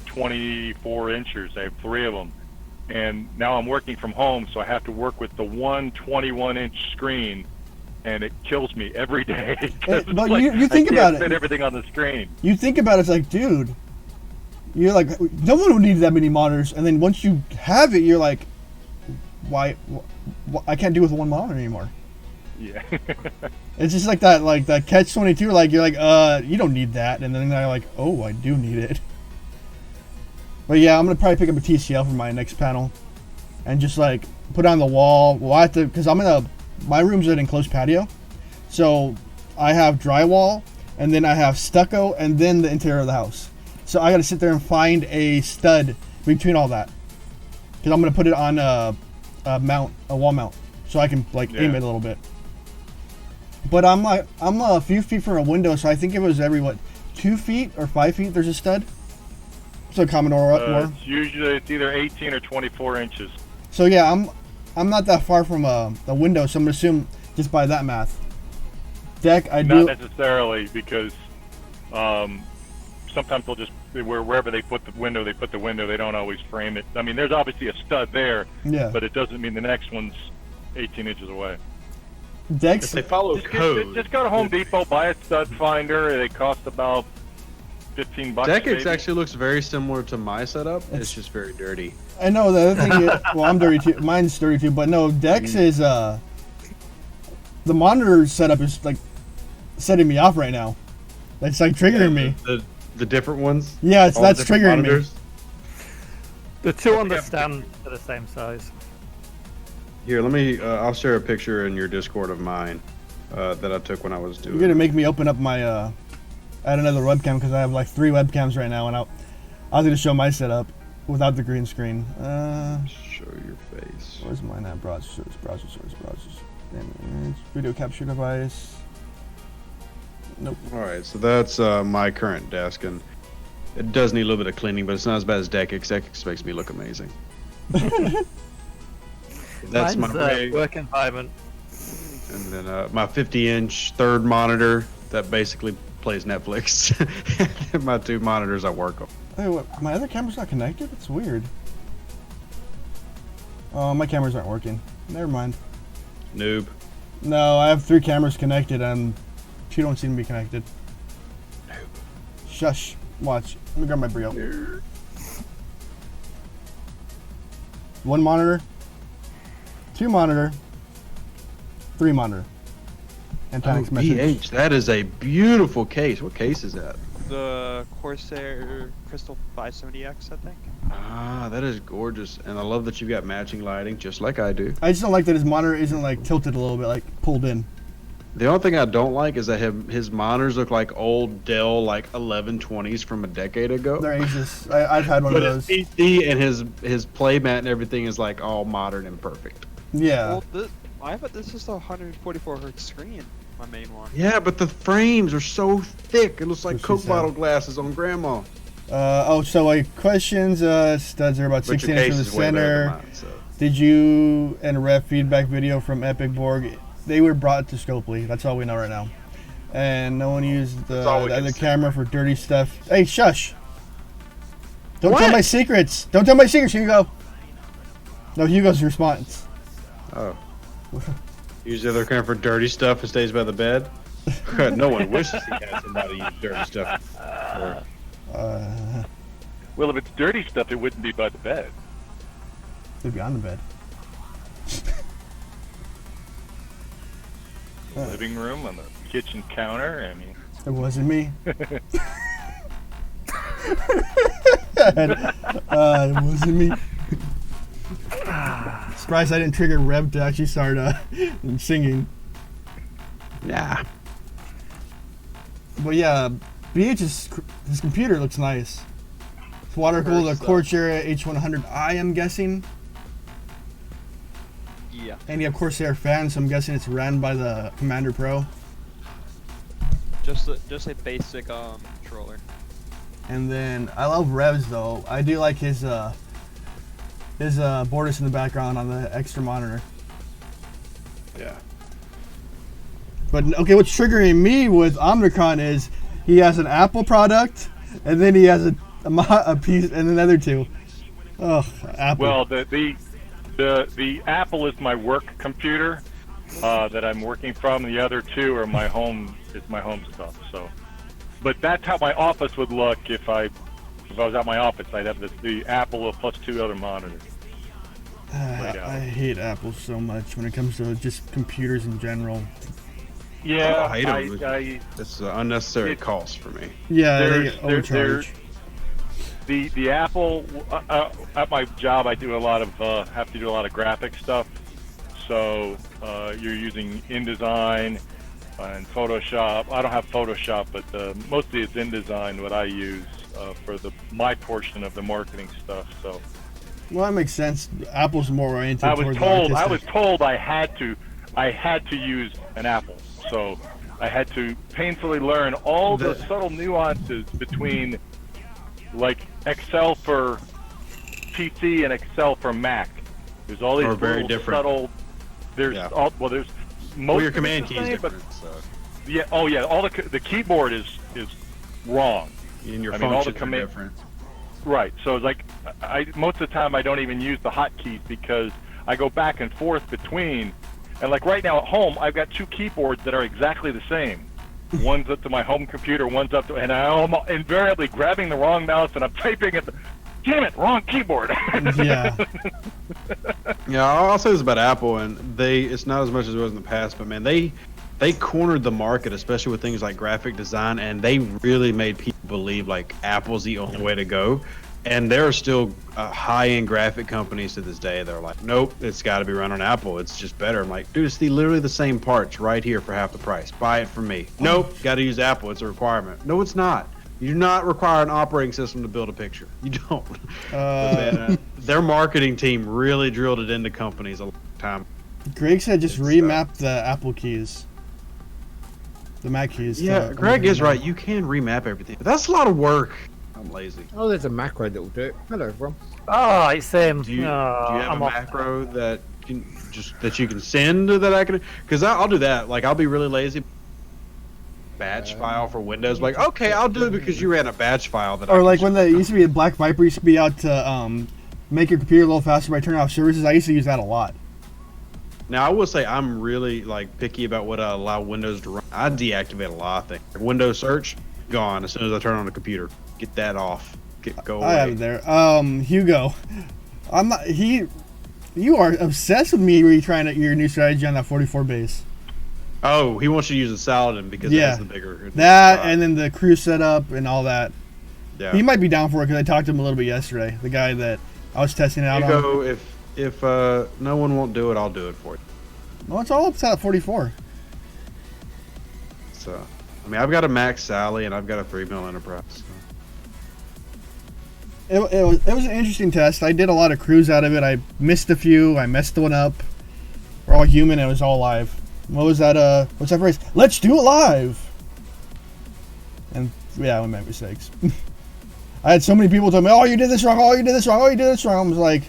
[SPEAKER 8] 24 inches. I have 3 of them, and now I'm working from home, so I have to work with the one 21-inch screen, and it kills me every day.
[SPEAKER 1] But you think about it.
[SPEAKER 8] Fit everything on the screen.
[SPEAKER 1] You think about it, it's like, dude, you're like, no one would need that many monitors, and then once you have it, you're like, why I can't do it with one monitor anymore.
[SPEAKER 8] Yeah.
[SPEAKER 1] It's just like that catch-22, like you're like, you don't need that, and then they're like, oh, I do need it. But yeah, I'm gonna probably pick up a TCL for my next panel, and just like put it on the wall. Well, I have to, because my room's an enclosed patio, so I have drywall, and then I have stucco, and then the interior of the house. So I gotta sit there and find a stud between all that, because I'm gonna put it on a wall mount, so I can aim it a little bit. But I'm a few feet from a window, so I think it was every 2 feet or 5 feet. There's a stud. So Commodore more.
[SPEAKER 8] Usually it's either 18 or 24 inches.
[SPEAKER 1] So yeah, I'm not that far from the window, so I'm gonna assume just by that math. Deck,
[SPEAKER 8] Not necessarily, because sometimes they'll just wherever they put the window, They don't always frame it. I mean, there's obviously a stud there, but it doesn't mean the next one's 18 inches away.
[SPEAKER 1] Decks,
[SPEAKER 4] if they follow code.
[SPEAKER 8] Just go to Home Depot, buy a stud finder. They cost about $15.
[SPEAKER 4] Deckage actually looks very similar to my setup. It's just very dirty.
[SPEAKER 1] I know the other thing. Well, I'm dirty too. Mine's dirty too. But no, Dex is the monitor setup is like setting me off right now. It's like triggering me.
[SPEAKER 4] The different ones.
[SPEAKER 1] Yeah, that's triggering me.
[SPEAKER 6] The two on the stand are the same size.
[SPEAKER 4] Here, let me. I'll share a picture in your Discord of mine that I took when I was doing.
[SPEAKER 1] You're gonna make me open up my add another webcam because I have like 3 webcams right now, and I was gonna show my setup without the green screen.
[SPEAKER 4] Show your face.
[SPEAKER 1] Where's mine at? Browser source. Image, video capture device. Nope.
[SPEAKER 4] All right, so that's my current desk, and it does need a little bit of cleaning, but it's not as bad as Deckix. Deckix makes me look amazing. That's
[SPEAKER 6] Mine's
[SPEAKER 4] my
[SPEAKER 6] work environment.
[SPEAKER 4] And then my 50-inch third monitor that basically plays Netflix. And my 2 monitors I work on.
[SPEAKER 1] Hey, what? My other camera's not connected? It's weird. Oh, my cameras aren't working. Never mind.
[SPEAKER 4] Noob.
[SPEAKER 1] No, I have 3 cameras connected and 2 don't seem to be connected.
[SPEAKER 4] Noob.
[SPEAKER 1] Shush. Watch. Let me grab my Brio. 1 monitor. 2 monitor. 3 monitor. And Panic's message.
[SPEAKER 4] BH, that is a beautiful case. What case is that?
[SPEAKER 3] The Corsair Crystal 570X, I think.
[SPEAKER 4] Ah, that is gorgeous. And I love that you've got matching lighting, just like I do.
[SPEAKER 1] I just don't like that his monitor isn't like tilted a little bit, like pulled in.
[SPEAKER 4] The only thing I don't like is that his monitors look like old Dell like 1120s from a decade ago.
[SPEAKER 1] They're ages. I've had one of those.
[SPEAKER 4] His PC and his playmat and everything is like all modern and perfect.
[SPEAKER 1] Yeah.
[SPEAKER 3] Well, this is the 144 hertz screen, my main one.
[SPEAKER 4] Yeah, but the frames are so thick. It looks like
[SPEAKER 1] What she
[SPEAKER 4] Coke
[SPEAKER 1] said.
[SPEAKER 4] bottle glasses on grandma.
[SPEAKER 1] So like questions, studs are about
[SPEAKER 4] But
[SPEAKER 1] 16
[SPEAKER 4] your
[SPEAKER 1] inches
[SPEAKER 4] case
[SPEAKER 1] from the
[SPEAKER 4] is way better
[SPEAKER 1] center.
[SPEAKER 4] than mine, so.
[SPEAKER 1] Did you and ref feedback video from Epic Borg? They were brought to Scopely. That's all we know right now. And no one used the other camera for dirty stuff. Hey, shush! Don't tell my secrets. Don't tell my secrets. Here you go. No, Hugo's response.
[SPEAKER 4] Oh. Usually they're kind for dirty stuff and stays by the bed. No one wishes he had somebody use dirty stuff.
[SPEAKER 8] Well, if it's dirty stuff, it wouldn't be by the bed.
[SPEAKER 1] It'd be on the bed.
[SPEAKER 8] The living room, on the kitchen counter. I mean,
[SPEAKER 1] It wasn't me. It wasn't me. Surprised I didn't trigger Rev to actually start singing.
[SPEAKER 4] Nah.
[SPEAKER 1] But yeah, BH's his computer looks nice. It's water cooled, a Corsair H100i, I'm guessing.
[SPEAKER 3] Yeah.
[SPEAKER 1] And you have Corsair fans, so I'm guessing it's ran by the Commander Pro.
[SPEAKER 3] Just a basic controller.
[SPEAKER 1] And then I love Rev's though. I do like his borders in the background on the extra monitor.
[SPEAKER 4] Yeah.
[SPEAKER 1] But okay, what's triggering me with Omnicron is he has an Apple product, and then he has a piece and another two. Ugh, Apple.
[SPEAKER 8] well, the Apple is my work computer that I'm working from. The other two are my home stuff. So, but that's how my office would look if I was at my office. I'd have the Apple plus two other monitors.
[SPEAKER 1] I hate Apple so much when it comes to just computers in general.
[SPEAKER 8] Yeah,
[SPEAKER 4] I hate them. It's an unnecessary cost for me.
[SPEAKER 1] Yeah, they get overcharged.
[SPEAKER 8] The Apple at my job, I do a lot of have to do a lot of graphic stuff. So you're using InDesign and Photoshop. I don't have Photoshop, but mostly it's InDesign what I use for my portion of the marketing stuff. So.
[SPEAKER 1] Well, that makes sense. Apple's more oriented
[SPEAKER 8] I
[SPEAKER 1] towards
[SPEAKER 8] was told I had to use an Apple. So I had to painfully learn all the subtle nuances between like Excel for PC and Excel for Mac. There's all these
[SPEAKER 4] very
[SPEAKER 8] little
[SPEAKER 4] different.
[SPEAKER 8] Subtle. There's there's most
[SPEAKER 4] your command key is
[SPEAKER 8] same,
[SPEAKER 4] different.
[SPEAKER 8] Yeah. Oh yeah. All the keyboard is wrong.
[SPEAKER 4] And your
[SPEAKER 8] all the
[SPEAKER 4] functions are different.
[SPEAKER 8] Right. So it's like most of the time I don't even use the hotkeys because I go back and forth between. And like right now at home, I've got two keyboards that are exactly the same. One's up to my home computer, one's up to, and I'm invariably grabbing the wrong mouse and I'm typing at the, damn it, wrong keyboard.
[SPEAKER 1] Yeah.
[SPEAKER 4] Yeah, I'll say this about Apple, and it's not as much as it was in the past, but man, they cornered the market, especially with things like graphic design, and they really made people believe like Apple's the only way to go. And there are still high-end graphic companies to this day that are like, nope, it's got to be run on Apple. It's just better. I'm like, dude, it's literally the same parts right here for half the price. Buy it from me. Nope, got to use Apple. It's a requirement. No, it's not. You do not require an operating system to build a picture. You don't. But man, their marketing team really drilled it into companies a long time.
[SPEAKER 1] Greg said just remap the Apple keys. The Mac keys.
[SPEAKER 4] Yeah, Greg is right. You can remap everything. But that's a lot of work. I'm lazy.
[SPEAKER 12] Oh, there's a macro that will do it. Hello, everyone.
[SPEAKER 6] Oh, it's
[SPEAKER 4] Do you have a macro that you can send that I can? Because I'll do that. Like I'll be really lazy. Batch file for Windows. Like okay, I'll do it because you ran a batch file that.
[SPEAKER 1] Or like when the used to be a Black Viper used to be out to make your computer a little faster by turning off services. I used to use that a lot.
[SPEAKER 4] Now I will say I'm really like picky about what I allow Windows to run. I deactivate a lot of things. Like Windows search gone as soon as I turn on the computer. Get that off. Go away.
[SPEAKER 1] I have it there. Hugo, I'm not. You are obsessed with me. Your new strategy on that 44 base.
[SPEAKER 4] Oh, he wants you to use the Saladin because it has the bigger.
[SPEAKER 1] That and then the crew setup and all that.
[SPEAKER 4] Yeah.
[SPEAKER 1] He might be down for it because I talked to him a little bit yesterday. The guy that I was testing it out
[SPEAKER 4] Hugo,
[SPEAKER 1] on.
[SPEAKER 4] if no one won't do it, I'll do it for you.
[SPEAKER 1] Well, it's all up to that 44.
[SPEAKER 4] So, I mean, I've got a Max Sally and I've got a 3mm Enterprise. So.
[SPEAKER 1] It was an interesting test. I did a lot of crews out of it. I missed a few. I messed one up. We're all human. And it was all live. What was that? What's that phrase? Let's do it live. And yeah, we made mistakes. I had so many people tell me, "Oh, you did this wrong. Oh, you did this wrong. Oh, you did this wrong." I was like,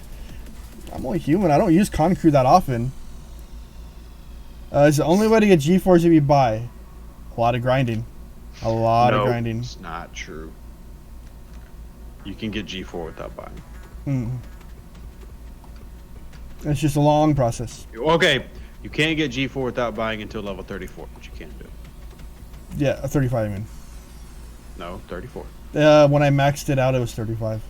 [SPEAKER 1] I'm only human. I don't use Concrew that often. It's the only way to get G4s if you buy. A lot of grinding. A lot of grinding.
[SPEAKER 4] It's not true. You can get G4 without buying.
[SPEAKER 1] It's just a long process.
[SPEAKER 4] Okay, you can't get G4 without buying until level 34, but you can do it.
[SPEAKER 1] Yeah, a 35. I mean,
[SPEAKER 4] No, 34.
[SPEAKER 1] when I maxed it out, it was 35.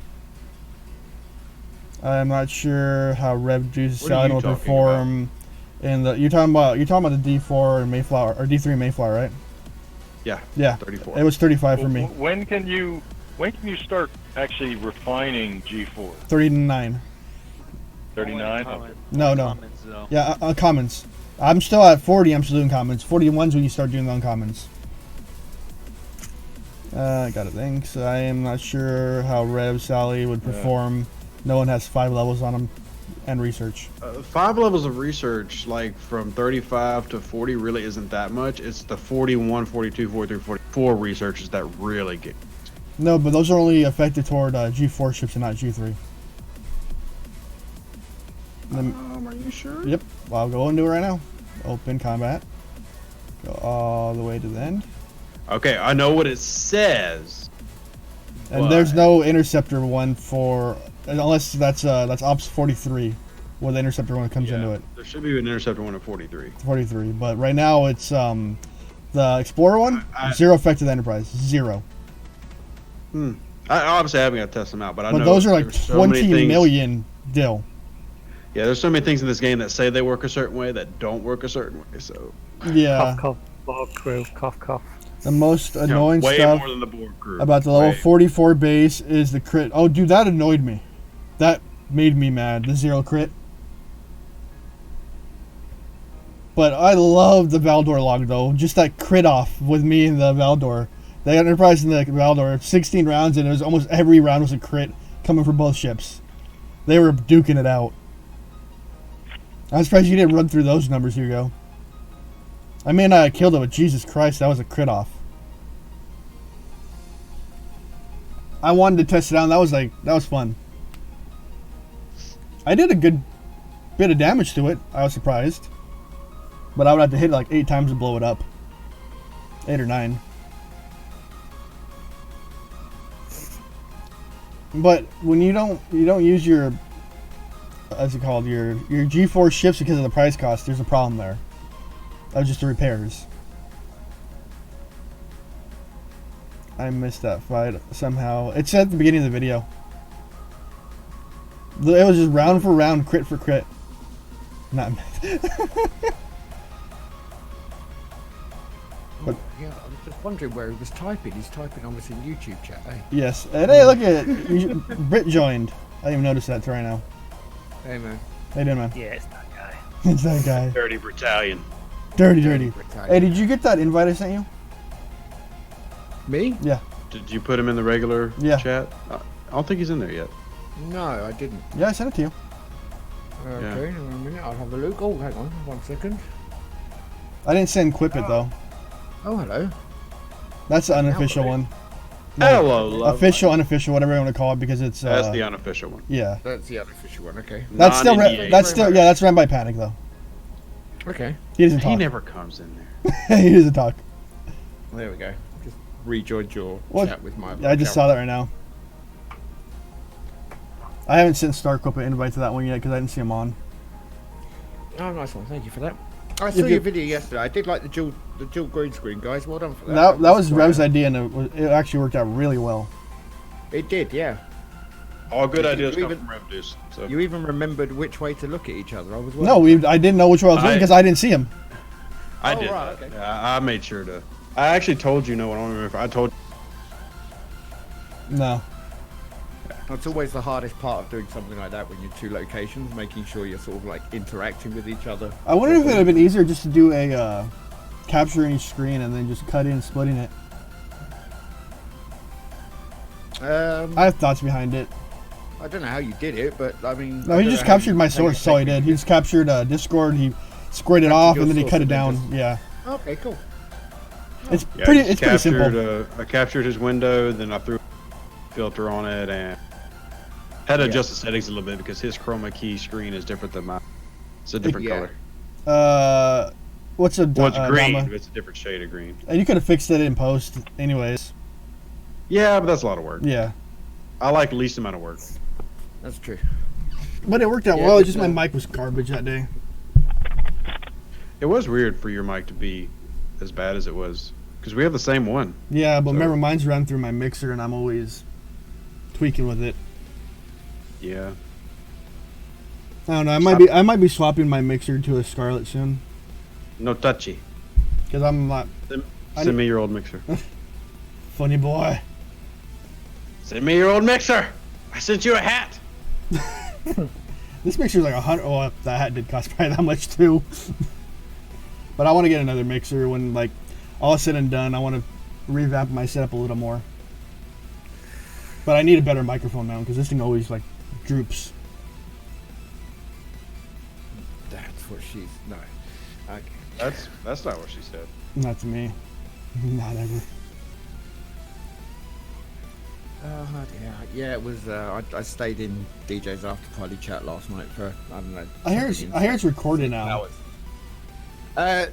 [SPEAKER 1] I'm not sure how Rev Juice
[SPEAKER 4] What are
[SPEAKER 1] Salad
[SPEAKER 4] you
[SPEAKER 1] will
[SPEAKER 4] talking
[SPEAKER 1] perform. In the you're talking about the D4 and Mayflower or D3 Mayflower, right?
[SPEAKER 4] Yeah.
[SPEAKER 1] Yeah.
[SPEAKER 4] 34.
[SPEAKER 1] It was 35 for me.
[SPEAKER 8] When can you start actually refining G4?
[SPEAKER 1] 39.
[SPEAKER 8] 39.
[SPEAKER 1] No.
[SPEAKER 3] Commons, though.
[SPEAKER 1] Yeah, uncommons. I'm still at 40. I'm still doing commons. 41's when you start doing the uncommons. I got it. Thanks. I am not sure how Rev Sally would perform. No one has 5 levels on them, and research.
[SPEAKER 4] 5 levels of research, like from 35 to 40, really isn't that much. It's the 41, 42, 43, 44 researches that really get.
[SPEAKER 1] No, but those are only affected toward G4 ships and not G3.
[SPEAKER 4] Are you sure?
[SPEAKER 1] Yep. Well, I'll go into it right now. Open combat. Go all the way to the end.
[SPEAKER 4] Okay, I know what it says.
[SPEAKER 1] And there's no interceptor one for, unless that's Ops 43, where the interceptor one comes into it.
[SPEAKER 4] There should be an interceptor one at 43.
[SPEAKER 1] 43, but right now it's the Explorer one. Zero effect to the Enterprise. Zero.
[SPEAKER 4] I obviously haven't got to test them out, but I
[SPEAKER 1] But
[SPEAKER 4] know
[SPEAKER 1] those are like
[SPEAKER 4] there's so many
[SPEAKER 1] 20
[SPEAKER 4] things-
[SPEAKER 1] million dill.
[SPEAKER 4] Yeah, there's so many things in this game that say they work a certain way that don't work a certain way. So
[SPEAKER 1] Yeah.
[SPEAKER 6] Cough, cough, Borg crew, cough, cough.
[SPEAKER 1] The most annoying
[SPEAKER 4] way
[SPEAKER 1] stuff
[SPEAKER 4] more than the Borg crew.
[SPEAKER 1] about the level
[SPEAKER 4] Way.
[SPEAKER 1] 44 base is the crit. Oh, dude, that annoyed me. That made me mad. The zero crit. But I love the Valdor log though. Just that crit off with me and the Valdor. The Enterprise and the Valdor, 16 rounds, and it was almost every round was a crit coming from both ships. They were duking it out. I'm surprised you didn't run through those numbers, Hugo. I mean, I killed it, but Jesus Christ, that was a crit off. I wanted to test it out, and that was fun. I did a good bit of damage to it. I was surprised. But I would have to hit it like 8 times to blow it up. 8 or 9. But when you don't use your, what's it called, your G4 ships because of the price cost, there's a problem there. That was just the repairs. I missed that fight somehow. It said at the beginning of the video. It was just round for round, crit for crit. Not.
[SPEAKER 12] But yeah, I was just wondering where he was typing. He's typing obviously in YouTube chat, eh?
[SPEAKER 1] Yes. And hey, look at it. Brit joined. I didn't even notice that till right now.
[SPEAKER 12] Hey man.
[SPEAKER 1] How you doing, man?
[SPEAKER 6] Yeah, it's that guy.
[SPEAKER 1] It's that guy.
[SPEAKER 4] Dirty Battalion.
[SPEAKER 1] Dirty.
[SPEAKER 12] Battalion.
[SPEAKER 1] Hey, did you get that invite I sent you?
[SPEAKER 12] Me?
[SPEAKER 1] Yeah.
[SPEAKER 4] Did you put him in the regular chat? I don't think he's in there yet.
[SPEAKER 12] No, I didn't.
[SPEAKER 1] Yeah, I sent it to you.
[SPEAKER 12] Okay, hang on a minute. I'll have a look. Oh, hang on. 1 second.
[SPEAKER 1] I didn't send Quip it though.
[SPEAKER 12] Oh, hello.
[SPEAKER 1] That's the unofficial one.
[SPEAKER 4] Hello, love.
[SPEAKER 1] Official, unofficial, whatever you want to call it, because it's.
[SPEAKER 4] That's the unofficial one.
[SPEAKER 1] Yeah.
[SPEAKER 12] That's the unofficial one. Okay.
[SPEAKER 1] That's still.
[SPEAKER 4] Non-NDA.
[SPEAKER 1] That's ran by Panic though.
[SPEAKER 12] Okay.
[SPEAKER 1] He doesn't talk.
[SPEAKER 4] He never comes in there.
[SPEAKER 1] He doesn't talk.
[SPEAKER 12] There we go. Just rejoined your
[SPEAKER 1] What?
[SPEAKER 12] chat with my.
[SPEAKER 1] Yeah, I just saw that right now. I haven't sent Starquip an invite to that one yet because I didn't see him on.
[SPEAKER 12] Oh, nice one. Thank you for that. I saw your video yesterday. I did like the dual green screen, guys. Well done for that.
[SPEAKER 1] That was Rev's idea, and it actually worked out really well.
[SPEAKER 12] It did, yeah.
[SPEAKER 4] All good ideas
[SPEAKER 12] You
[SPEAKER 4] come
[SPEAKER 12] even-
[SPEAKER 4] from Rev Deuce. So.
[SPEAKER 12] You even remembered which way to look at each other. I was
[SPEAKER 1] No,
[SPEAKER 12] wondering.
[SPEAKER 1] I didn't know which one I was doing because I didn't see him.
[SPEAKER 4] I
[SPEAKER 12] Oh,
[SPEAKER 4] did.
[SPEAKER 12] right, okay.
[SPEAKER 4] Yeah, I made sure to. I actually told you. No, I don't remember. I told.
[SPEAKER 1] No.
[SPEAKER 12] It's always the hardest part of doing something like that when you're two locations, making sure you're sort of like interacting with each other.
[SPEAKER 1] I wonder if it would have been easier just to do a capturing each screen and then just cut in, splitting it. I have thoughts behind it.
[SPEAKER 12] I don't know how you did it, but I mean.
[SPEAKER 1] No, he just captured my source, so he did. He just captured Discord, he squared it off, and then he cut it down. Yeah.
[SPEAKER 12] Okay, cool.
[SPEAKER 1] It's
[SPEAKER 4] Yeah,
[SPEAKER 1] pretty.
[SPEAKER 4] I just
[SPEAKER 1] It's pretty simple.
[SPEAKER 4] captured, I captured his window, then I threw a filter on it, and had to adjust the settings a little bit because his chroma key screen is different than mine. It's a different color.
[SPEAKER 1] What's a
[SPEAKER 4] Well, it's green,
[SPEAKER 1] Dama?
[SPEAKER 4] but it's a different shade of green.
[SPEAKER 1] And you could have fixed it in post, anyways.
[SPEAKER 4] Yeah, but that's a lot of work.
[SPEAKER 1] Yeah.
[SPEAKER 4] I like least amount of work.
[SPEAKER 12] That's true.
[SPEAKER 1] But it worked out
[SPEAKER 12] Yeah,
[SPEAKER 1] well. It's
[SPEAKER 12] it's,
[SPEAKER 1] just my mic was garbage that day.
[SPEAKER 4] It was weird for your mic to be as bad as it was, because we have the same one.
[SPEAKER 1] Yeah, but
[SPEAKER 4] So-
[SPEAKER 1] remember, mine's run through my mixer, and I'm always tweaking with it.
[SPEAKER 4] Yeah.
[SPEAKER 1] I don't know. I might be swapping my mixer to a Scarlett soon,
[SPEAKER 4] No touchy.
[SPEAKER 1] because I'm not
[SPEAKER 4] Send me your old mixer.
[SPEAKER 1] funny boy.
[SPEAKER 4] Send me your old mixer. I sent you a hat.
[SPEAKER 1] This mixer's like $100. Oh, that hat did cost probably that much too. But I want to get another mixer when like all said and done. I want to revamp my setup a little more. But I need a better microphone now because this thing always like droops.
[SPEAKER 12] That's what she's no. Okay.
[SPEAKER 4] That's not what she said.
[SPEAKER 1] Not to me. Not ever.
[SPEAKER 12] Yeah. It was. I stayed in DJ's after party chat last night for I don't know.
[SPEAKER 1] I hear it's recorded now.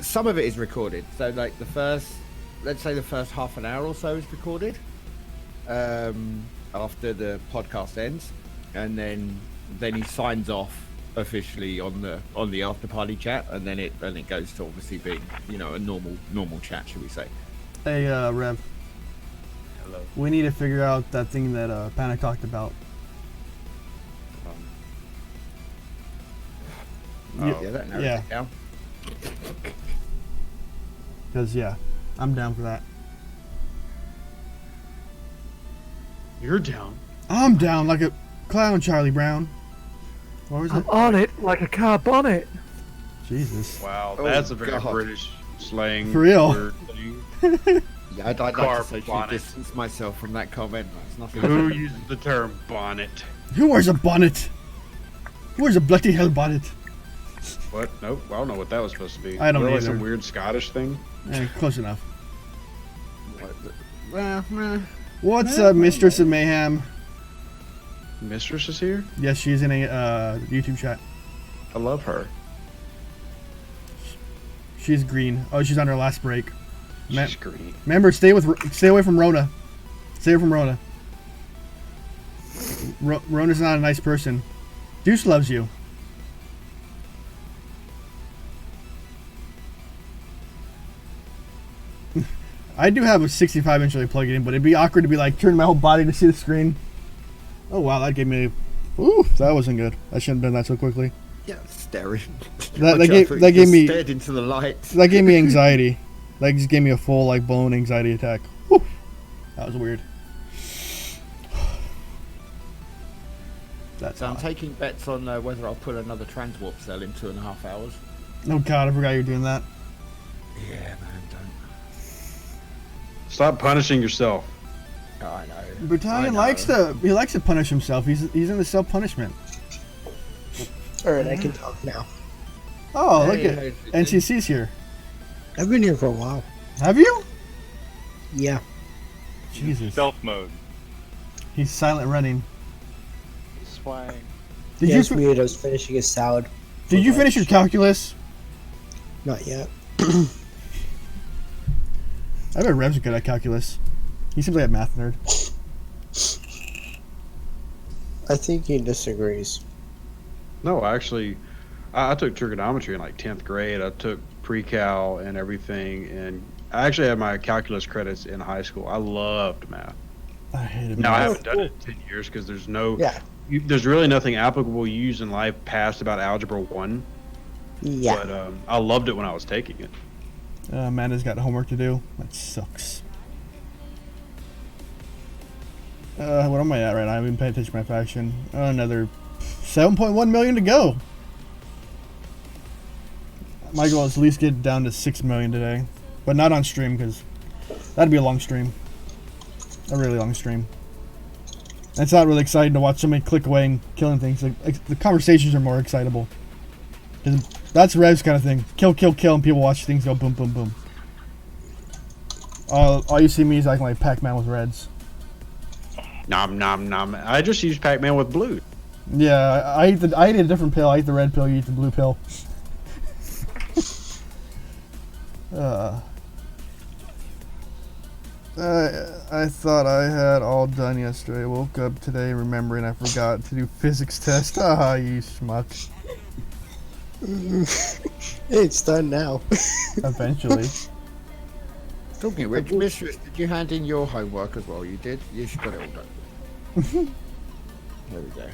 [SPEAKER 12] Some of it is recorded. So like let's say the first half an hour or so is recorded. After the podcast ends, and then he signs off officially on the after party chat, and then it goes to obviously being a normal chat, should we say?
[SPEAKER 1] Hey, Rev.
[SPEAKER 4] Hello.
[SPEAKER 1] We need to figure out that thing that Panic talked about.
[SPEAKER 12] Yeah, that narrows it down.
[SPEAKER 1] Because I'm down for that.
[SPEAKER 4] You're down.
[SPEAKER 1] I'm down like a clown, Charlie Brown. What was it?
[SPEAKER 6] I'm on it like a car bonnet.
[SPEAKER 1] Jesus.
[SPEAKER 4] Wow,
[SPEAKER 12] Oh,
[SPEAKER 4] that's a very
[SPEAKER 12] God.
[SPEAKER 4] British slang.
[SPEAKER 1] For real.
[SPEAKER 4] word thing.
[SPEAKER 12] Yeah, I'd like
[SPEAKER 4] Car
[SPEAKER 12] to socially
[SPEAKER 4] bonnet.
[SPEAKER 12] distance myself from that comment. It's nothing.
[SPEAKER 4] Who uses the term bonnet?
[SPEAKER 1] Who wears a bonnet? Who wears a bloody hell bonnet?
[SPEAKER 4] What? Nope. I don't know what that was supposed to be.
[SPEAKER 1] I don't
[SPEAKER 4] Like
[SPEAKER 1] either.
[SPEAKER 4] some weird Scottish thing.
[SPEAKER 1] Close enough.
[SPEAKER 12] Well,
[SPEAKER 1] What's up, Mistress of Mayhem?
[SPEAKER 4] Mistress is here.
[SPEAKER 1] Yes, she's in a YouTube chat.
[SPEAKER 4] I love her.
[SPEAKER 1] She's green. Oh, she's on her last break.
[SPEAKER 4] She's green.
[SPEAKER 1] Remember, stay away from Rona. Stay away from Rona. Rona's not a nice person. Deuce loves you. I do have a 65-inch I plug it in, but it'd be awkward to be like turning my whole body to see the screen. Oh wow, that gave me. Ooh, that wasn't good. I shouldn't have done that so quickly.
[SPEAKER 12] yeah, staring.
[SPEAKER 1] That
[SPEAKER 12] I
[SPEAKER 1] gave
[SPEAKER 12] thought
[SPEAKER 1] that
[SPEAKER 12] you
[SPEAKER 1] gave
[SPEAKER 12] just
[SPEAKER 1] me
[SPEAKER 12] stared into the light.
[SPEAKER 1] that gave me anxiety. That just gave me a full like blown anxiety attack. Whew. That was weird. That's
[SPEAKER 12] So I'm
[SPEAKER 1] odd.
[SPEAKER 12] taking bets on whether I'll put another transwarp cell in 2.5 hours.
[SPEAKER 1] Oh god, I forgot you were doing that.
[SPEAKER 12] Yeah, man, don't.
[SPEAKER 4] Stop punishing yourself.
[SPEAKER 12] Oh, I know.
[SPEAKER 1] Battalion
[SPEAKER 12] I know.
[SPEAKER 1] likes to punish himself. He's in the self punishment.
[SPEAKER 13] Alright, I can talk now.
[SPEAKER 1] Oh, look
[SPEAKER 12] Hey,
[SPEAKER 1] at
[SPEAKER 12] hey,
[SPEAKER 1] NCC's here.
[SPEAKER 13] I've been here for a while.
[SPEAKER 1] Have you?
[SPEAKER 13] Yeah.
[SPEAKER 1] Jesus.
[SPEAKER 8] Stealth mode.
[SPEAKER 1] He's silent running.
[SPEAKER 3] Swang.
[SPEAKER 1] Did
[SPEAKER 13] Yeah,
[SPEAKER 1] you
[SPEAKER 13] it's weird. I was finishing a salad.
[SPEAKER 1] did you finish your calculus?
[SPEAKER 13] Not yet.
[SPEAKER 1] I bet Rev's good at calculus. He seems like a math nerd.
[SPEAKER 13] I think he disagrees.
[SPEAKER 4] No, actually, I took trigonometry in like 10th grade. I took pre-cal and everything, and I actually had my calculus credits in high school. I loved math.
[SPEAKER 1] I hated
[SPEAKER 4] Now I
[SPEAKER 1] math.
[SPEAKER 4] haven't done it in 10 years because there's no,
[SPEAKER 13] Yeah.
[SPEAKER 4] there's really nothing applicable you use in life past about algebra 1.
[SPEAKER 13] Yeah.
[SPEAKER 4] But I loved it when I was taking it.
[SPEAKER 1] Amanda's got homework to do. That sucks. What am I at right now? I haven't paid attention to my faction. Another 7.1 million to go. My goal is at least get down to 6 million today. But not on stream, because that'd be a long stream. A really long stream. And it's not really exciting to watch somebody click away and killing things. Like, the conversations are more excitable. 'Cause that's Rev's kind of thing. Kill, kill, kill, and people watch things go boom, boom, boom. All you see me is acting like Pac-Man with reds.
[SPEAKER 4] Nom nom nom. I just used Pac-Man with blue.
[SPEAKER 1] Yeah, I eat a different pill. I eat the red pill, you eat the blue pill. I thought I had all done yesterday. Woke up today remembering I forgot to do physics test. Ah, you schmuck.
[SPEAKER 13] It's done now.
[SPEAKER 1] Eventually.
[SPEAKER 12] Talking of which, Mistress, did you hand in your homework as well? You did? You should got it all done. There we go.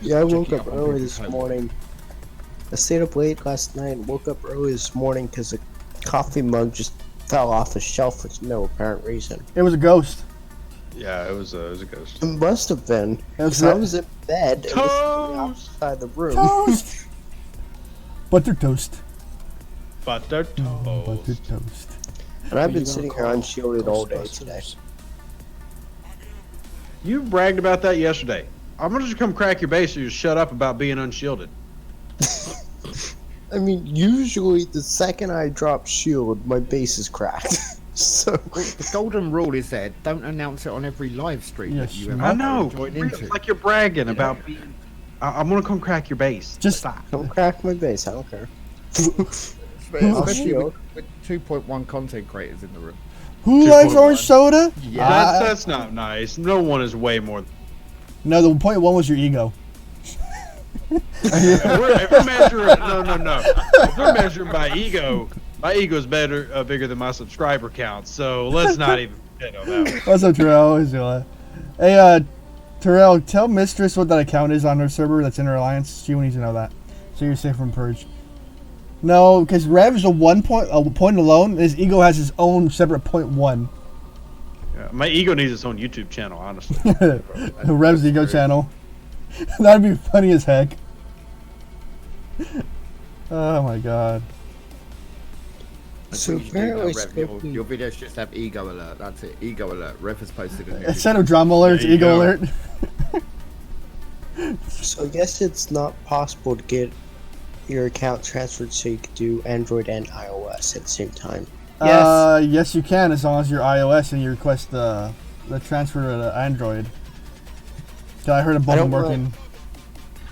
[SPEAKER 13] Yeah, I woke
[SPEAKER 12] Checking
[SPEAKER 13] up
[SPEAKER 12] up on
[SPEAKER 13] early
[SPEAKER 12] people's
[SPEAKER 13] this
[SPEAKER 12] homework.
[SPEAKER 13] morning. I stayed up late last night and woke up early this morning because a coffee mug just fell off the shelf for no apparent reason.
[SPEAKER 1] It was a ghost.
[SPEAKER 4] Yeah, it was a ghost.
[SPEAKER 13] It must have been.
[SPEAKER 1] was
[SPEAKER 13] Because I
[SPEAKER 1] re-
[SPEAKER 13] was in bed and this is outside the room.
[SPEAKER 1] Toast! Butter toast.
[SPEAKER 4] Butter toast.
[SPEAKER 1] Butter toast.
[SPEAKER 13] And I've been sitting here unshielded all day today.
[SPEAKER 4] You bragged about that yesterday. I'm gonna just come crack your base so you shut up about being unshielded.
[SPEAKER 13] I mean, usually the second I drop shield, my base is cracked. So
[SPEAKER 12] the golden rule is there: don't announce it on every live stream that you ever
[SPEAKER 4] I know.
[SPEAKER 12] join
[SPEAKER 4] It's
[SPEAKER 12] into.
[SPEAKER 4] like you're bragging about being. I'm gonna come crack your base.
[SPEAKER 1] Just
[SPEAKER 13] don't crack my base. I don't care.
[SPEAKER 12] Especially with 2.1 content creators in the room.
[SPEAKER 1] Who likes orange soda?
[SPEAKER 4] Yeah, that's not nice. No one is way more.
[SPEAKER 1] No, the point one was your ego.
[SPEAKER 4] If we're measuring, no. If we're measuring by ego, my ego's bigger than my subscriber count. So let's not even hit on that one.
[SPEAKER 1] What's up, Terrell? Hey, Terrell, tell Mistress what that account is on her server that's in her alliance. She needs to know that, so you're safe from purge. No, because Rev's a point alone. His ego has his own separate point one.
[SPEAKER 4] Yeah, my ego needs its own YouTube channel, honestly.
[SPEAKER 1] Rev's ego channel. That'd be funny as heck. Oh my god.
[SPEAKER 13] So
[SPEAKER 12] What you do now,
[SPEAKER 13] apparently
[SPEAKER 12] Rev, your videos just have ego alert. That's it. Ego alert. Rev has posted a new
[SPEAKER 1] Instead of drama alerts,
[SPEAKER 4] There you
[SPEAKER 1] ego
[SPEAKER 4] go.
[SPEAKER 1] alert.
[SPEAKER 13] So I guess it's not possible to get your account transferred so you could do Android and iOS at the same time.
[SPEAKER 1] Yes, you can, as long as you're iOS and you request the transfer to Android. 'Cause I heard of both
[SPEAKER 13] don't
[SPEAKER 1] working.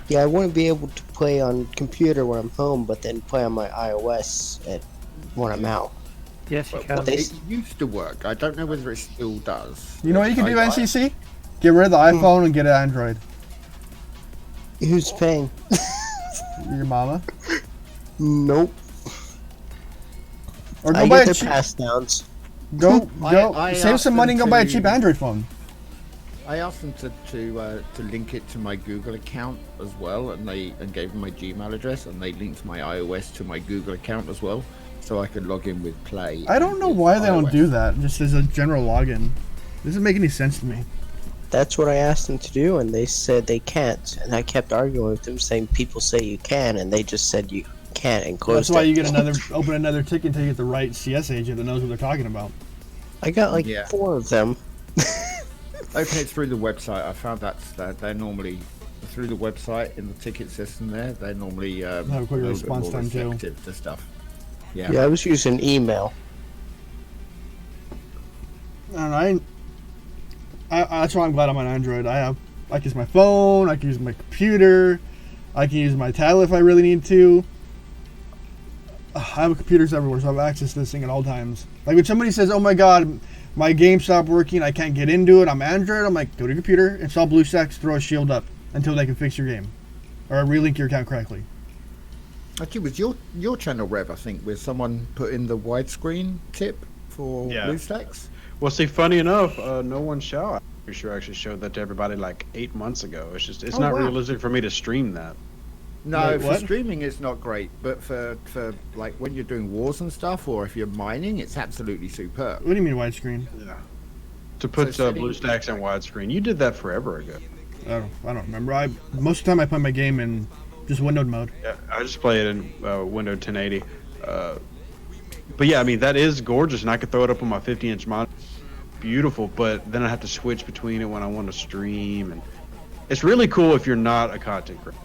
[SPEAKER 13] Yeah, I want to be able to play on computer when I'm home, but then play on my iOS when I'm out.
[SPEAKER 6] Yes, you can.
[SPEAKER 12] It used to work. I don't know whether it still does.
[SPEAKER 1] You know what you can do,
[SPEAKER 12] I-
[SPEAKER 1] NCC? Get rid of the iPhone and get an Android.
[SPEAKER 13] Who's paying?
[SPEAKER 1] Your mama?
[SPEAKER 13] Nope.
[SPEAKER 1] Or go
[SPEAKER 13] I
[SPEAKER 1] buy
[SPEAKER 13] get
[SPEAKER 1] a
[SPEAKER 13] their
[SPEAKER 1] cheap.
[SPEAKER 13] pass downs.
[SPEAKER 1] Go
[SPEAKER 12] I
[SPEAKER 1] save
[SPEAKER 12] asked
[SPEAKER 1] some money and go
[SPEAKER 12] them
[SPEAKER 1] buy a
[SPEAKER 12] to-
[SPEAKER 1] cheap Android phone.
[SPEAKER 12] I asked them to link it to my Google account as well, and gave them my Gmail address, and they linked my iOS to my Google account as well, so I could log in with Play.
[SPEAKER 1] I don't know
[SPEAKER 12] with
[SPEAKER 1] why they don't
[SPEAKER 12] iOS.
[SPEAKER 1] do that. Just as a general login. Doesn't make any sense to me.
[SPEAKER 13] That's what I asked them to do, and they said they can't. And I kept arguing with them, saying people say you can, and they just said you can't and closed
[SPEAKER 1] That's why
[SPEAKER 13] it.
[SPEAKER 1] you get open another ticket until you get the right CS agent that knows what they're talking about.
[SPEAKER 13] I got like
[SPEAKER 12] Yeah.
[SPEAKER 13] 4 of them.
[SPEAKER 12] Open it through the website. I found that they're normally through the website in the ticket system. They're normally
[SPEAKER 1] Have a quicker
[SPEAKER 12] little bit
[SPEAKER 1] response
[SPEAKER 12] more
[SPEAKER 1] time, too.
[SPEAKER 12] receptive to stuff.
[SPEAKER 13] Yeah, I was using email.
[SPEAKER 1] I that's why I'm glad I'm on Android. I can use my phone, I can use my computer, I can use my tablet if I really need to. I have computers everywhere, so I have access to this thing at all times. Like when somebody says, "Oh my God, my game stopped working, I can't get into it," I'm Android. I'm like, go to your computer, install BlueStacks, throw a shield up until they can fix your game, or relink your account correctly.
[SPEAKER 12] Actually, it was your channel, Rev, I think, where someone put in the widescreen tip for
[SPEAKER 4] Yeah.
[SPEAKER 12] BlueStacks.
[SPEAKER 4] Well, see, funny enough, no one shall. I'm pretty sure I actually showed that to everybody like 8 months ago. It's
[SPEAKER 12] Oh,
[SPEAKER 4] not
[SPEAKER 12] wow.
[SPEAKER 4] realistic for me to stream that.
[SPEAKER 12] No,
[SPEAKER 1] Wait,
[SPEAKER 12] for
[SPEAKER 1] what?
[SPEAKER 12] streaming it's not great, but for like when you're doing wars and stuff, or if you're mining, it's absolutely superb.
[SPEAKER 1] What do you mean widescreen?
[SPEAKER 4] Yeah. To put
[SPEAKER 12] So setting-
[SPEAKER 4] BlueStacks on widescreen, you did that forever ago.
[SPEAKER 1] I don't remember. Most of the time I play my game in just windowed mode.
[SPEAKER 4] Yeah, I just play it in Windows 1080. But yeah, I mean that is gorgeous, and I could throw it up on my 50-inch monitor. Beautiful, but then I have to switch between it when I want to stream, and it's really cool if you're not a content creator.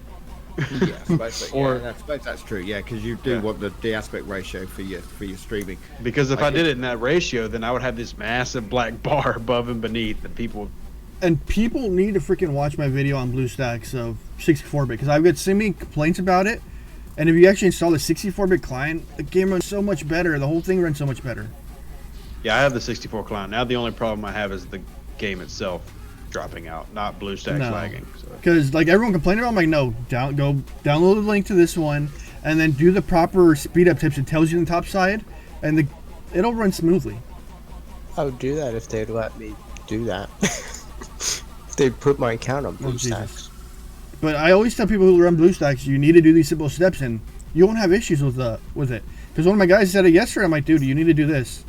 [SPEAKER 12] Yeah, I suppose,
[SPEAKER 4] Or-
[SPEAKER 12] I suppose that's true. Yeah, because you do
[SPEAKER 4] Yeah.
[SPEAKER 12] want the aspect ratio for your streaming.
[SPEAKER 4] Because if I
[SPEAKER 12] Like
[SPEAKER 4] did it in that ratio, then I would have this massive black bar above and beneath, and people.
[SPEAKER 1] And people need to freaking watch my video on BlueStacks of 64-bit because I've got so many complaints about it. And if you actually install the 64-bit client, the game runs so much better. The whole thing runs so much better.
[SPEAKER 4] Yeah, I have the 64 client. Now the only problem I have is the game itself dropping out, not BlueStacks
[SPEAKER 1] No.
[SPEAKER 4] lagging. So.
[SPEAKER 1] Because like everyone complaining about, I'm like, no, go download the link to this one, and then do the proper speed up tips it tells you on the top side, and it'll run smoothly.
[SPEAKER 13] I would do that if they'd let me do that. If they'd put my account on BlueStacks.
[SPEAKER 1] But I always tell people who run BlueStacks, you need to do these simple steps, and you won't have issues with it. Because one of my guys said it yesterday. I'm like, dude, you need to do this.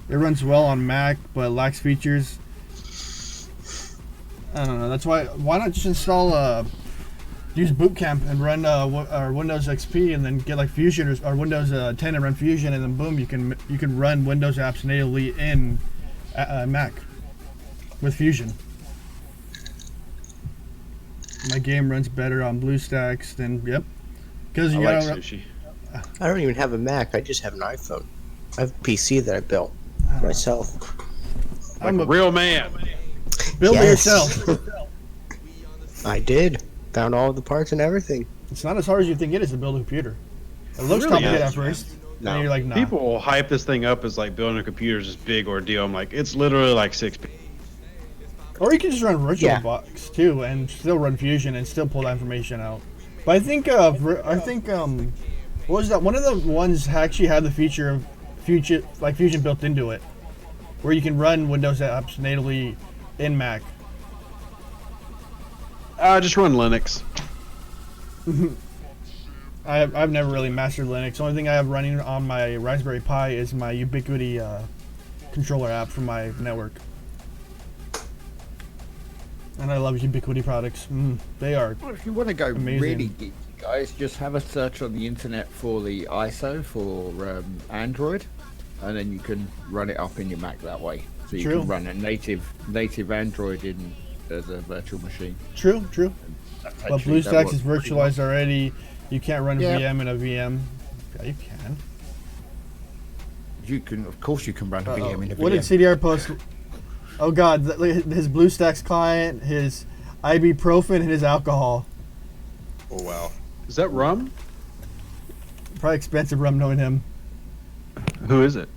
[SPEAKER 1] It runs well on Mac, but lacks features. I don't know. That's why not just install use Boot Camp and run Windows XP, and then get like Fusion or Windows 10 and run Fusion, and then boom, you can run Windows apps natively in Mac with Fusion. My game runs better on BlueStacks than because you
[SPEAKER 4] I like
[SPEAKER 1] gotta.
[SPEAKER 4] sushi.
[SPEAKER 13] I don't even have a Mac. I just have an iPhone. I have a PC that I built myself.
[SPEAKER 4] Like a real man.
[SPEAKER 1] Build it yourself.
[SPEAKER 13] I did. Found all the parts and everything.
[SPEAKER 1] It's not as hard as you think it is to build a computer. It looks
[SPEAKER 4] really
[SPEAKER 1] complicated
[SPEAKER 4] is,
[SPEAKER 1] at first.
[SPEAKER 13] No.
[SPEAKER 1] And you're like, nah.
[SPEAKER 4] People will hype this thing up as like building a computer is this big ordeal. I'm like, it's literally like 6 people.
[SPEAKER 1] Or you can just run VirtualBox too, and still run Fusion and still pull that information out. But I think what was that? One of the ones actually had the feature of Fusion built into it, where you can run Windows apps natively in Mac.
[SPEAKER 4] Just run Linux.
[SPEAKER 1] I've never really mastered Linux. The only thing I have running on my Raspberry Pi is my Ubiquity controller app for my network. And I love Ubiquity products. They are
[SPEAKER 12] Well, if you want to go
[SPEAKER 1] amazing.
[SPEAKER 12] really geeky, guys, just have a search on the internet for the ISO for Android, and then you can run it up in your Mac that way. So you
[SPEAKER 1] True.
[SPEAKER 12] can run a native Android in as a virtual machine.
[SPEAKER 1] True.
[SPEAKER 12] That's
[SPEAKER 1] But
[SPEAKER 12] actually- that
[SPEAKER 1] BlueStacks
[SPEAKER 12] works
[SPEAKER 1] is
[SPEAKER 12] pretty
[SPEAKER 1] virtualized already. You can't run a
[SPEAKER 12] Yeah.
[SPEAKER 1] VM in a VM. Yeah, you can.
[SPEAKER 12] You can, of course, you can run a VM in a
[SPEAKER 1] What
[SPEAKER 12] VM.
[SPEAKER 1] did CDR post? Oh God, his BlueStacks client, his ibuprofen, and his alcohol.
[SPEAKER 4] Oh wow. Is that rum?
[SPEAKER 1] Probably expensive rum knowing him.
[SPEAKER 4] Who is it?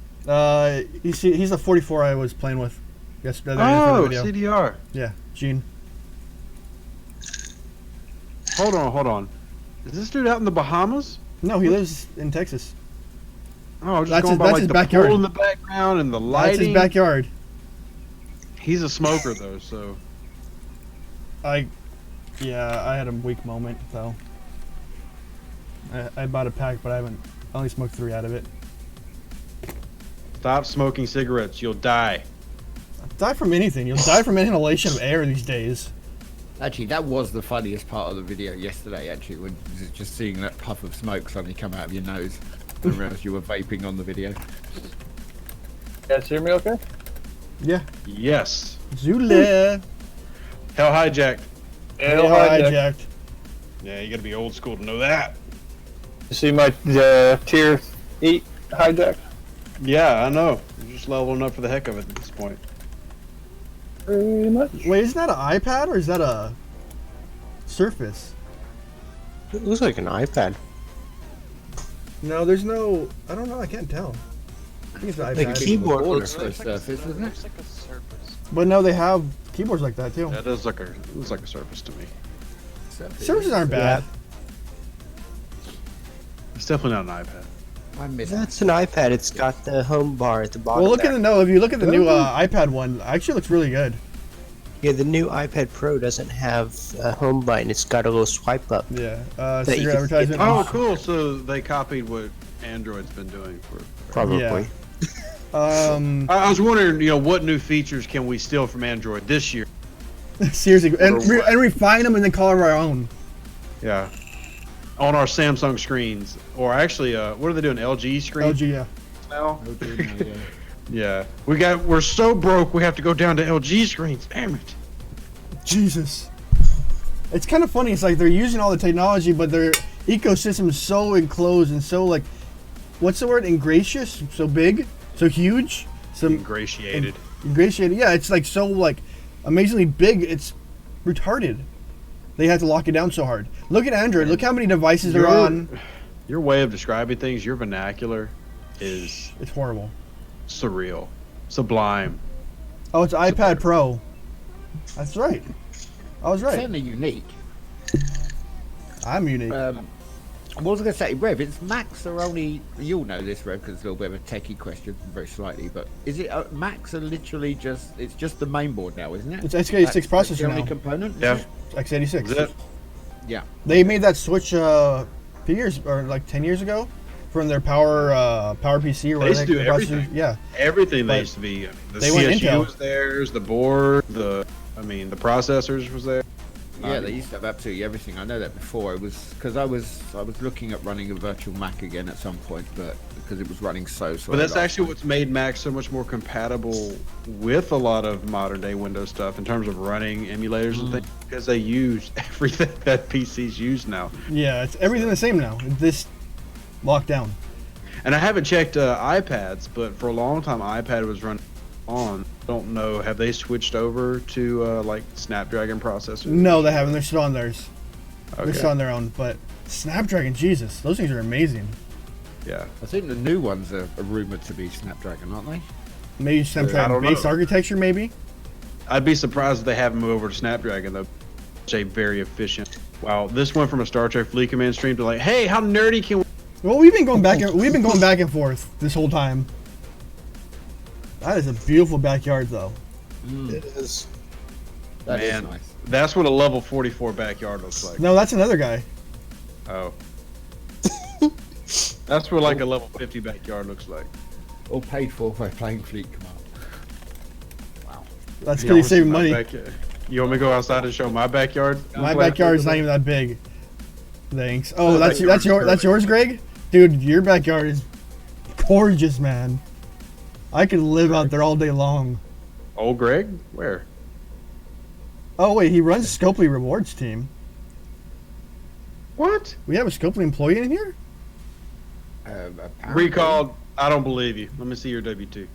[SPEAKER 1] He's the 44 I was playing with yesterday. for the
[SPEAKER 4] Oh,
[SPEAKER 1] video.
[SPEAKER 4] CDR.
[SPEAKER 1] Yeah, Gene.
[SPEAKER 4] Hold on. Is this dude out in the Bahamas?
[SPEAKER 1] No, he lives in Texas.
[SPEAKER 4] Oh, I was just
[SPEAKER 1] That's
[SPEAKER 4] going
[SPEAKER 1] his-
[SPEAKER 4] by
[SPEAKER 1] that's
[SPEAKER 4] like
[SPEAKER 1] his
[SPEAKER 4] the
[SPEAKER 1] backyard.
[SPEAKER 4] pool in the background and the lighting.
[SPEAKER 1] That's his backyard.
[SPEAKER 4] He's a smoker though, so
[SPEAKER 1] I had a weak moment though. I bought a pack, but I only smoked 3 out of it.
[SPEAKER 4] stop smoking cigarettes. You'll die.
[SPEAKER 1] Die from anything. You'll die from inhalation of air these days.
[SPEAKER 12] Actually, that was the funniest part of the video yesterday, actually, when just seeing that puff of smoke suddenly come out of your nose. I realised you were vaping on the video.
[SPEAKER 14] You guys hear me okay?
[SPEAKER 1] Yeah.
[SPEAKER 4] Yes.
[SPEAKER 1] Zula.
[SPEAKER 4] Hell hijacked.
[SPEAKER 14] Hell hijacked.
[SPEAKER 4] Yeah, you gotta be old school to know that.
[SPEAKER 14] You see my tier 8 hijack?
[SPEAKER 4] Yeah, I know. You're just leveling up for the heck of it at this point.
[SPEAKER 14] Pretty much.
[SPEAKER 1] Wait, isn't that an iPad or is that a Surface?
[SPEAKER 13] It looks like an iPad.
[SPEAKER 1] No, there's no. I don't know. I can't tell. I think it's an
[SPEAKER 13] The
[SPEAKER 1] iPad.
[SPEAKER 13] keyboard looks
[SPEAKER 12] for a Surface, isn't it?
[SPEAKER 3] like a Surface.
[SPEAKER 1] But no, they have keyboards like that too.
[SPEAKER 4] That does look like a Surface to me.
[SPEAKER 1] Surfaces aren't bad.
[SPEAKER 4] It's definitely not an iPad.
[SPEAKER 12] I miss
[SPEAKER 13] That's an iPad. It's got the home bar at the bottom.
[SPEAKER 1] Well, look
[SPEAKER 13] there.
[SPEAKER 1] at if you look at the new iPad one, actually looks really good.
[SPEAKER 13] Yeah, the new iPad Pro doesn't have a home button. It's got a little swipe up.
[SPEAKER 1] Yeah.
[SPEAKER 13] That
[SPEAKER 1] Secret
[SPEAKER 13] you can
[SPEAKER 1] advertisement.
[SPEAKER 4] Oh, cool. So they copied what Android's been doing for.
[SPEAKER 13] Probably.
[SPEAKER 1] Yeah.
[SPEAKER 4] I was wondering, what new features can we steal from Android this year?
[SPEAKER 1] Seriously, and refine them and then call them our own.
[SPEAKER 4] Yeah. On our Samsung screens, or actually, what are they doing? LG screens
[SPEAKER 1] LG, yeah.
[SPEAKER 4] now. Yeah. We're so broke we have to go down to LG screens. Damn it.
[SPEAKER 1] Jesus. It's kind of funny. It's like they're using all the technology, but their ecosystem is so enclosed and so what's the word? Ingratious? So big? So huge? So
[SPEAKER 4] Ingratiated.
[SPEAKER 1] Ingratiated. Yeah, it's so amazingly big. It's retarded. They have to lock it down so hard. Look at Android. Look how many devices are on.
[SPEAKER 4] Your way of describing things, your vernacular is
[SPEAKER 1] It's horrible.
[SPEAKER 4] surreal. sublime.
[SPEAKER 1] Oh, it's iPad Pro. That's right. I was right.
[SPEAKER 12] Certainly unique.
[SPEAKER 1] I'm unique.
[SPEAKER 12] What was I going to say, Rev? It's Macs are only. You'll know this, Rev, because it's a little bit of a techie question, very slightly. But is it Macs are literally just? It's just the main board now, isn't it?
[SPEAKER 1] It's x86
[SPEAKER 12] That's
[SPEAKER 1] processor
[SPEAKER 12] the only
[SPEAKER 1] now.
[SPEAKER 12] component.
[SPEAKER 4] Yeah.
[SPEAKER 1] x86.
[SPEAKER 12] Yeah.
[SPEAKER 1] They made that switch a few years or like 10 years ago from their power PC or
[SPEAKER 4] They used to do
[SPEAKER 1] the processor-
[SPEAKER 4] everything.
[SPEAKER 1] Yeah.
[SPEAKER 4] Everything
[SPEAKER 1] But
[SPEAKER 4] they used to be. The
[SPEAKER 1] they went
[SPEAKER 4] CSU
[SPEAKER 1] Intel.
[SPEAKER 4] was theirs, the board, the processors was there.
[SPEAKER 12] Yeah, they used to have absolutely everything. I know that before. It was because I was looking at running a virtual Mac again at some point, but because it was running so slow.
[SPEAKER 4] But that's
[SPEAKER 12] last
[SPEAKER 4] actually
[SPEAKER 12] time.
[SPEAKER 4] what's made Mac so much more compatible with a lot of modern day Windows stuff in terms of running emulators and things, because they use everything that PCs use now.
[SPEAKER 1] Yeah, it's everything the same now. This lockdown.
[SPEAKER 4] And I haven't checked iPads, but for a long time iPad was running on. Don't know. Have they switched over to like Snapdragon processors?
[SPEAKER 1] No, they haven't. They're still on theirs. They're
[SPEAKER 4] Okay.
[SPEAKER 1] still on their own. But Snapdragon, Jesus, those things are amazing.
[SPEAKER 4] Yeah.
[SPEAKER 12] I think the new ones are rumored to be Snapdragon, aren't they?
[SPEAKER 1] Maybe
[SPEAKER 4] I
[SPEAKER 1] Snapdragon
[SPEAKER 4] don't
[SPEAKER 1] based
[SPEAKER 4] know.
[SPEAKER 1] architecture, maybe.
[SPEAKER 4] I'd be surprised if they haven't moved over to Snapdragon though. It's a very efficient. Wow, this went from a Star Trek Fleet Command stream to like, hey, how nerdy can we?
[SPEAKER 1] Well, we've been going back and forth this whole time. That is a beautiful backyard, though.
[SPEAKER 13] It is.
[SPEAKER 12] That is
[SPEAKER 4] Man,
[SPEAKER 12] nice.
[SPEAKER 4] that's what a level 44 backyard looks like.
[SPEAKER 1] No, that's another guy.
[SPEAKER 4] Oh. That's what like a level 50 backyard looks like.
[SPEAKER 12] All paid for by playing Fleet Command. Wow.
[SPEAKER 1] That's
[SPEAKER 4] You
[SPEAKER 1] because he's
[SPEAKER 4] wanna see
[SPEAKER 1] saving
[SPEAKER 4] my
[SPEAKER 1] money.
[SPEAKER 4] backyard? You want me to go outside and show my backyard?
[SPEAKER 1] My backyard's not even that big. Thanks. Oh, that's yours, Greg? Dude, your backyard is gorgeous, man. I could live out there all day long.
[SPEAKER 4] Oh, Greg? Where?
[SPEAKER 1] Oh wait, he runs Scopely Rewards team.
[SPEAKER 4] What?
[SPEAKER 1] We have a Scopely employee in here?
[SPEAKER 4] Recalled. I don't believe you. Let me see your W2.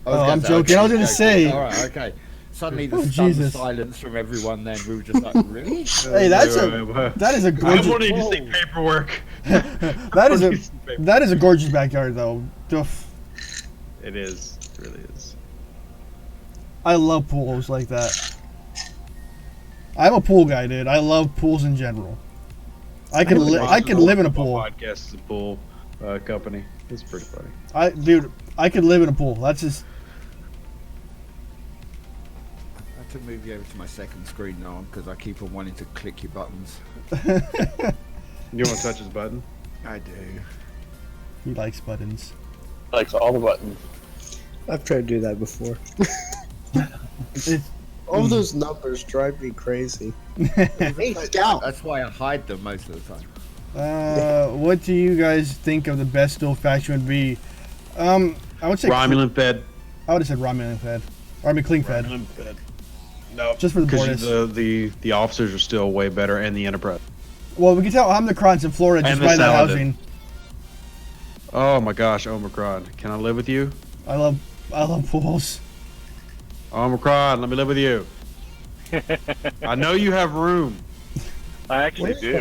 [SPEAKER 1] I'm joking. I was gonna say.
[SPEAKER 12] All right, okay. Suddenly the
[SPEAKER 1] Oh,
[SPEAKER 12] stunned
[SPEAKER 1] Jesus.
[SPEAKER 12] silence from everyone. Then we were just like, really?
[SPEAKER 1] Hey, that is a
[SPEAKER 4] I
[SPEAKER 1] gorgeous.
[SPEAKER 4] wanted to see paperwork.
[SPEAKER 1] that is a gorgeous backyard, though. Oof.
[SPEAKER 4] It is. It really is.
[SPEAKER 1] I love pools like that. I'm a pool guy, dude. I love pools in general. I could live in a pool.
[SPEAKER 4] Podcast is a pool company. It's pretty funny.
[SPEAKER 1] I could live in a pool. That's just.
[SPEAKER 12] I have to move you over to my second screen now because I keep on wanting to click your buttons.
[SPEAKER 4] You want to touch his button?
[SPEAKER 12] I do.
[SPEAKER 1] He likes buttons.
[SPEAKER 14] Likes all the buttons.
[SPEAKER 13] I've tried to do that before. All those numbers drive me crazy. Hey, Scout!
[SPEAKER 12] That's why I hide them most of the time.
[SPEAKER 1] What do you guys think of the best dual faction would be? I would say
[SPEAKER 4] Romulan Fed.
[SPEAKER 1] I would have said Romulan Fed. Or I mean Cling Fed.
[SPEAKER 4] Romulan Fed. No,
[SPEAKER 1] Just for the
[SPEAKER 4] because
[SPEAKER 1] bonus.
[SPEAKER 4] the officers are still way better, and the Enterprise.
[SPEAKER 1] Well, we can tell Omnicron's in Florida just
[SPEAKER 4] And the
[SPEAKER 1] by that
[SPEAKER 4] Saladin.
[SPEAKER 1] housing.
[SPEAKER 4] Oh my gosh, Omicron. Can I live with you?
[SPEAKER 1] I love pools.
[SPEAKER 4] Omicron, let me live with you. I know you have room.
[SPEAKER 8] I actually do.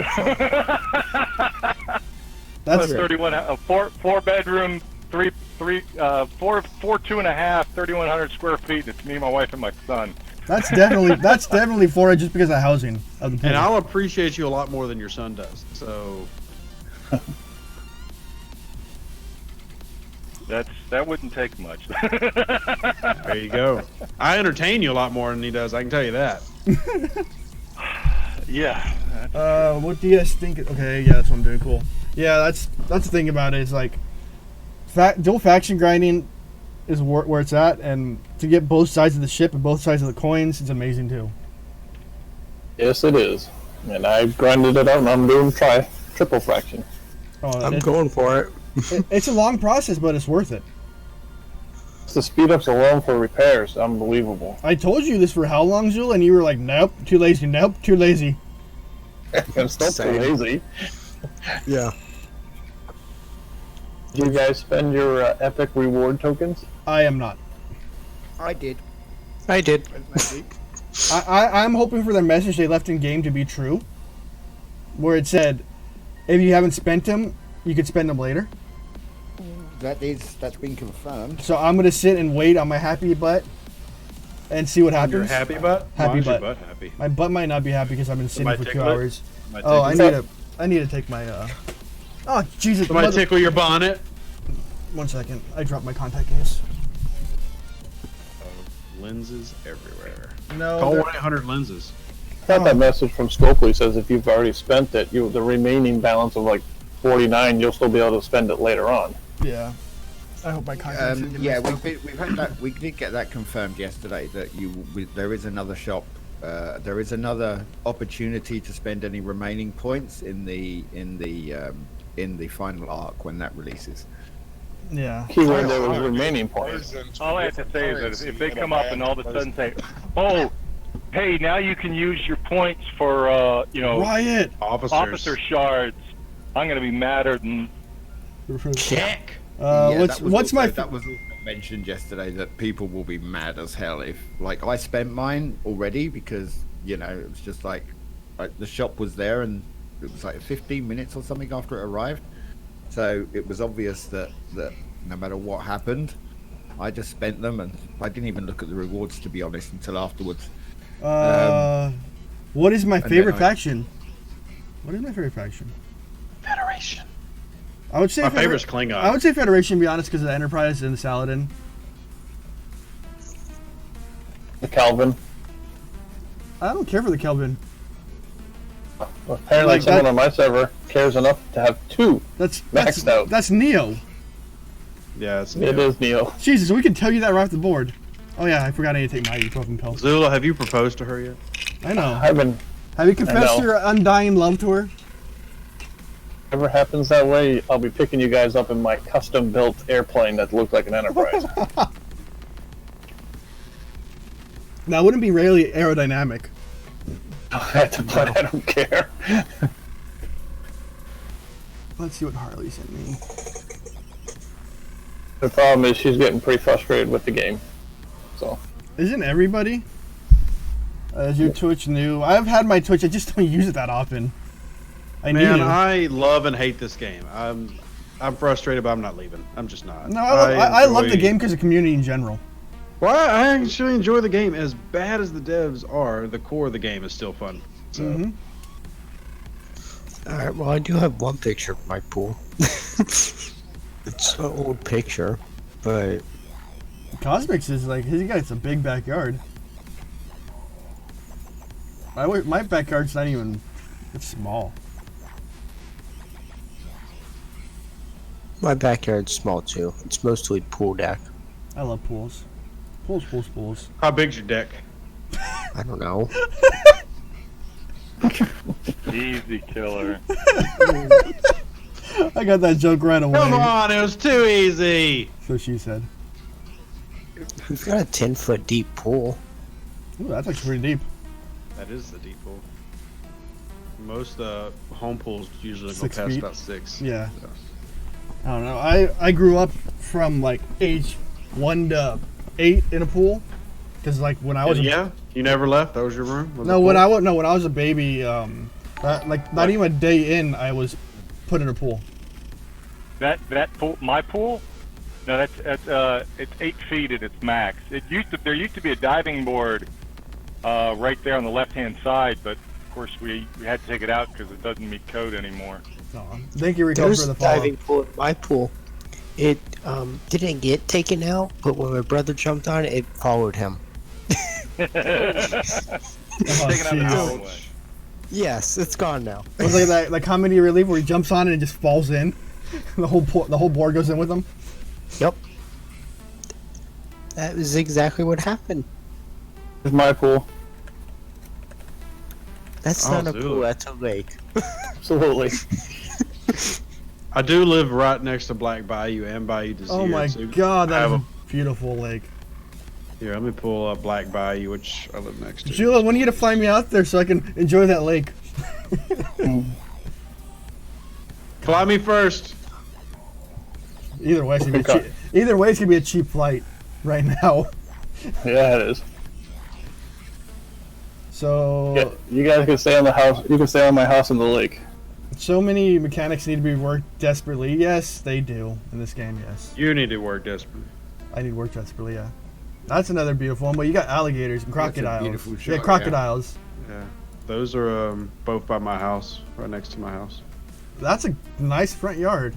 [SPEAKER 1] That's
[SPEAKER 8] 31, a four bedroom, four 2.5, 3,100 square feet. It's me, my wife, and my son.
[SPEAKER 1] That's definitely Florida just because of the housing of the pool.
[SPEAKER 4] And I'll appreciate you a lot more than your son does. So
[SPEAKER 8] That wouldn't take much.
[SPEAKER 4] there you go. I entertain you a lot more than he does. I can tell you that.
[SPEAKER 8] Yeah.
[SPEAKER 1] What do you guys think? Okay, yeah, that's what I'm doing. Cool. Yeah, that's the thing about it is like, dual faction grinding is where it's at, and to get both sides of the ship and both sides of the coins, it's amazing too.
[SPEAKER 14] Yes, it is. And I grinded it out, and I'm doing triple fraction.
[SPEAKER 1] Oh,
[SPEAKER 11] I'm going for it.
[SPEAKER 1] It's a long process, but it's worth it.
[SPEAKER 14] The speed ups alone for repairs, unbelievable.
[SPEAKER 1] I told you this for how long, Zul, and you were like, nope, too lazy, nope, too lazy.
[SPEAKER 14] I'm still too lazy.
[SPEAKER 11] Yeah.
[SPEAKER 14] Do you guys spend your epic reward tokens?
[SPEAKER 1] I am not.
[SPEAKER 12] I did.
[SPEAKER 11] I did.
[SPEAKER 1] I'm hoping for their message they left in game to be true, where it said, if you haven't spent them, you could spend them later.
[SPEAKER 12] that's been confirmed.
[SPEAKER 1] So I'm gonna sit and wait on my happy butt and see what happens.
[SPEAKER 4] Your happy butt?
[SPEAKER 1] Happy
[SPEAKER 4] Why is your
[SPEAKER 1] butt.
[SPEAKER 4] butt happy?
[SPEAKER 1] My butt might not be happy because I've been sitting
[SPEAKER 4] Might
[SPEAKER 1] for 2
[SPEAKER 4] tickle it?
[SPEAKER 1] hours.
[SPEAKER 4] Might
[SPEAKER 1] Oh, I
[SPEAKER 4] tickle
[SPEAKER 1] need to take my Oh Jesus!
[SPEAKER 4] Somebody tickle your bonnet.
[SPEAKER 1] 1 second. I dropped my contact case.
[SPEAKER 4] Lenses everywhere.
[SPEAKER 1] No.
[SPEAKER 4] Call
[SPEAKER 1] they're-
[SPEAKER 4] 1-800-lenses.
[SPEAKER 14] Got that message from Stokely says if you've already spent it, the remaining balance of like 49, you'll still be able to spend it later on.
[SPEAKER 1] Yeah. I hope my contacts.
[SPEAKER 12] Yeah, we've had that. We did get that confirmed yesterday that there is another shop. There is another opportunity to spend any remaining points in the final arc when that releases.
[SPEAKER 1] Yeah.
[SPEAKER 14] Keyword there was remaining points.
[SPEAKER 8] All I have to say is that if they come up and all of a sudden say, "Oh, hey, now you can use your points for
[SPEAKER 1] Riot
[SPEAKER 4] officer
[SPEAKER 8] shards," I'm gonna be madder than.
[SPEAKER 4] Check.
[SPEAKER 1] What's my?
[SPEAKER 12] That was also mentioned yesterday that people will be mad as hell if I spent mine already because it was just like the shop was there and it was like 15 minutes or something after it arrived, so it was obvious that no matter what happened, I just spent them and I didn't even look at the rewards to be honest until afterwards.
[SPEAKER 1] What is my favorite
[SPEAKER 12] then
[SPEAKER 1] faction? What is my favorite faction?
[SPEAKER 4] Federation.
[SPEAKER 1] I would say
[SPEAKER 4] My favorite's Klingon.
[SPEAKER 1] I would say Federation, to be honest, because of the Enterprise and the Saladin.
[SPEAKER 14] The Calvin.
[SPEAKER 1] I don't care for the Kelvin.
[SPEAKER 14] Apparently,
[SPEAKER 1] Like
[SPEAKER 14] someone
[SPEAKER 1] that-
[SPEAKER 14] on my server cares enough to have 2 maxed out.
[SPEAKER 1] That's Neo.
[SPEAKER 4] Yeah, it's
[SPEAKER 14] It is Neo.
[SPEAKER 1] Jesus, we can tell you that right off the board. Oh yeah, I forgot I need to take my ibuprofen pill.
[SPEAKER 4] Zula, have you proposed to her yet?
[SPEAKER 1] I know.
[SPEAKER 14] Have
[SPEAKER 1] you confessed
[SPEAKER 14] know.
[SPEAKER 1] your undying love to her?
[SPEAKER 14] Ever happens that way, I'll be picking you guys up in my custom-built airplane that looks like an Enterprise.
[SPEAKER 1] Now, it wouldn't be really aerodynamic.
[SPEAKER 14] I don't care.
[SPEAKER 1] Let's see what Harley sent me.
[SPEAKER 14] The problem is she's getting pretty frustrated with the game. So.
[SPEAKER 1] Isn't everybody? Is your Twitch new? I've had my Twitch, I just don't use it that often. I need
[SPEAKER 4] Man,
[SPEAKER 1] to.
[SPEAKER 4] I love and hate this game. I'm frustrated, but I'm not leaving. I'm just not.
[SPEAKER 1] No, I love the
[SPEAKER 4] enjoy-
[SPEAKER 1] game because of community in general.
[SPEAKER 4] Well, I actually enjoy the game. As bad as the devs are, the core of the game is still fun. So.
[SPEAKER 13] Alright, well, I do have one picture of my pool. It's an old picture, but
[SPEAKER 1] Cosmix is like, he's got a big backyard. My backyard's not even, it's small.
[SPEAKER 13] my backyard's small too. It's mostly pool deck.
[SPEAKER 1] I love pools. Pools.
[SPEAKER 4] How big's your deck?
[SPEAKER 13] I don't know.
[SPEAKER 8] Easy killer.
[SPEAKER 1] I got that joke right away.
[SPEAKER 4] Come on, it was too easy.
[SPEAKER 1] So she said.
[SPEAKER 13] We've got a 10-foot deep pool.
[SPEAKER 1] Ooh, that's actually pretty deep.
[SPEAKER 4] That is the deep pool. Most home pools usually
[SPEAKER 1] 6
[SPEAKER 4] go past
[SPEAKER 1] feet?
[SPEAKER 4] about 6.
[SPEAKER 1] Yeah.
[SPEAKER 4] So.
[SPEAKER 1] I don't know. I grew up from like age 1 to 8 in a pool, because like when I was
[SPEAKER 4] Yeah, you never left. That was your room. Was it
[SPEAKER 1] when
[SPEAKER 4] pool?
[SPEAKER 1] I was a baby, like not even a day in, I was put in a pool.
[SPEAKER 8] That pool, my pool? No, it's 8 feet at its max. There used to be a diving board right there on the left-hand side, but of course we had to take it out because it doesn't meet code anymore.
[SPEAKER 1] Thank you, Rico,
[SPEAKER 13] There's
[SPEAKER 1] for the
[SPEAKER 13] a
[SPEAKER 1] follow.
[SPEAKER 13] diving pool in my pool. It didn't get taken out, but when my brother jumped on it, it followed him.
[SPEAKER 8] Taking out the wrong way.
[SPEAKER 13] Yes, it's gone now.
[SPEAKER 1] It was like that comedy relief where he jumps on it and just falls in. The whole board goes in with him.
[SPEAKER 13] Yep. That was exactly what happened.
[SPEAKER 14] It's my pool.
[SPEAKER 13] That's
[SPEAKER 4] Oh,
[SPEAKER 13] not a
[SPEAKER 4] Zulu.
[SPEAKER 13] pool, that's a lake.
[SPEAKER 14] Absolutely.
[SPEAKER 4] I do live right next to Black Bayou and Bayou Desert.
[SPEAKER 1] Oh my
[SPEAKER 4] so
[SPEAKER 1] god,
[SPEAKER 4] I
[SPEAKER 1] that
[SPEAKER 4] have
[SPEAKER 1] is a beautiful lake.
[SPEAKER 4] Here, let me pull up Black Bayou, which I live next to.
[SPEAKER 1] Sheila, when are you gonna fly me out there so I can enjoy that lake?
[SPEAKER 4] Fly me first.
[SPEAKER 1] Either way, it's gonna be a cheap flight right now.
[SPEAKER 14] Yeah, it is.
[SPEAKER 1] So
[SPEAKER 14] Yeah, you guys can stay on the house. You can stay on my house in the lake.
[SPEAKER 1] So many mechanics need to be worked desperately. Yes, they do in this game. Yes.
[SPEAKER 4] You need to work desperately.
[SPEAKER 1] I need work desperately. Yeah. That's another beautiful one. But you got alligators and
[SPEAKER 12] That's a
[SPEAKER 1] crocodiles.
[SPEAKER 12] beautiful shot,
[SPEAKER 1] Yeah,
[SPEAKER 12] yeah.
[SPEAKER 1] crocodiles.
[SPEAKER 4] Yeah. Those are both by my house, right next to my house.
[SPEAKER 1] That's a nice front yard.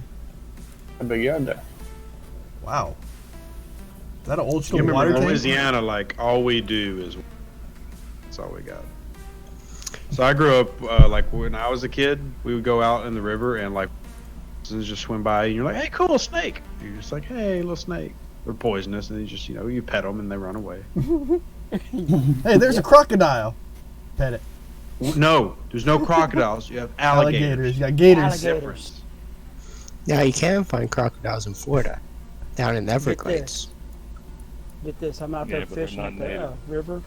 [SPEAKER 14] A big yard there.
[SPEAKER 1] Wow. Is that an old
[SPEAKER 4] You
[SPEAKER 1] school
[SPEAKER 4] remember
[SPEAKER 1] water
[SPEAKER 4] in
[SPEAKER 1] tank?
[SPEAKER 4] Louisiana, like all we do is that's all we got. So I grew up like when I was a kid, we would go out in the river and like just swim by, and you're like, "Hey, cool snake!" And you're just like, "Hey, little snake." They're poisonous, and you just you pet them and they run away.
[SPEAKER 1] Hey, there's a crocodile. Pet it.
[SPEAKER 4] No, there's no crocodiles. You have alligators.
[SPEAKER 1] You got gators.
[SPEAKER 5] Alligators.
[SPEAKER 13] Now you can find crocodiles in Florida, down in the Everglades.
[SPEAKER 5] Get this, I'm out
[SPEAKER 8] Yeah,
[SPEAKER 5] there
[SPEAKER 8] but they're
[SPEAKER 5] fishing
[SPEAKER 8] not
[SPEAKER 5] at the
[SPEAKER 8] native.
[SPEAKER 5] river,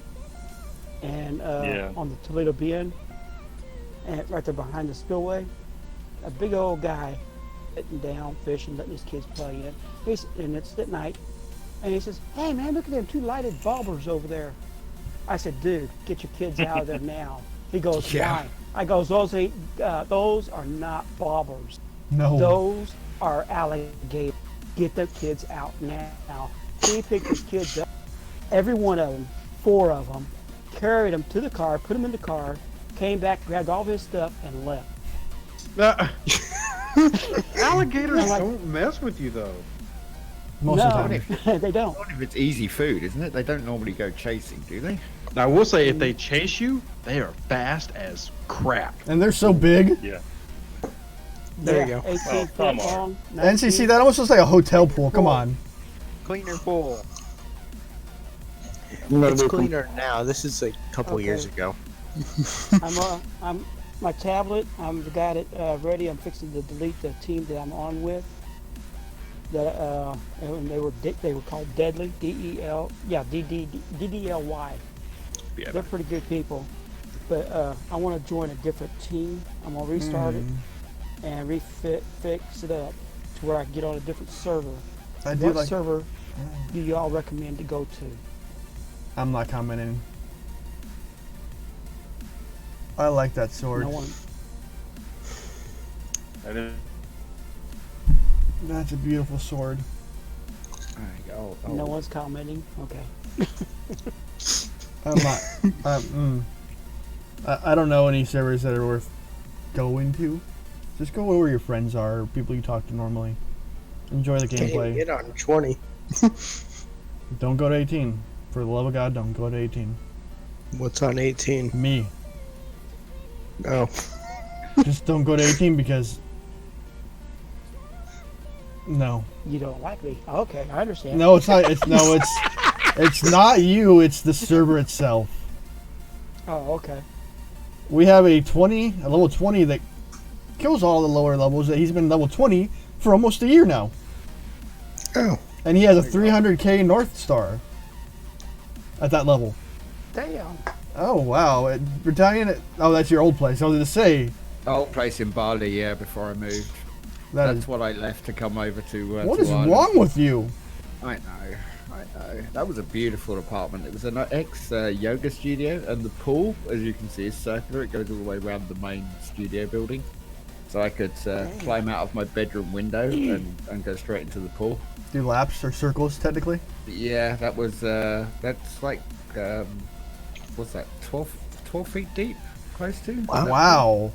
[SPEAKER 5] and
[SPEAKER 8] Yeah.
[SPEAKER 5] on the Toledo Bend, and right there behind the spillway, a big old guy sitting down fishing, letting his kids play in. And it's at night, and he says, "Hey man, look at them two lighted bobbers over there." I said, "Dude, get your kids out of there now." He goes,
[SPEAKER 12] Yeah.
[SPEAKER 5] "Why?" I goes, "Those ain't, those are not bobbers.
[SPEAKER 1] No.
[SPEAKER 5] Those are alligators. Get the kids out now." He picked his kids up, every one of them, 4 of them, carried them to the car, put them in the car, came back, grabbed all his stuff, and left.
[SPEAKER 4] Alligators
[SPEAKER 5] I'm like-
[SPEAKER 4] don't mess with you though.
[SPEAKER 1] Most of the
[SPEAKER 5] No,
[SPEAKER 1] time.
[SPEAKER 5] they don't.
[SPEAKER 12] What if it's easy food, isn't it? They don't normally go chasing, do they?
[SPEAKER 4] Now I will say, if they chase you, they are fast as crap.
[SPEAKER 1] And they're so big.
[SPEAKER 8] Yeah.
[SPEAKER 13] There you
[SPEAKER 5] Yeah,
[SPEAKER 13] go.
[SPEAKER 5] 18
[SPEAKER 8] Well,
[SPEAKER 5] foot
[SPEAKER 8] some are.
[SPEAKER 5] long.
[SPEAKER 1] NCC, that almost looks like a hotel pool. Come on.
[SPEAKER 3] Cleaner pool.
[SPEAKER 13] It's cleaner now. This is like a couple
[SPEAKER 5] Okay.
[SPEAKER 13] years ago.
[SPEAKER 5] I'm my tablet. I'm got it ready. I'm fixing to delete the team that I'm on with. And they were called Deadly, DEL, yeah, DDLY.
[SPEAKER 4] Yeah.
[SPEAKER 5] They're pretty good people, but I want to join a different team. I'm gonna restart it and fix it up to where I can get on a different server.
[SPEAKER 1] I do
[SPEAKER 5] What
[SPEAKER 1] like.
[SPEAKER 5] server do y'all recommend to go to?
[SPEAKER 1] I'm not commenting. I like that sword.
[SPEAKER 5] No one.
[SPEAKER 8] I didn't.
[SPEAKER 1] That's a beautiful sword.
[SPEAKER 5] No one's commenting. Okay.
[SPEAKER 1] I'm not. I don't know any servers that are worth going to. Just go where your friends are, people you talk to normally. Enjoy the
[SPEAKER 13] Can't even
[SPEAKER 1] gameplay.
[SPEAKER 13] get on 20.
[SPEAKER 1] Don't go to 18. For the love of God, don't go to 18.
[SPEAKER 13] What's on 18?
[SPEAKER 1] Me.
[SPEAKER 13] Oh.
[SPEAKER 1] Just don't go to 18 because. No.
[SPEAKER 5] You don't like me. Okay, I understand.
[SPEAKER 1] No, it's not. It's not you. It's the server itself.
[SPEAKER 5] Oh, okay.
[SPEAKER 1] We have a level 20 that kills all the lower levels. He's been level 20 for almost a year now.
[SPEAKER 13] Oh.
[SPEAKER 1] And he has a 300k North Star at that level.
[SPEAKER 5] Damn.
[SPEAKER 1] Oh, wow. Battalion. Oh, that's your old place. I was going to say.
[SPEAKER 12] Old place in Bali, yeah, before I moved.
[SPEAKER 1] That
[SPEAKER 12] That's what I left to come over to.
[SPEAKER 1] What
[SPEAKER 12] to
[SPEAKER 1] is
[SPEAKER 12] Ireland.
[SPEAKER 1] wrong with you?
[SPEAKER 12] I know. That was a beautiful apartment. It was an ex-yoga studio, and the pool, as you can see, is circular. It goes all the way around the main studio building. So I could climb out of my bedroom window and go straight into the pool.
[SPEAKER 1] Do laps or circles, technically?
[SPEAKER 12] Yeah, that was, that's like, what's that, 12 feet deep, close to?
[SPEAKER 1] Wow.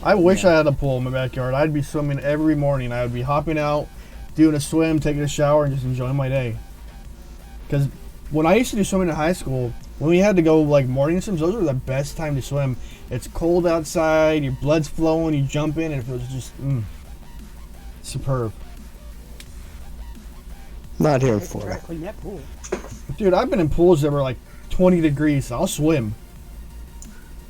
[SPEAKER 1] I wish I had a pool in my backyard. I'd be swimming every morning. I would be hopping out, doing a swim, taking a shower, and just enjoying my day. Because when I used to do swimming in high school, when we had to go like morning swims, those were the best time to swim. It's cold outside, your blood's flowing, you jump in, and it feels just superb.
[SPEAKER 13] Not here in
[SPEAKER 5] Try to
[SPEAKER 13] Florida.
[SPEAKER 5] clean that pool.
[SPEAKER 1] Dude, I've been in pools that were like 20 degrees. So I'll swim.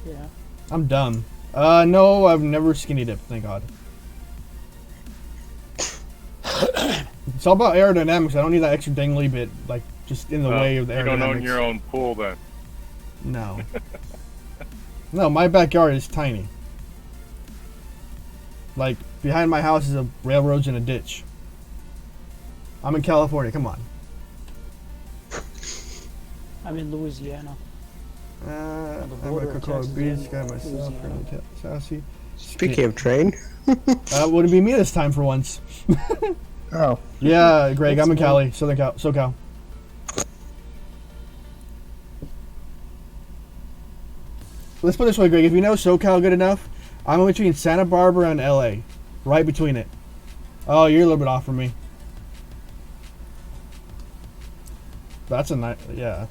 [SPEAKER 5] Yeah.
[SPEAKER 1] I'm done. No, I've never skinny dipped, thank God. It's all about aerodynamics. I don't need that extra dangly bit, like, just in the way of the
[SPEAKER 8] You
[SPEAKER 1] aerodynamics.
[SPEAKER 8] don't own your own pool then.
[SPEAKER 1] No. No, my backyard is tiny. Like, behind my house is a railroads and a ditch. I'm in California, come on.
[SPEAKER 5] I'm in Louisiana.
[SPEAKER 1] I'm
[SPEAKER 5] border
[SPEAKER 1] a
[SPEAKER 5] of
[SPEAKER 1] Cocoa
[SPEAKER 5] Texas
[SPEAKER 1] Beach,
[SPEAKER 5] and
[SPEAKER 1] got myself,
[SPEAKER 5] Louisiana.
[SPEAKER 1] really sassy.
[SPEAKER 13] Speaking of train.
[SPEAKER 1] Wouldn't be me this time for once.
[SPEAKER 13] Oh.
[SPEAKER 1] Yeah, Greg,
[SPEAKER 13] That's
[SPEAKER 1] I'm in
[SPEAKER 13] cool.
[SPEAKER 1] Cali, SoCal. Let's put it this way, Greg. If you know SoCal good enough, I'm in between Santa Barbara and LA. Right between it. Oh, you're a little bit off from me. That's a nice... Yeah.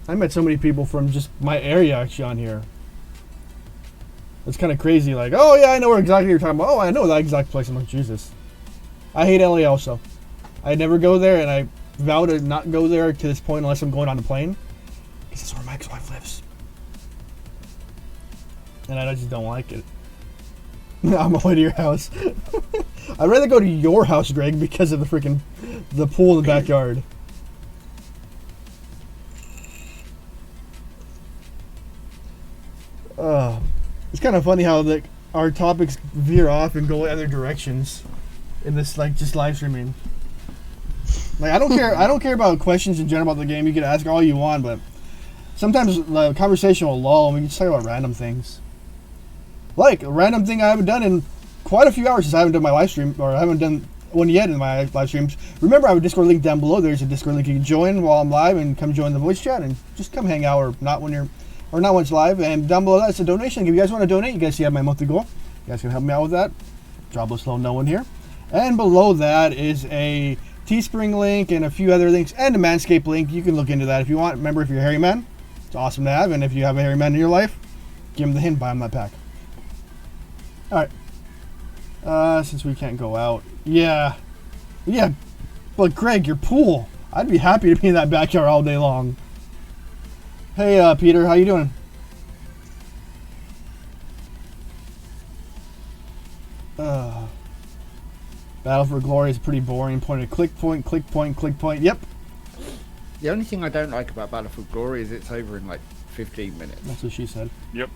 [SPEAKER 1] I met so many people from just my area actually on here. It's kind of crazy. Like, oh yeah, I know where exactly you're talking about. Oh, I know that exact place. I'm like, Jesus. I hate LA also. I never go there, and I vow to not go there to this point unless I'm going on a plane. Because that's where my ex-wife lives. And I just don't like it. I'm on my way to your house. I'd rather go to your house, Greg, because of the pool in the backyard. It's kind of funny how our topics veer off and go other directions in this just live streaming. Like I don't care about questions in general about the game. You can ask all you want, but sometimes the conversation will lull and we can just talk about random things. Like a random thing I haven't done in quite a few hours since I haven't done my live stream, or I haven't done one yet in my live streams. Remember, I have a Discord link down below. There's a Discord link you can join while I'm live and come join the voice chat and just come hang out, or not when it's live. And down below that's a donation. If you guys want to donate, you guys see I have my monthly goal. You guys can help me out with that. Jobless low no one here. And below that is a Teespring link and a few other links and a Manscaped link. You can look into that if you want. Remember, if you're a hairy man, it's awesome to have. And if you have a hairy man in your life, give him the hint, buy him that pack. Alright. Since we can't go out. Yeah. But Greg, your pool. I'd be happy to be in that backyard all day long. Hey, Peter, how you doing? Battle for Glory is pretty boring. Click point. Yep.
[SPEAKER 12] The only thing I don't like about Battle for Glory is it's over in like 15 minutes.
[SPEAKER 1] That's what she said.
[SPEAKER 8] Yep.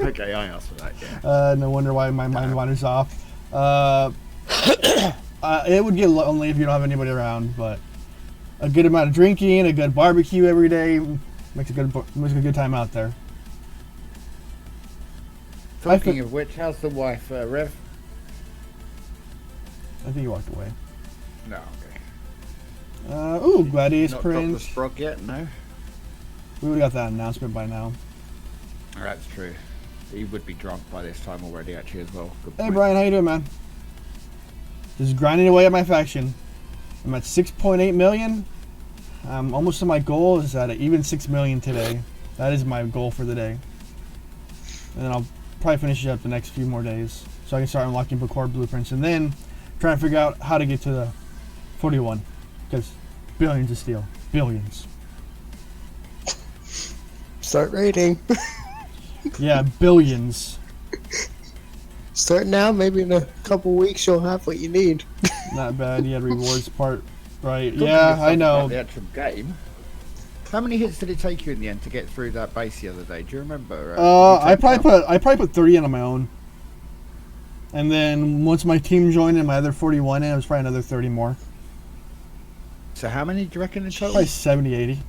[SPEAKER 12] Okay, I asked for that, yeah.
[SPEAKER 1] No wonder why my mind wanders off. It would get lonely if you don't have anybody around, but a good amount of drinking, a good barbecue every day makes a good time out there.
[SPEAKER 12] Talking of which, how's the wife, Rev?
[SPEAKER 1] I think he walked away.
[SPEAKER 12] No, okay.
[SPEAKER 1] Ooh, Gladius
[SPEAKER 12] Not dropped the
[SPEAKER 1] Prince.
[SPEAKER 12] sprog yet, no?
[SPEAKER 1] We would have got that announcement by now.
[SPEAKER 12] Oh, that's true. He would be drunk by this time already, actually, as well. Good
[SPEAKER 1] Hey,
[SPEAKER 12] point.
[SPEAKER 1] Brian, how you doing, man? Just grinding away at my faction. I'm at 6.8 million. I'm almost to my goal. Is at even 6 million today. That is my goal for the day. And then I'll probably finish it up the next few more days, so I can start unlocking Bacore blueprints, and then try and figure out how to get to the 41, because billions of steel, billions.
[SPEAKER 13] Start raiding.
[SPEAKER 1] Yeah, billions.
[SPEAKER 13] Start now. Maybe in a couple weeks you'll have what you need.
[SPEAKER 1] Not bad. You had rewards part right.
[SPEAKER 12] Talking
[SPEAKER 1] Yeah,
[SPEAKER 12] of
[SPEAKER 1] I know.
[SPEAKER 12] about the actual game. How many hits did it take you in the end to get through that base the other day? Do you remember?
[SPEAKER 1] I probably put 30 in on my own, and then once my team joined and my other 41 in, it was probably another 30 more.
[SPEAKER 12] So how many do you reckon in total?
[SPEAKER 1] Probably 70, 80.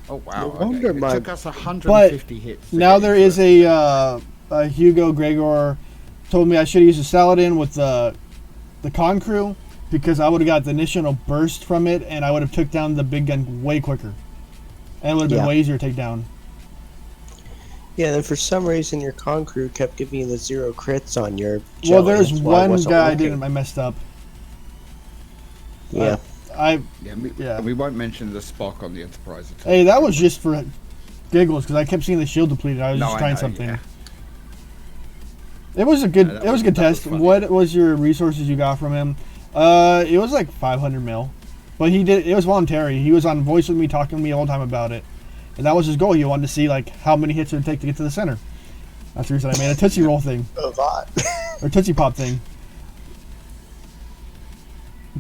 [SPEAKER 12] Oh wow!
[SPEAKER 13] No
[SPEAKER 12] Okay.
[SPEAKER 13] wonder
[SPEAKER 12] It
[SPEAKER 13] my-
[SPEAKER 12] took us 150 hits. to
[SPEAKER 1] Now
[SPEAKER 12] get
[SPEAKER 1] there
[SPEAKER 12] into
[SPEAKER 1] is
[SPEAKER 12] it.
[SPEAKER 1] a Hugo Gregor told me I should use a Saladin with the con crew, because I would have got the initial burst from it, and I would have took down the big gun way quicker, and it would have been
[SPEAKER 13] Yeah.
[SPEAKER 1] way easier to take down.
[SPEAKER 13] Yeah, then for some reason your con crew kept giving you the 0 crits on your.
[SPEAKER 1] Well,
[SPEAKER 13] jelly.
[SPEAKER 1] there's
[SPEAKER 13] That's why it
[SPEAKER 1] one
[SPEAKER 13] wasn't
[SPEAKER 1] guy
[SPEAKER 13] working.
[SPEAKER 1] I messed up.
[SPEAKER 13] Yeah.
[SPEAKER 12] And we won't mention the Spock on the Enterprise at all.
[SPEAKER 1] Hey, that was just for giggles, because I kept seeing the shield depleted. I was
[SPEAKER 12] No,
[SPEAKER 1] just
[SPEAKER 12] I
[SPEAKER 1] trying
[SPEAKER 12] know,
[SPEAKER 1] something.
[SPEAKER 12] yeah.
[SPEAKER 1] It was a good.
[SPEAKER 12] that
[SPEAKER 1] It was a good
[SPEAKER 12] that was
[SPEAKER 1] test.
[SPEAKER 12] funny.
[SPEAKER 1] What was your resources you got from him? It was like 500 mil, but he did. It was voluntary. He was on voice with me, talking to me all the time about it, and that was his goal. He wanted to see like how many hits it would take to get to the center. That's the reason I made a Tootsie Roll thing,
[SPEAKER 13] A lot.
[SPEAKER 1] or Tootsie Pop thing.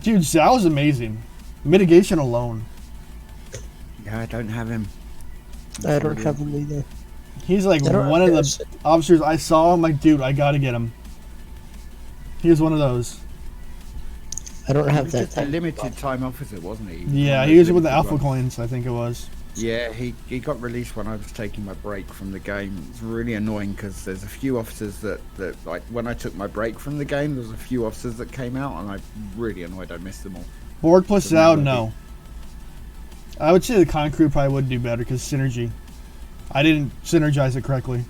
[SPEAKER 1] Dude, that was amazing. Mitigation alone.
[SPEAKER 12] Yeah, I don't have him.
[SPEAKER 13] I don't have them either.
[SPEAKER 1] He's like
[SPEAKER 13] I don't
[SPEAKER 1] one of
[SPEAKER 13] have
[SPEAKER 1] the officers I saw. I'm like, dude, I gotta get him. He was one of those.
[SPEAKER 13] I don't
[SPEAKER 12] He
[SPEAKER 13] have
[SPEAKER 12] was
[SPEAKER 13] that.
[SPEAKER 12] just a limited time officer, wasn't he?
[SPEAKER 1] Yeah,
[SPEAKER 12] One of
[SPEAKER 1] he
[SPEAKER 12] those
[SPEAKER 1] was with the
[SPEAKER 12] limited
[SPEAKER 1] Alpha
[SPEAKER 12] ones.
[SPEAKER 1] coins, I think it was.
[SPEAKER 12] Yeah, he got released when I was taking my break from the game. It's really annoying because there's a few officers that like when I took my break from the game, there's a few officers that came out, and I'm really annoyed I missed them all.
[SPEAKER 1] Borg plus
[SPEAKER 12] So
[SPEAKER 1] Zao,
[SPEAKER 12] maybe-
[SPEAKER 1] no. I would say the con crew probably would do better because synergy. I didn't synergize it correctly.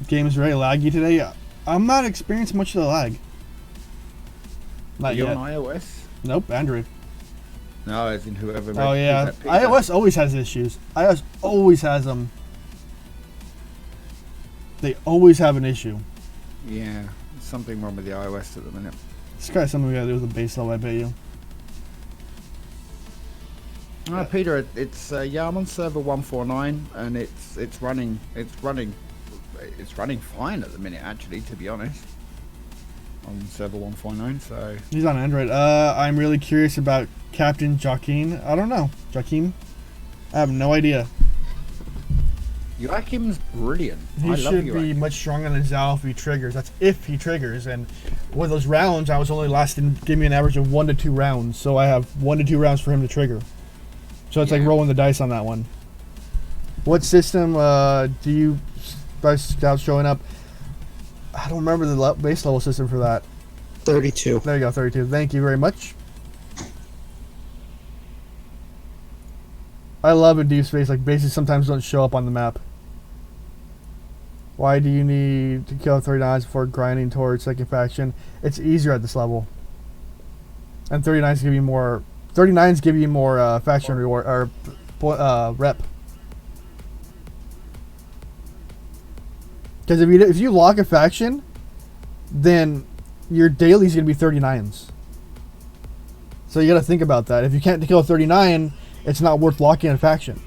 [SPEAKER 1] Game is very laggy today. I'm not experiencing much of the lag. Not
[SPEAKER 12] Are you
[SPEAKER 1] yet.
[SPEAKER 12] on iOS?
[SPEAKER 1] Nope, Android.
[SPEAKER 12] No, as in whoever.
[SPEAKER 1] Oh
[SPEAKER 12] made-
[SPEAKER 1] yeah,
[SPEAKER 12] that Peter.
[SPEAKER 1] iOS always has issues. iOS always has them. They always have an issue.
[SPEAKER 12] Yeah, there's something wrong with the iOS at the minute.
[SPEAKER 1] This guy's something we gotta do with the base level, I bet you.
[SPEAKER 12] Peter, it's yeah, I'm on server 149, and it's running fine at the minute. Actually, to be honest, on server 149. So
[SPEAKER 1] He's on Android. I'm really curious about Captain Joaquin. I don't know. Joaquin? I have no idea.
[SPEAKER 12] Joachim's brilliant.
[SPEAKER 1] He
[SPEAKER 12] I love
[SPEAKER 1] should be
[SPEAKER 12] Joachim.
[SPEAKER 1] much stronger than Zhao if he triggers. That's if he triggers. And with those rounds, I was only lasting, give me an average of 1 to 2 rounds. So I have 1 to 2 rounds for him to trigger. So it's like rolling the dice on that one. What system do you guys scouts showing up? I don't remember the base level system for that.
[SPEAKER 13] 32.
[SPEAKER 1] There you go, 32. Thank you very much. I love in Deep Space, like bases sometimes don't show up on the map. Why do you need to kill 39s before grinding towards second faction? It's easier at this level. And 39s give you more. 39s give you more faction reward or rep. Because if you lock a faction, then your daily's gonna be 39s. So you gotta think about that. If you can't kill a 39, it's not worth locking a faction.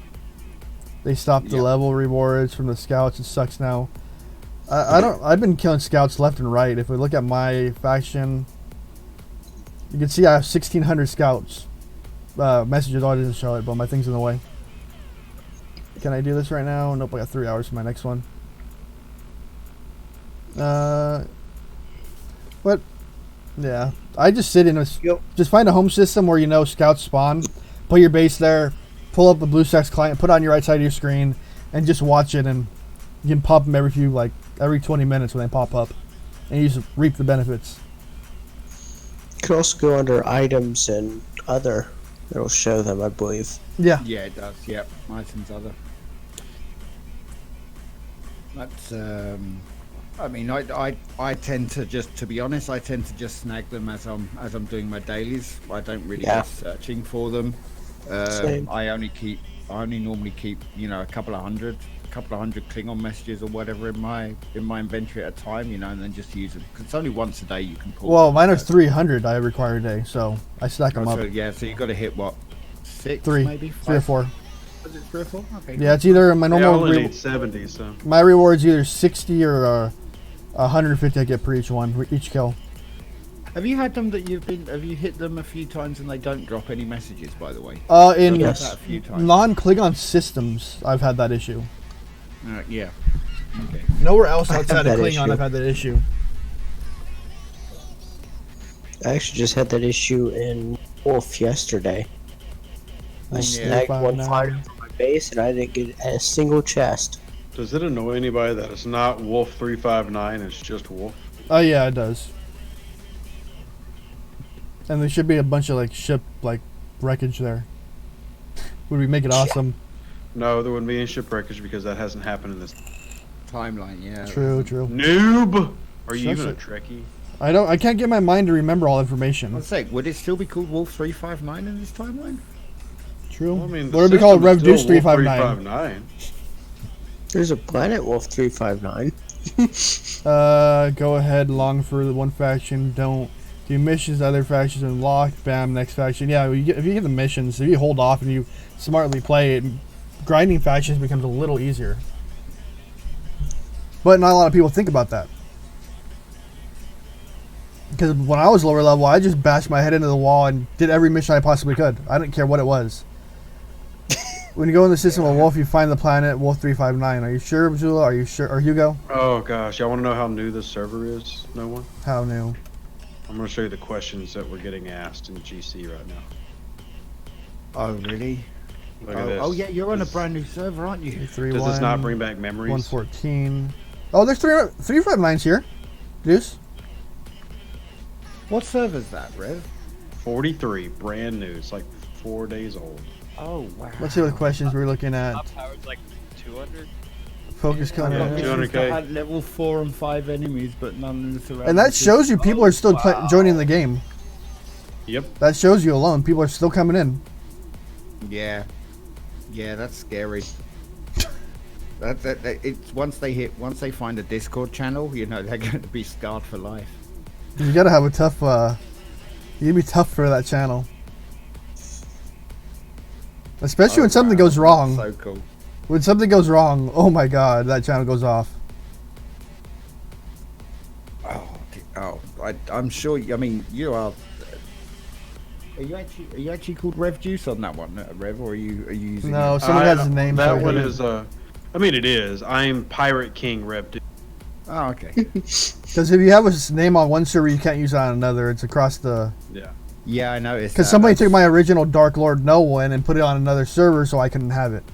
[SPEAKER 1] They stopped the level rewards from the scouts. It sucks now. I've been killing scouts left and right. If we look at my faction, you can see I have 1,600 scouts. Messages, all doesn't show it, but my thing's in the way. Can I do this right now? Nope, I got 3 hours for my next one. What? Yeah, I just sit in a, just find a home system where you know scouts spawn, put your base there, pull up the BlueStacks client, put it on your right side of your screen, and just watch it, and you can pop them every 20 minutes when they pop up, and you just reap the benefits.
[SPEAKER 13] You can also go under items and other. It'll show them, I believe.
[SPEAKER 1] Yeah.
[SPEAKER 12] Yeah, it does. Yep, items other. That's I mean, I tend to just, to be honest, I tend to just snag them as I'm doing my dailies. I don't really go searching for them.
[SPEAKER 13] Same.
[SPEAKER 12] I only normally keep, you know, a couple of hundred Klingon messages or whatever in my inventory at a time, you know, and then just use them. 'Cause it's only once a day you can pull.
[SPEAKER 1] Well, mine are 300 I require a day, so I stack them up.
[SPEAKER 12] So, yeah, so you got to hit what, 6
[SPEAKER 1] 3,
[SPEAKER 12] maybe?
[SPEAKER 1] 3 or 4.
[SPEAKER 12] Was it 3 or 4? Okay.
[SPEAKER 1] Yeah, it's either my
[SPEAKER 4] I
[SPEAKER 1] normal.
[SPEAKER 4] only need 70, so.
[SPEAKER 1] My reward's either 60 or 150 I get per each one, each kill.
[SPEAKER 12] Have you had them that have you hit them a few times and they don't drop any messages, by the way?
[SPEAKER 1] In
[SPEAKER 12] I've had that a few times.
[SPEAKER 1] non-Klingon systems, I've had that issue.
[SPEAKER 12] Yeah. Okay.
[SPEAKER 1] Nowhere else
[SPEAKER 13] I have
[SPEAKER 1] outside of
[SPEAKER 13] that
[SPEAKER 1] Klingon
[SPEAKER 13] issue.
[SPEAKER 1] I've had that issue.
[SPEAKER 13] I actually just had that issue in Wolf yesterday. I snagged one fighter from my base and I didn't get a single chest.
[SPEAKER 4] Does it annoy anybody that it's not Wolf 359, it's just Wolf?
[SPEAKER 1] Oh yeah, it does. And there should be a bunch of ship wreckage there. Would we make it awesome?
[SPEAKER 4] No, there wouldn't be any shipwreckage because that hasn't happened in this
[SPEAKER 12] timeline. Yeah.
[SPEAKER 1] True.
[SPEAKER 4] Noob. Are you
[SPEAKER 1] Shush
[SPEAKER 4] even a
[SPEAKER 1] it.
[SPEAKER 4] Trekkie?
[SPEAKER 1] I can't get my mind to remember all information.
[SPEAKER 12] Let's say, would it still be called Wolf 359 in this timeline?
[SPEAKER 1] True.
[SPEAKER 4] Well, I mean, the
[SPEAKER 1] what would we call it?
[SPEAKER 4] system is
[SPEAKER 1] Rev Deuce
[SPEAKER 4] still Wolf
[SPEAKER 1] 359.
[SPEAKER 4] 359.
[SPEAKER 13] There's a planet Wolf 359.
[SPEAKER 1] Go ahead, long for the one faction. Don't do missions, other factions unlocked. Bam, next faction. Yeah, if you get the missions, if you hold off and you smartly play it, grinding factions becomes a little easier. But not a lot of people think about that. Because when I was lower level, I just bashed my head into the wall and did every mission I possibly could. I didn't care what it was. When you go in the system of Wolf, you find the planet Wolf 359. Are you sure, Missoula? Are you sure? Or Hugo?
[SPEAKER 4] Oh gosh, y'all want to know how new this server is? No one?
[SPEAKER 1] How new?
[SPEAKER 4] I'm going to show you the questions that we're getting asked in GC right now.
[SPEAKER 12] Oh, really?
[SPEAKER 4] Look at this.
[SPEAKER 12] Oh, yeah, you're on a brand new server, aren't you?
[SPEAKER 4] Does this not bring back memories?
[SPEAKER 1] 114. Oh, there's 359s here. Deuce.
[SPEAKER 12] What server's that, Rev?
[SPEAKER 4] 43, brand new. It's like 4 days old.
[SPEAKER 12] Oh, wow.
[SPEAKER 1] Let's see what questions we're looking at.
[SPEAKER 3] Top power's like 200.
[SPEAKER 1] Focus coming
[SPEAKER 4] Yeah,
[SPEAKER 1] up.
[SPEAKER 4] 200K.
[SPEAKER 12] Had level 4 and 5 enemies, but none in the surrounding.
[SPEAKER 1] And that shows you people are still joining the game.
[SPEAKER 4] Yep.
[SPEAKER 1] That shows you alone. People are still coming in.
[SPEAKER 12] Yeah. Yeah, that's scary. It's once they find a Discord channel, you know, they're going to be scarred for life.
[SPEAKER 1] You gotta have a tough, you gotta be tough for that channel. Especially when something goes wrong.
[SPEAKER 12] So cool.
[SPEAKER 1] When something goes wrong, oh my god, that channel goes off.
[SPEAKER 12] I'm sure. I mean, you are. Are you actually called Rev Juice on that one, Rev, or are you using?
[SPEAKER 1] No, someone has a name.
[SPEAKER 4] That
[SPEAKER 1] for
[SPEAKER 4] one
[SPEAKER 1] it.
[SPEAKER 4] is I mean, it is. I'm Pirate King Rev.
[SPEAKER 12] Oh, okay.
[SPEAKER 1] Because if you have a name on one server, you can't use it on another. It's across the.
[SPEAKER 4] Yeah.
[SPEAKER 12] Yeah, I noticed.
[SPEAKER 1] Because somebody took my original Dark Lord No One and put it on another server, so I couldn't have it.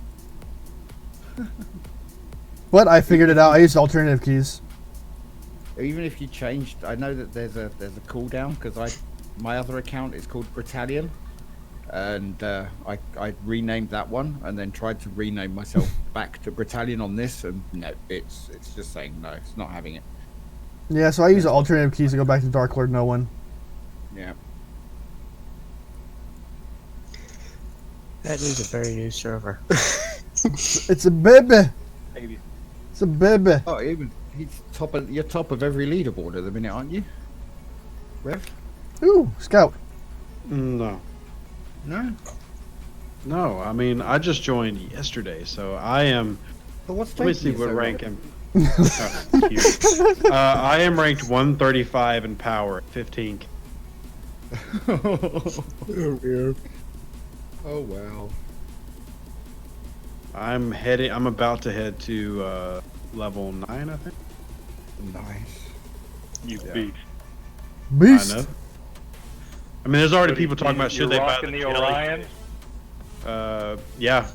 [SPEAKER 1] But I figured it out. I used alternative keys.
[SPEAKER 12] Even if you changed, I know that there's a cooldown because my other account is called Battalion, and I renamed that one and then tried to rename myself back to Battalion on this, and no, it's just saying no, it's not having it.
[SPEAKER 1] Yeah, so I use alternative keys to go back to Dark Lord No One.
[SPEAKER 12] Yeah.
[SPEAKER 13] That is a very new server.
[SPEAKER 1] It's a baby.
[SPEAKER 3] Maybe.
[SPEAKER 1] It's a baby.
[SPEAKER 12] Oh, you're top of every leaderboard at the minute, aren't you, Rev?
[SPEAKER 1] Ooh, Scout.
[SPEAKER 4] No.
[SPEAKER 12] No.
[SPEAKER 4] No, I mean, I just joined yesterday, so I am.
[SPEAKER 12] But what's
[SPEAKER 4] Let me see what rank I'm. Oh, cute. I am ranked 135 in power, 15.
[SPEAKER 12] Oh wow.
[SPEAKER 4] I'm about to head to level 9, I think.
[SPEAKER 12] Nice.
[SPEAKER 8] You
[SPEAKER 4] Yeah.
[SPEAKER 8] beast.
[SPEAKER 1] Beast.
[SPEAKER 4] I know. I mean, there's already
[SPEAKER 8] What do you
[SPEAKER 4] people talking
[SPEAKER 8] think,
[SPEAKER 4] about should
[SPEAKER 8] you're
[SPEAKER 4] they buy
[SPEAKER 8] rocking
[SPEAKER 4] the
[SPEAKER 8] the Orion?
[SPEAKER 4] Yeah.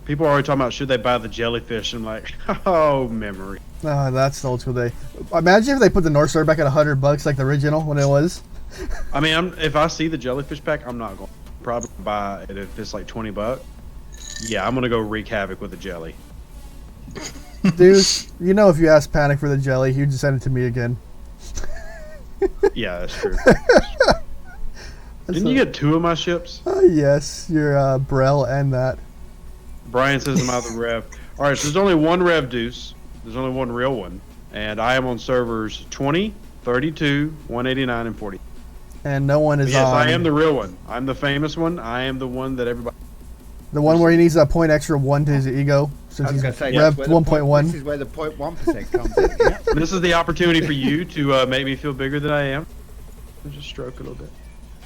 [SPEAKER 4] People are already talking about should they buy the jellyfish. I'm like, oh, memory.
[SPEAKER 1] Oh, that's the old school day. Imagine if they put the North Star back at $100 like the original when it was.
[SPEAKER 4] I mean, if I see the jellyfish pack, I'm not going to probably buy it if it's like $20. Yeah, I'm going to go wreak havoc with the jelly.
[SPEAKER 1] Dude, you know if you ask Panic for the jelly, he'd just send it to me again.
[SPEAKER 4] Yeah, that's true. Didn't you get 2 of my ships?
[SPEAKER 1] Yes, your Brel and that.
[SPEAKER 4] Brian says I'm out of the rev. Alright, so there's only one rev deuce. There's only one real one. And I am on servers 20, 32, 189, and 40.
[SPEAKER 1] And no one is
[SPEAKER 4] Yes,
[SPEAKER 1] on.
[SPEAKER 4] I am the real one. I'm the famous one. I am the one that everybody...
[SPEAKER 1] The one where he needs a point extra 1 to his ego. Since he's Rev 1.1.
[SPEAKER 12] This is where the 0.1% comes in. Yeah.
[SPEAKER 4] This is the opportunity for you to make me feel bigger than I am. Just stroke a little bit.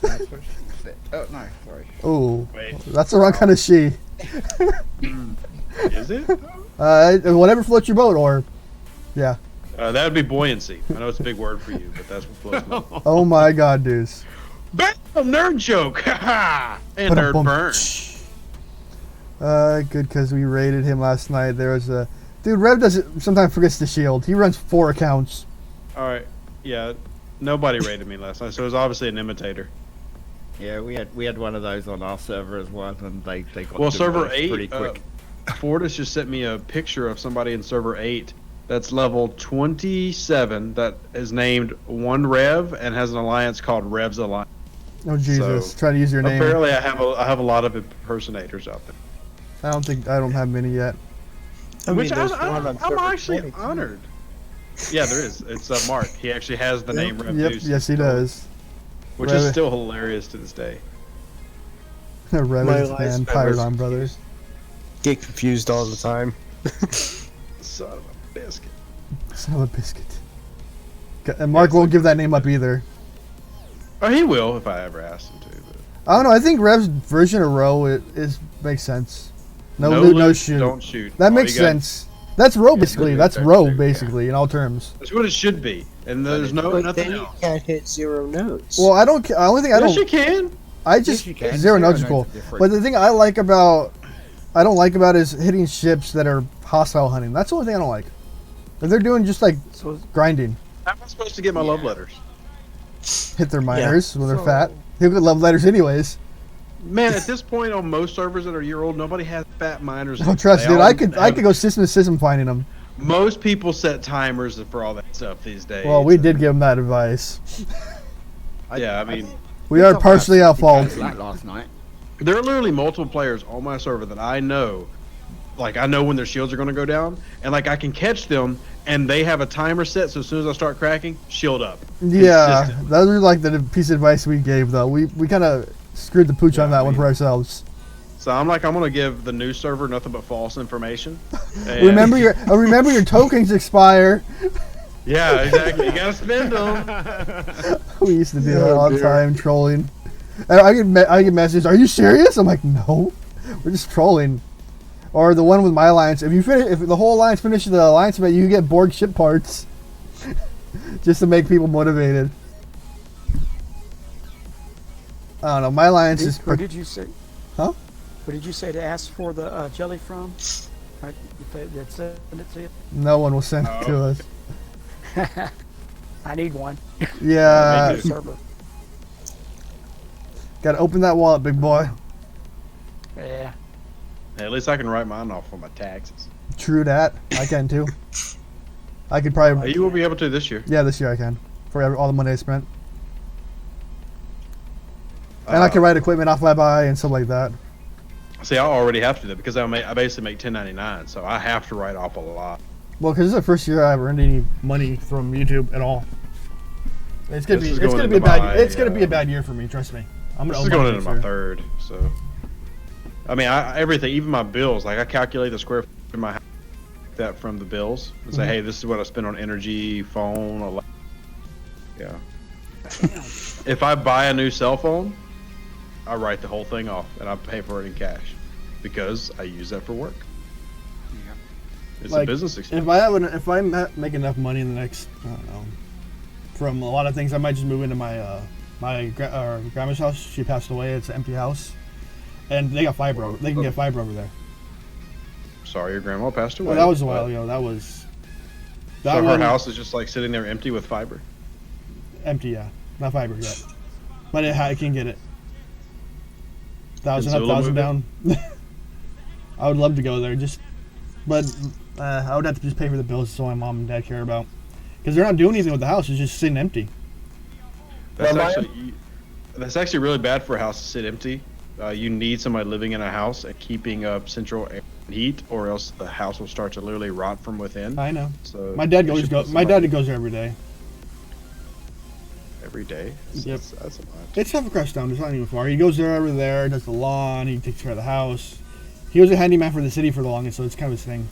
[SPEAKER 12] That's what she said. Oh no, sorry.
[SPEAKER 1] Ooh,
[SPEAKER 4] Wait.
[SPEAKER 1] that's the wrong kind of she.
[SPEAKER 4] Is it?
[SPEAKER 1] Whatever floats your boat, or yeah.
[SPEAKER 4] That would be buoyancy. I know it's a big word for you, but that's what floats my boat.
[SPEAKER 1] Oh my God, dudes.
[SPEAKER 4] Bam! Nerd joke! Ha And nerd
[SPEAKER 1] Ba-dum-bum.
[SPEAKER 4] burn.
[SPEAKER 1] Good, because we raided him last night. There was a dude. Rev doesn't sometimes forgets the shield. He runs 4 accounts.
[SPEAKER 4] Alright, yeah. Nobody rated me last night, so it was obviously an imitator.
[SPEAKER 12] Yeah, we had one of those on our server as well, and they got
[SPEAKER 4] Well, server
[SPEAKER 12] demolished
[SPEAKER 4] 8,
[SPEAKER 12] pretty quick.
[SPEAKER 4] Fortis just sent me a picture of somebody in server 8 that's level 27 that is named One Rev and has an alliance called Rev's Alliance.
[SPEAKER 1] Oh Jesus!
[SPEAKER 4] So,
[SPEAKER 1] Try to use your name.
[SPEAKER 4] Apparently, I have a lot of impersonators out there.
[SPEAKER 1] I don't have many yet.
[SPEAKER 4] Which I'm actually honored. Yeah, there is. It's Mark. He actually has the name Rev
[SPEAKER 1] Yep.
[SPEAKER 4] Deuce,
[SPEAKER 1] Yes, he does.
[SPEAKER 4] which
[SPEAKER 1] Rev-
[SPEAKER 4] is still hilarious to this day.
[SPEAKER 1] Rev
[SPEAKER 13] My
[SPEAKER 1] is
[SPEAKER 13] last
[SPEAKER 1] and
[SPEAKER 13] name
[SPEAKER 1] Pirate
[SPEAKER 13] is-
[SPEAKER 1] on Brothers.
[SPEAKER 13] Get confused all the time.
[SPEAKER 4] Son of a biscuit.
[SPEAKER 1] Son of a biscuit. And Mark won't give that name up either.
[SPEAKER 4] Oh, he will if I ever ask him to. But
[SPEAKER 1] I don't know. I think Rev's version of row is makes sense. No
[SPEAKER 4] No
[SPEAKER 1] loot, no
[SPEAKER 4] loot,
[SPEAKER 1] shoot.
[SPEAKER 4] don't shoot.
[SPEAKER 1] That
[SPEAKER 4] All
[SPEAKER 1] makes
[SPEAKER 4] you got-
[SPEAKER 1] sense. That's row basically.
[SPEAKER 12] loot,
[SPEAKER 1] That's
[SPEAKER 12] don't
[SPEAKER 1] row
[SPEAKER 12] shoot,
[SPEAKER 1] basically in all terms.
[SPEAKER 4] that's what it should be. And there's no
[SPEAKER 13] But
[SPEAKER 4] nothing
[SPEAKER 13] then you
[SPEAKER 4] else.
[SPEAKER 13] can't hit 0 notes.
[SPEAKER 1] Well, I don't. Only thing I
[SPEAKER 4] Yes,
[SPEAKER 1] don't.
[SPEAKER 4] you can.
[SPEAKER 1] I just
[SPEAKER 12] you can.
[SPEAKER 1] zero
[SPEAKER 12] Zero
[SPEAKER 1] nodes are
[SPEAKER 12] nodes
[SPEAKER 1] cool.
[SPEAKER 12] are different.
[SPEAKER 1] But the thing I don't like about is hitting ships that are hostile hunting. That's the only thing I don't like. If they're doing just like grinding,
[SPEAKER 4] How am I supposed to get my love letters?
[SPEAKER 1] hit their miners when they're
[SPEAKER 12] So-
[SPEAKER 1] fat. He'll get love letters anyways.
[SPEAKER 4] Man, at this point on most servers that are a year old, nobody has fat miners.
[SPEAKER 1] Don't trust,
[SPEAKER 4] They
[SPEAKER 1] dude.
[SPEAKER 4] all
[SPEAKER 1] I could
[SPEAKER 4] have-
[SPEAKER 1] go system to system finding them.
[SPEAKER 4] Most people set timers for all that stuff these days.
[SPEAKER 1] Well, we did give them that advice.
[SPEAKER 4] Yeah, I mean,
[SPEAKER 1] We are partially at fault.
[SPEAKER 12] That last night.
[SPEAKER 4] there are literally multiple players on my server that I know. Like, I know when their shields are going to go down, and like I can catch them, and they have a timer set. So as soon as I start cracking, shield up.
[SPEAKER 1] Yeah,
[SPEAKER 4] Consistent.
[SPEAKER 1] that was like the piece of advice we gave though. We kind of screwed the pooch on that one for ourselves.
[SPEAKER 4] So I'm going to give the new server nothing but false information. And-
[SPEAKER 1] Remember your tokens expire.
[SPEAKER 4] Yeah, exactly. You gotta spend them.
[SPEAKER 1] We used to do that all the time, trolling. And I get messages. Are you serious? I'm like, no, we're just trolling. Or the one with my alliance. If the whole alliance finishes the alliance event, you get Borg ship parts, just to make people motivated. I don't know. My alliance is.
[SPEAKER 5] Where did you say?
[SPEAKER 1] Huh?
[SPEAKER 5] Where did you say to ask for the jelly from? Right, that sent it to you.
[SPEAKER 1] No one will send it to us.
[SPEAKER 5] I need one.
[SPEAKER 1] Yeah.
[SPEAKER 5] Server.
[SPEAKER 1] Gotta open that wallet, big boy.
[SPEAKER 5] Yeah.
[SPEAKER 4] Hey, at least I can write mine off for my taxes.
[SPEAKER 1] True that. I can too. I could probably.
[SPEAKER 4] You will be able to this year.
[SPEAKER 1] Yeah, this year I can. For all the money I spent. And I can write equipment off I buy and stuff like that.
[SPEAKER 4] See, I already have to do that because I basically make 1099, so I have to write off a lot.
[SPEAKER 1] Well, because this is the first year I've earned any money from YouTube at all. It's gonna
[SPEAKER 4] This
[SPEAKER 1] be
[SPEAKER 4] is going
[SPEAKER 1] a
[SPEAKER 4] into
[SPEAKER 1] bad
[SPEAKER 4] my,
[SPEAKER 1] it's gonna be a bad year for me. Trust me. I'm gonna
[SPEAKER 4] This is
[SPEAKER 1] owe
[SPEAKER 4] going
[SPEAKER 1] money
[SPEAKER 4] into
[SPEAKER 1] this
[SPEAKER 4] my
[SPEAKER 1] year.
[SPEAKER 4] third, so. I mean, everything, even my bills. Like I calculate the square foot in my house that from the bills and say,
[SPEAKER 1] Mhm.
[SPEAKER 4] hey, this is what I spend on energy, phone, yeah. If I buy a new cell phone, I write the whole thing off and I pay for it in cash because I use that for work. It's a business expense.
[SPEAKER 1] If I make enough money in the next, I don't know, from a lot of things, I might just move into my grandma's house. She passed away. It's an empty house, and they got fiber. They can get fiber over there.
[SPEAKER 4] Sorry, your grandma passed away.
[SPEAKER 1] Well, that was a while ago. That was.
[SPEAKER 4] So her house is just like sitting there empty with fiber.
[SPEAKER 1] Empty, yeah, not fiber yet, but it can get it. Thousand up,
[SPEAKER 4] Zula
[SPEAKER 1] thousand
[SPEAKER 4] move
[SPEAKER 1] down. I would love to go there, but I would have to just pay for the bills. That's all my mom and dad care about, because they're not doing anything with the house. It's just sitting empty.
[SPEAKER 4] That's actually really bad for a house to sit empty. You need somebody living in a house and keeping up central air and heat, or else the house will start to literally rot from within.
[SPEAKER 1] I know.
[SPEAKER 4] So
[SPEAKER 1] My dad
[SPEAKER 4] you should put
[SPEAKER 1] My
[SPEAKER 4] somebody-
[SPEAKER 1] dad goes there every day.
[SPEAKER 4] Every day.
[SPEAKER 1] Yep.
[SPEAKER 4] That's a lot.
[SPEAKER 1] It's half across town. It's not even far. He goes there over there, does the lawn. He takes care of the house. He was a handyman for the city for the longest, so it's kind of his thing.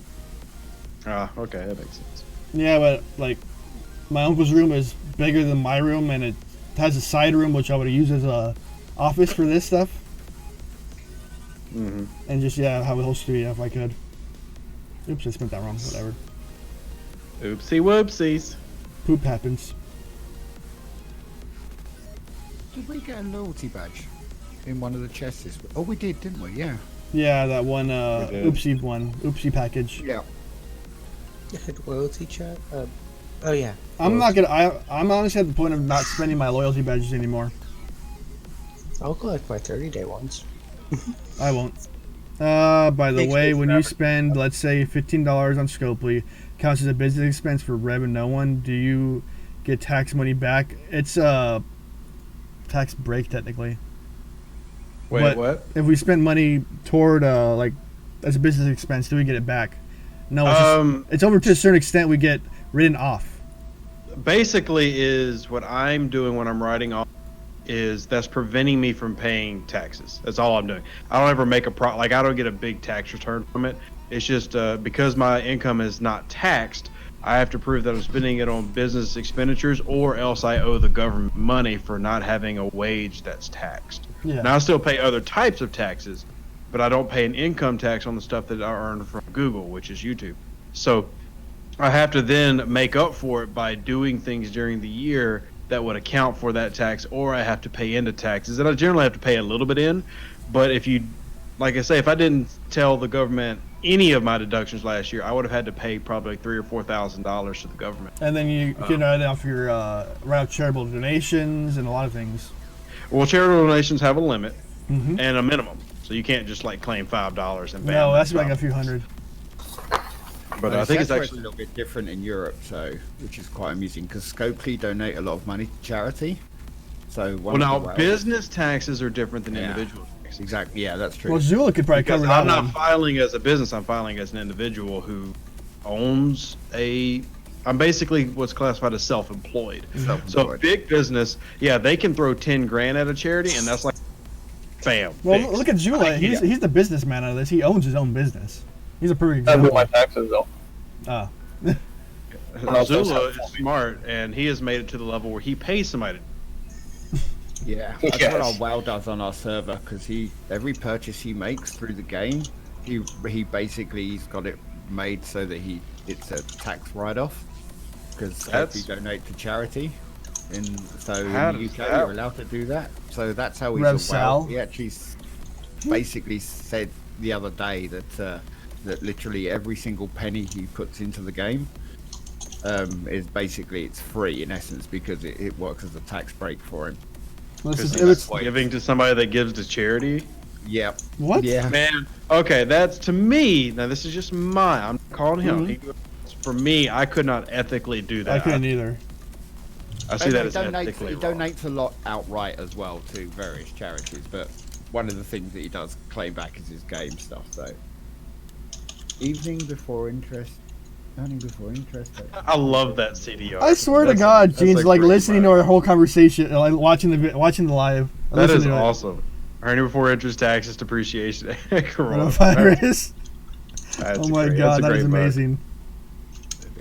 [SPEAKER 4] Ah, okay, that makes sense.
[SPEAKER 1] Yeah, but like, my uncle's room is bigger than my room, and it has a side room which I would use as a office for this stuff.
[SPEAKER 4] Mm-hmm.
[SPEAKER 1] And just have a whole studio if I could. Oops, I spent that wrong. Whatever.
[SPEAKER 4] Oopsie whoopsies.
[SPEAKER 1] Poop happens.
[SPEAKER 12] Did we get a loyalty badge in one of the chests? Oh, we did, didn't we? Yeah.
[SPEAKER 1] Yeah, that one
[SPEAKER 4] did.
[SPEAKER 1] oopsie package.
[SPEAKER 12] Yeah.
[SPEAKER 13] Loyalty chat? Oh yeah.
[SPEAKER 1] I'm not gonna. I'm honestly at the point of not spending my loyalty badges anymore.
[SPEAKER 13] I'll collect my 30-day ones.
[SPEAKER 1] I won't. By the
[SPEAKER 13] Makes
[SPEAKER 1] way,
[SPEAKER 13] me
[SPEAKER 1] when you
[SPEAKER 13] forever.
[SPEAKER 1] spend, let's say, $15 on Scopely, counts as a business expense for Rev and no one, do you get tax money back? It's a tax break technically.
[SPEAKER 4] Wait,
[SPEAKER 1] But
[SPEAKER 4] what?
[SPEAKER 1] if we spend money toward like as a business expense, do we get it back? No, it's, it's over to a certain extent we get written off.
[SPEAKER 4] Basically, is what I'm doing when I'm writing off is that's preventing me from paying taxes. That's all I'm doing. I don't ever make a I don't get a big tax return from it. It's just because my income is not taxed, I have to prove that I'm spending it on business expenditures, or else I owe the government money for not having a wage that's taxed.
[SPEAKER 1] Yeah.
[SPEAKER 4] Now I still pay other types of taxes, but I don't pay an income tax on the stuff that I earn from Google, which is YouTube. So I have to then make up for it by doing things during the year that would account for that tax, or I have to pay into taxes. And I generally have to pay a little bit in, but if you, like I say, if I didn't tell the government any of my deductions last year, I would have had to pay probably $3,000 or $4,000 to the government.
[SPEAKER 1] And then you can write off your write off charitable donations and a lot of things.
[SPEAKER 4] Well, charitable donations have a limit
[SPEAKER 1] Mm-hmm.
[SPEAKER 4] and a minimum, so you can't just like claim $5 and bam.
[SPEAKER 1] No, that's like a few hundred.
[SPEAKER 4] But I think it's
[SPEAKER 12] That's
[SPEAKER 4] actually
[SPEAKER 12] a little bit different in Europe, so which is quite amusing because Scopely donate a lot of money to charity. So
[SPEAKER 4] well, now business taxes are different than individual taxes.
[SPEAKER 12] Exactly. Yeah, that's true.
[SPEAKER 1] Well, Zula could probably
[SPEAKER 4] Because
[SPEAKER 1] cover that
[SPEAKER 4] I'm not
[SPEAKER 1] one.
[SPEAKER 4] filing as a business. I'm filing as an individual who owns a. I'm basically what's classified as self-employed. So big business, yeah, they can throw 10 grand at a charity, and that's like, bam.
[SPEAKER 1] Well,
[SPEAKER 4] fixed.
[SPEAKER 1] look at Zula. He's the businessman out of this. He owns his own business. He's a perfect
[SPEAKER 14] I do
[SPEAKER 1] example.
[SPEAKER 14] my taxes though.
[SPEAKER 1] Oh.
[SPEAKER 4] Zula is smart, and he has made it to the level where he pays somebody.
[SPEAKER 12] Yeah, that's what our WoW does on our server because every purchase he makes through the game, he basically he's got it made so that it's a tax write-off because we donate to charity, and so in the UK you're allowed to do that. So that's how he's a WoW. He actually basically said the other day that that literally every single penny he puts into the game is basically it's free in essence because it works as a tax break for him.
[SPEAKER 4] Because giving to somebody that gives to charity.
[SPEAKER 12] Yeah.
[SPEAKER 1] What?
[SPEAKER 12] Yeah.
[SPEAKER 4] Man. Okay, that's to me. Now this is just mine. I'm calling him. For me, I could not ethically do that.
[SPEAKER 1] I couldn't either.
[SPEAKER 4] I see that as ethically
[SPEAKER 12] He donates a lot outright as well to various charities, but one of the things that he does claim back is his game stuff. So, earning before interest.
[SPEAKER 4] I love that CDR.
[SPEAKER 1] I swear to God, Gene's like listening to our whole conversation, like watching the live.
[SPEAKER 4] That is awesome. Earning before interest, taxes, depreciation,
[SPEAKER 1] coronavirus. Oh my God, that is amazing.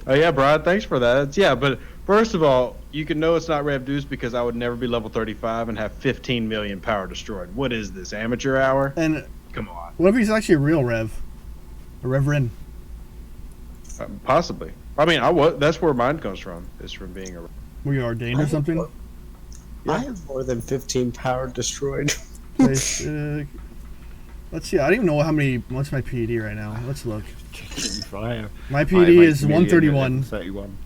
[SPEAKER 4] Oh yeah, Brian, thanks for that. Yeah, but first of all, you can know it's not Rev Deuce because I would never be level 35 and have 15 million power destroyed. What is this, amateur hour?
[SPEAKER 1] And
[SPEAKER 4] come on.
[SPEAKER 1] What if he's actually a real Rev? A Reverend?
[SPEAKER 4] Possibly. I mean, that's where mine comes from. Is from being a.
[SPEAKER 1] Were you ordained or something?
[SPEAKER 13] I have more than 15 power destroyed.
[SPEAKER 1] Let's see. I don't even know what's my PD right now. Let's look. My PD is 131.
[SPEAKER 12] 31.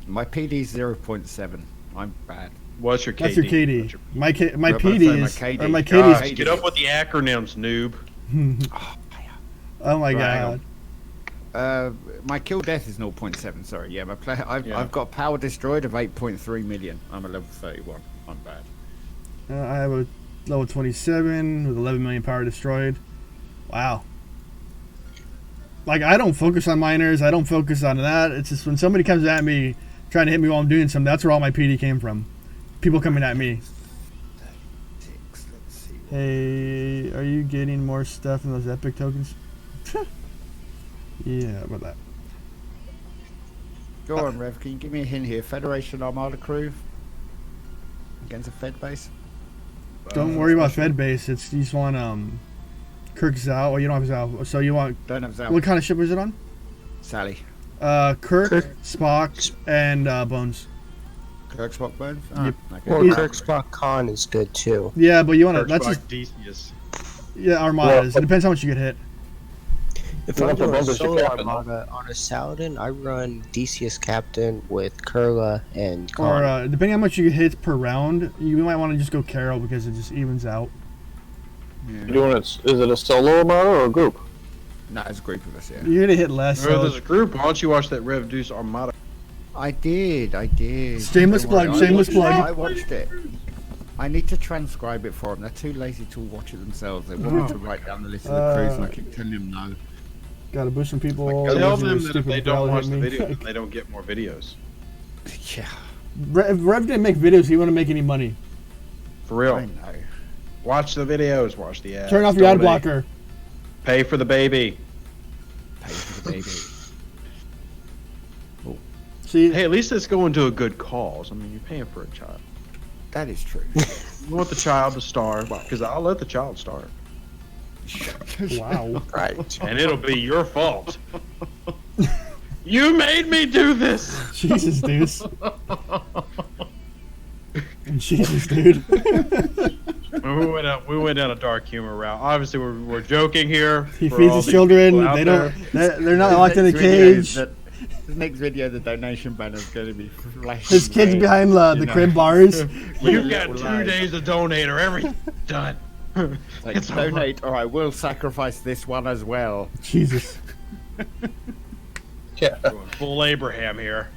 [SPEAKER 12] My PD is 0.7. I'm bad.
[SPEAKER 4] What's your KD?
[SPEAKER 1] That's your KD. My PD is. My KD
[SPEAKER 4] Gosh,
[SPEAKER 1] is.
[SPEAKER 4] get up with the acronyms, noob.
[SPEAKER 1] Oh my God.
[SPEAKER 12] My kill death is 0.7. Sorry, yeah. I've got power destroyed of 8.3 million. I'm a level 31. I'm bad.
[SPEAKER 1] I have a level 27 with 11 million power destroyed. Wow. Like I don't focus on miners. I don't focus on that. It's just when somebody comes at me trying to hit me while I'm doing something. That's where all my PD came from. People coming at me. Hey, are you getting more stuff in those epic tokens? Yeah, about that.
[SPEAKER 12] Go on, Rev. Can you give me a hint here? Federation Armada crew against a Fed base.
[SPEAKER 1] Don't worry about Fed base. You just want Kirk Zhao. Well, you don't have Zhao, so you want.
[SPEAKER 12] Don't have Zhao.
[SPEAKER 1] What kind of ship was it on?
[SPEAKER 12] Sally.
[SPEAKER 1] Kirk, Spock, and Bones.
[SPEAKER 12] Kirk, Spock, Bones.
[SPEAKER 1] Yep.
[SPEAKER 12] Okay.
[SPEAKER 13] Well, Kirk Spock Khan is good too.
[SPEAKER 1] Yeah, but you want to.
[SPEAKER 4] Kirk,
[SPEAKER 1] That's
[SPEAKER 4] Spock,
[SPEAKER 1] just.
[SPEAKER 4] Decius.
[SPEAKER 1] Yeah, Armadas. It depends how much you get hit.
[SPEAKER 13] If I do a solo Armada on a Saladin, I run Decius Captain with Kurla and Khan.
[SPEAKER 1] Or depending on how much you get hit per round, you might want to just go Carol because it just evens out.
[SPEAKER 14] Yeah. Is it a solo Armada or a group?
[SPEAKER 12] No, it's a group of us, yeah.
[SPEAKER 1] You're gonna hit less.
[SPEAKER 4] Well, there's a group. Why don't you watch that Rev Deuce Armada?
[SPEAKER 12] I did.
[SPEAKER 1] Shameless plug, shameless plug.
[SPEAKER 12] I watched it. I need to transcribe it for them. They're too lazy to watch it themselves. They want me to write down the list of the crews, and I keep telling them no.
[SPEAKER 1] Gotta boost some people.
[SPEAKER 4] Tell them that if they don't watch the video, they don't get more videos.
[SPEAKER 12] Yeah.
[SPEAKER 1] Rev didn't make videos. He wouldn't make any money.
[SPEAKER 4] For real.
[SPEAKER 12] I know.
[SPEAKER 4] Watch the videos. Watch the ads.
[SPEAKER 1] Turn off your ad blocker.
[SPEAKER 4] Pay for the baby.
[SPEAKER 12] Pay for the baby.
[SPEAKER 1] Oh. See,
[SPEAKER 4] hey, at least it's going to a good cause. I mean, you're paying for a child.
[SPEAKER 12] That is true.
[SPEAKER 4] You want the child to starve? Because I'll let the child starve.
[SPEAKER 1] Wow.
[SPEAKER 13] Right.
[SPEAKER 4] And it'll be your fault. You made me do this.
[SPEAKER 1] Jesus, Deuce. Jesus, dude.
[SPEAKER 4] We went down a dark humor route. Obviously, we're joking here.
[SPEAKER 1] He
[SPEAKER 4] for
[SPEAKER 1] feeds
[SPEAKER 4] all
[SPEAKER 1] his
[SPEAKER 4] these
[SPEAKER 1] children.
[SPEAKER 4] people out
[SPEAKER 1] They
[SPEAKER 4] there.
[SPEAKER 1] don't. They're not locked in a cage.
[SPEAKER 12] The next video, the donation banner is going to be flashing.
[SPEAKER 1] His kids
[SPEAKER 12] red,
[SPEAKER 1] behind
[SPEAKER 12] you
[SPEAKER 1] the
[SPEAKER 12] know.
[SPEAKER 1] crib bars.
[SPEAKER 4] You've got 2 days to donate or everything's done.
[SPEAKER 12] Like,
[SPEAKER 4] It's over.
[SPEAKER 12] donate, or I will sacrifice this one as well.
[SPEAKER 1] Jesus.
[SPEAKER 14] Yeah.
[SPEAKER 4] Full Abraham here.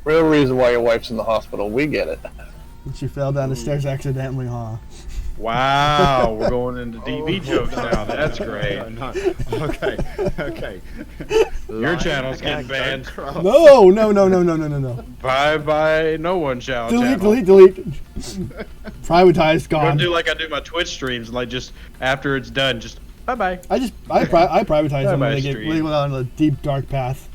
[SPEAKER 14] Real reason why your wife's in the hospital. We get it.
[SPEAKER 1] She fell down the stairs accidentally, huh?
[SPEAKER 4] Wow, we're going into DV jokes now. That's great.
[SPEAKER 12] Okay.
[SPEAKER 4] Your channel's getting banned.
[SPEAKER 1] No.
[SPEAKER 4] Bye. No one shall.
[SPEAKER 1] Delete. Privatized.
[SPEAKER 4] I'm gonna
[SPEAKER 1] Gone.
[SPEAKER 4] do like I do my Twitch streams, like just after it's done, just bye.
[SPEAKER 1] I privatize them when
[SPEAKER 4] Bye-bye,
[SPEAKER 1] they get
[SPEAKER 4] stream.
[SPEAKER 1] really went on a deep dark path.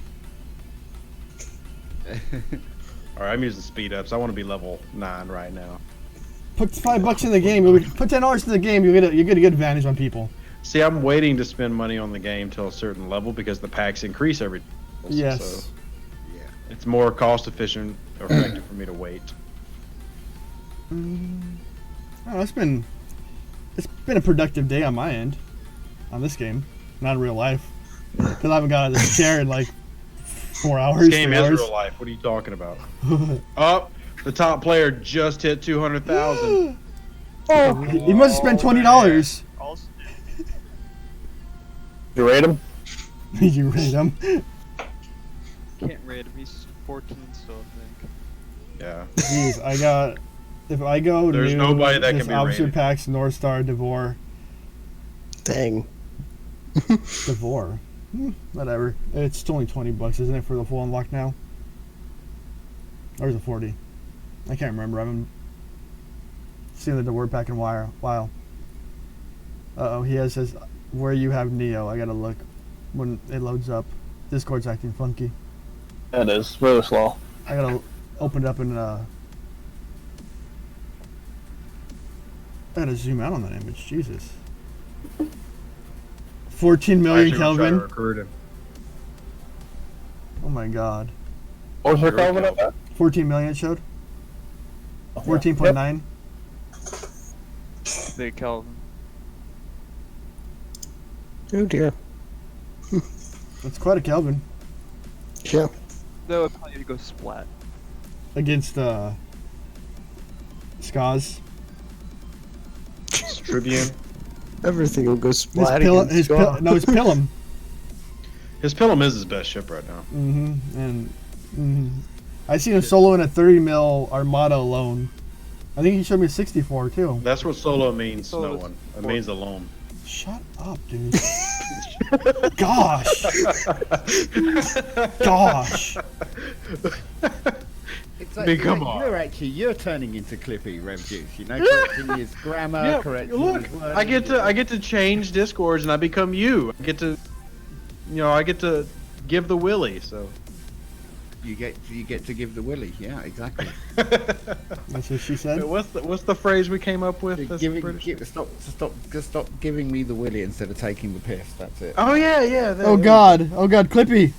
[SPEAKER 4] All right, I'm using speed ups. I want to be level 9 right now.
[SPEAKER 1] Put $5 in the game. Put $10 in the game. You get a good advantage on people.
[SPEAKER 4] See, I'm waiting to spend money on the game till a certain level because the packs increase every.
[SPEAKER 1] Yes.
[SPEAKER 4] So it's more cost efficient or effective for me to wait.
[SPEAKER 1] Oh, it's been a productive day on my end, on this game, not in real life, because I haven't got out of this chair in like 4 hours.
[SPEAKER 4] This game
[SPEAKER 1] 3
[SPEAKER 4] is
[SPEAKER 1] hours.
[SPEAKER 4] real life. What are you talking about? Oh, the top player just hit 200,000.
[SPEAKER 1] Oh, he must have spent $20.
[SPEAKER 14] You rate him?
[SPEAKER 1] You rate him?
[SPEAKER 3] Can't rate him. He's 14 still, I think.
[SPEAKER 4] Yeah.
[SPEAKER 1] Jeez, if I go
[SPEAKER 4] There's
[SPEAKER 1] new,
[SPEAKER 4] nobody that
[SPEAKER 1] this
[SPEAKER 4] can be
[SPEAKER 1] Officer
[SPEAKER 4] rated.
[SPEAKER 1] Packs, North Star, Devore.
[SPEAKER 13] Dang.
[SPEAKER 1] Devore. Whatever. It's only $20, isn't it, for the full unlock now? Or is it 40? I can't remember. I haven't seen the Devore pack in a while. Uh-oh, he says where you have Neo. I gotta look when it loads up. Discord's acting funky.
[SPEAKER 14] It is really slow.
[SPEAKER 1] I gotta open it up and I gotta zoom out on that image. Jesus. 14 million
[SPEAKER 4] Actually, we'll try to
[SPEAKER 1] Kelvin.
[SPEAKER 4] recruit him.
[SPEAKER 1] Oh my god.
[SPEAKER 14] What was your Kelvin at that?
[SPEAKER 1] 14 million it showed. 14.9.
[SPEAKER 3] Big Kelvin.
[SPEAKER 13] Oh dear.
[SPEAKER 1] That's quite a Kelvin.
[SPEAKER 13] Yeah.
[SPEAKER 3] That would probably go splat.
[SPEAKER 1] Against Skaz.
[SPEAKER 4] Tribune.
[SPEAKER 13] Everything will go
[SPEAKER 1] His
[SPEAKER 13] splat.
[SPEAKER 1] Pilum.
[SPEAKER 13] against Scott.
[SPEAKER 1] His Pilum.
[SPEAKER 4] His Pilum is his best ship right now.
[SPEAKER 1] I seen him solo in a 30 mil Armada alone. I think he showed me a 64 too.
[SPEAKER 4] That's what solo means.
[SPEAKER 3] Solo
[SPEAKER 4] No
[SPEAKER 3] is
[SPEAKER 4] one. It means alone.
[SPEAKER 1] Shut up, dude. Gosh. Gosh.
[SPEAKER 12] It's
[SPEAKER 4] I mean, come on.
[SPEAKER 12] You're turning into Clippy, Rev Juice. You know, correcting his grammar,
[SPEAKER 4] Yeah,
[SPEAKER 12] correcting
[SPEAKER 4] look,
[SPEAKER 12] his wording.
[SPEAKER 4] I get to change discords and I become you. I get to give the willy. So
[SPEAKER 12] You get to give the willy. Yeah, exactly.
[SPEAKER 1] That's what she said.
[SPEAKER 4] what's the phrase we came up with? That's British?
[SPEAKER 12] Stop giving me the willy instead of taking the piss. That's it.
[SPEAKER 4] Oh yeah.
[SPEAKER 1] Oh god, Clippy.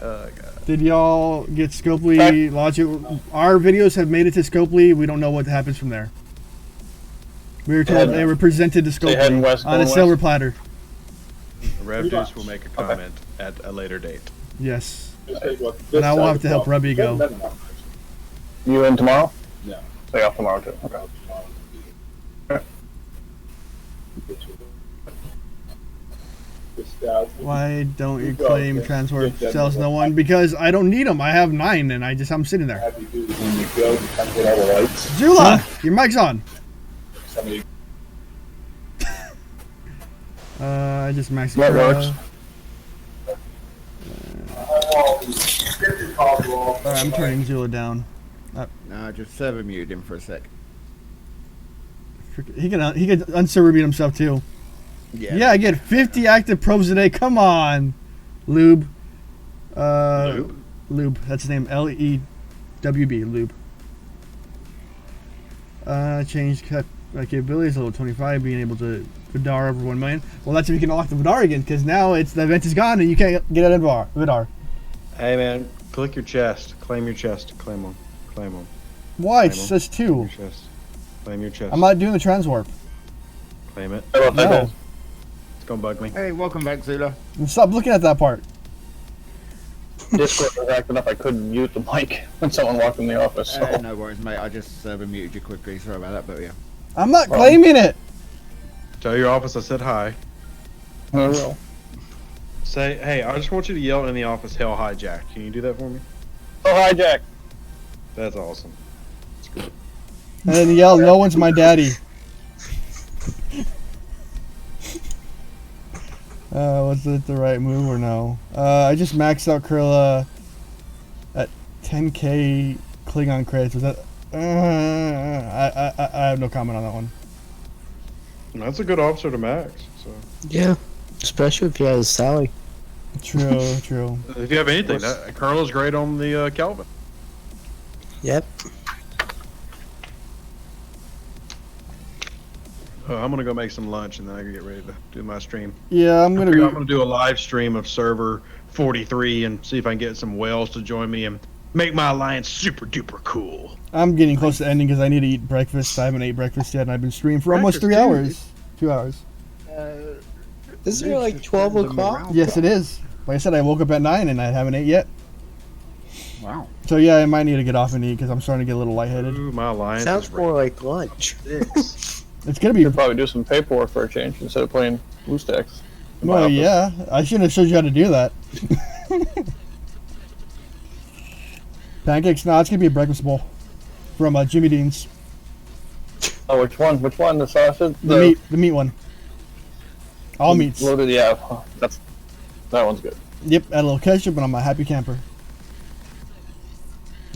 [SPEAKER 4] God.
[SPEAKER 1] Did y'all get Scopely logic? Our videos have made it to Scopely. We don't know what happens from there. We were told they were presented to
[SPEAKER 14] heading
[SPEAKER 1] Scopely
[SPEAKER 14] west,
[SPEAKER 1] on a
[SPEAKER 14] going
[SPEAKER 1] silver
[SPEAKER 14] west?
[SPEAKER 1] platter.
[SPEAKER 4] Rev Juice will make a comment at a later date.
[SPEAKER 1] Yes. And I will have to help Rubby go.
[SPEAKER 14] You in tomorrow? Yeah. Stay off tomorrow too. Okay.
[SPEAKER 1] Why don't you claim transport sells no one? Because I don't need them. I have 9 and I'm sitting there. Zula, your mic's on. I just maxed
[SPEAKER 14] That works.
[SPEAKER 1] Alright, I'm turning Zula down.
[SPEAKER 12] No, just server mute him for a sec.
[SPEAKER 1] He can unserver beat himself too.
[SPEAKER 12] Yeah.
[SPEAKER 1] I get 50 active probes a day. Come on, Lube. Lube. That's his name. LEWB. Lube. Change capabilities. Level 25. Being able to Vidar over 1 million. Well, that's if you can unlock the Vidar again, because now the event is gone and you can't get out of Vidar.
[SPEAKER 4] Hey man, click your chest. Claim your chest. Claim them.
[SPEAKER 1] Why? It
[SPEAKER 4] Claim 'em.
[SPEAKER 1] says
[SPEAKER 4] Claim
[SPEAKER 1] 2.
[SPEAKER 4] your chest. Claim your chest.
[SPEAKER 1] I'm not doing the transwarp.
[SPEAKER 4] Claim it.
[SPEAKER 1] No.
[SPEAKER 4] It's gonna bug me.
[SPEAKER 12] Hey, welcome back, Zula.
[SPEAKER 1] Stop looking at that part.
[SPEAKER 14] Discord was acting up. I couldn't mute the mic when someone walked in the office. So.
[SPEAKER 12] No worries, mate. I just muted you quickly. Sorry about that, but yeah.
[SPEAKER 1] I'm not claiming it.
[SPEAKER 4] Tell your office I said hi.
[SPEAKER 14] I will.
[SPEAKER 4] Say, hey, I just want you to yell in the office, "Hell hijack." Can you do that for me?
[SPEAKER 14] Oh, hijack.
[SPEAKER 4] That's awesome.
[SPEAKER 1] And then yell, "No one's my daddy." Was it the right move or no? I just maxed out Krilla at 10k Klingon credits. Was that? I have no comment on that one.
[SPEAKER 4] That's a good officer to max. So.
[SPEAKER 13] Yeah, especially if you have Sally.
[SPEAKER 1] True, true.
[SPEAKER 4] If you have anything, that Colonel's great on the Kelvin.
[SPEAKER 13] Yep.
[SPEAKER 4] I'm gonna go make some lunch and then I can get ready to do my stream.
[SPEAKER 1] Yeah, I'm gonna
[SPEAKER 4] do a live stream of server 43 and see if I can get some whales to join me and make my alliance super duper cool.
[SPEAKER 1] I'm getting close to ending because I need to eat breakfast. I haven't ate breakfast yet, and I've been streaming for almost 3 hours. 2 hours.
[SPEAKER 13] Isn't it like 12 o'clock?
[SPEAKER 1] Yes, it is. Like I said, I woke up at 9 and I haven't ate yet.
[SPEAKER 12] Wow.
[SPEAKER 1] So yeah, I might need to get off and eat because I'm starting to get a little lightheaded.
[SPEAKER 4] Ooh, my alliance.
[SPEAKER 13] Sounds more like lunch.
[SPEAKER 1] It's gonna be.
[SPEAKER 14] You should probably do some paperwork for a change instead of playing BlueStacks.
[SPEAKER 1] Well, yeah, I shouldn't have showed you how to do that. Pancakes? No, it's gonna be a breakfast bowl from Jimmy Dean's.
[SPEAKER 14] Oh, which one? Which one? The sausage?
[SPEAKER 1] The meat one. All meats.
[SPEAKER 14] Loaded, yeah. That one's good.
[SPEAKER 1] Yep, add a little ketchup, and I'm a happy camper.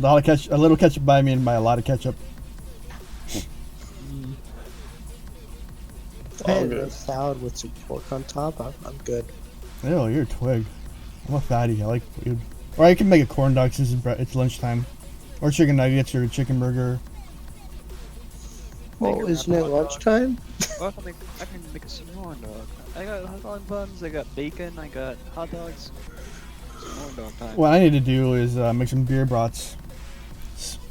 [SPEAKER 1] A little ketchup by me, and by a lot of ketchup.
[SPEAKER 13] I had a salad with some pork on top. I'm good.
[SPEAKER 1] Ew, you're a twig. I'm a fatty. I like food. Or I can make a corn dog since it's lunchtime. Or chicken nuggets or a chicken burger.
[SPEAKER 13] Oh, isn't it lunchtime?
[SPEAKER 3] Well, I can make a corn dog. I got hot dog buns, I got bacon, I got hot dogs. Corn dog time.
[SPEAKER 1] What I need to do is make some beer brats.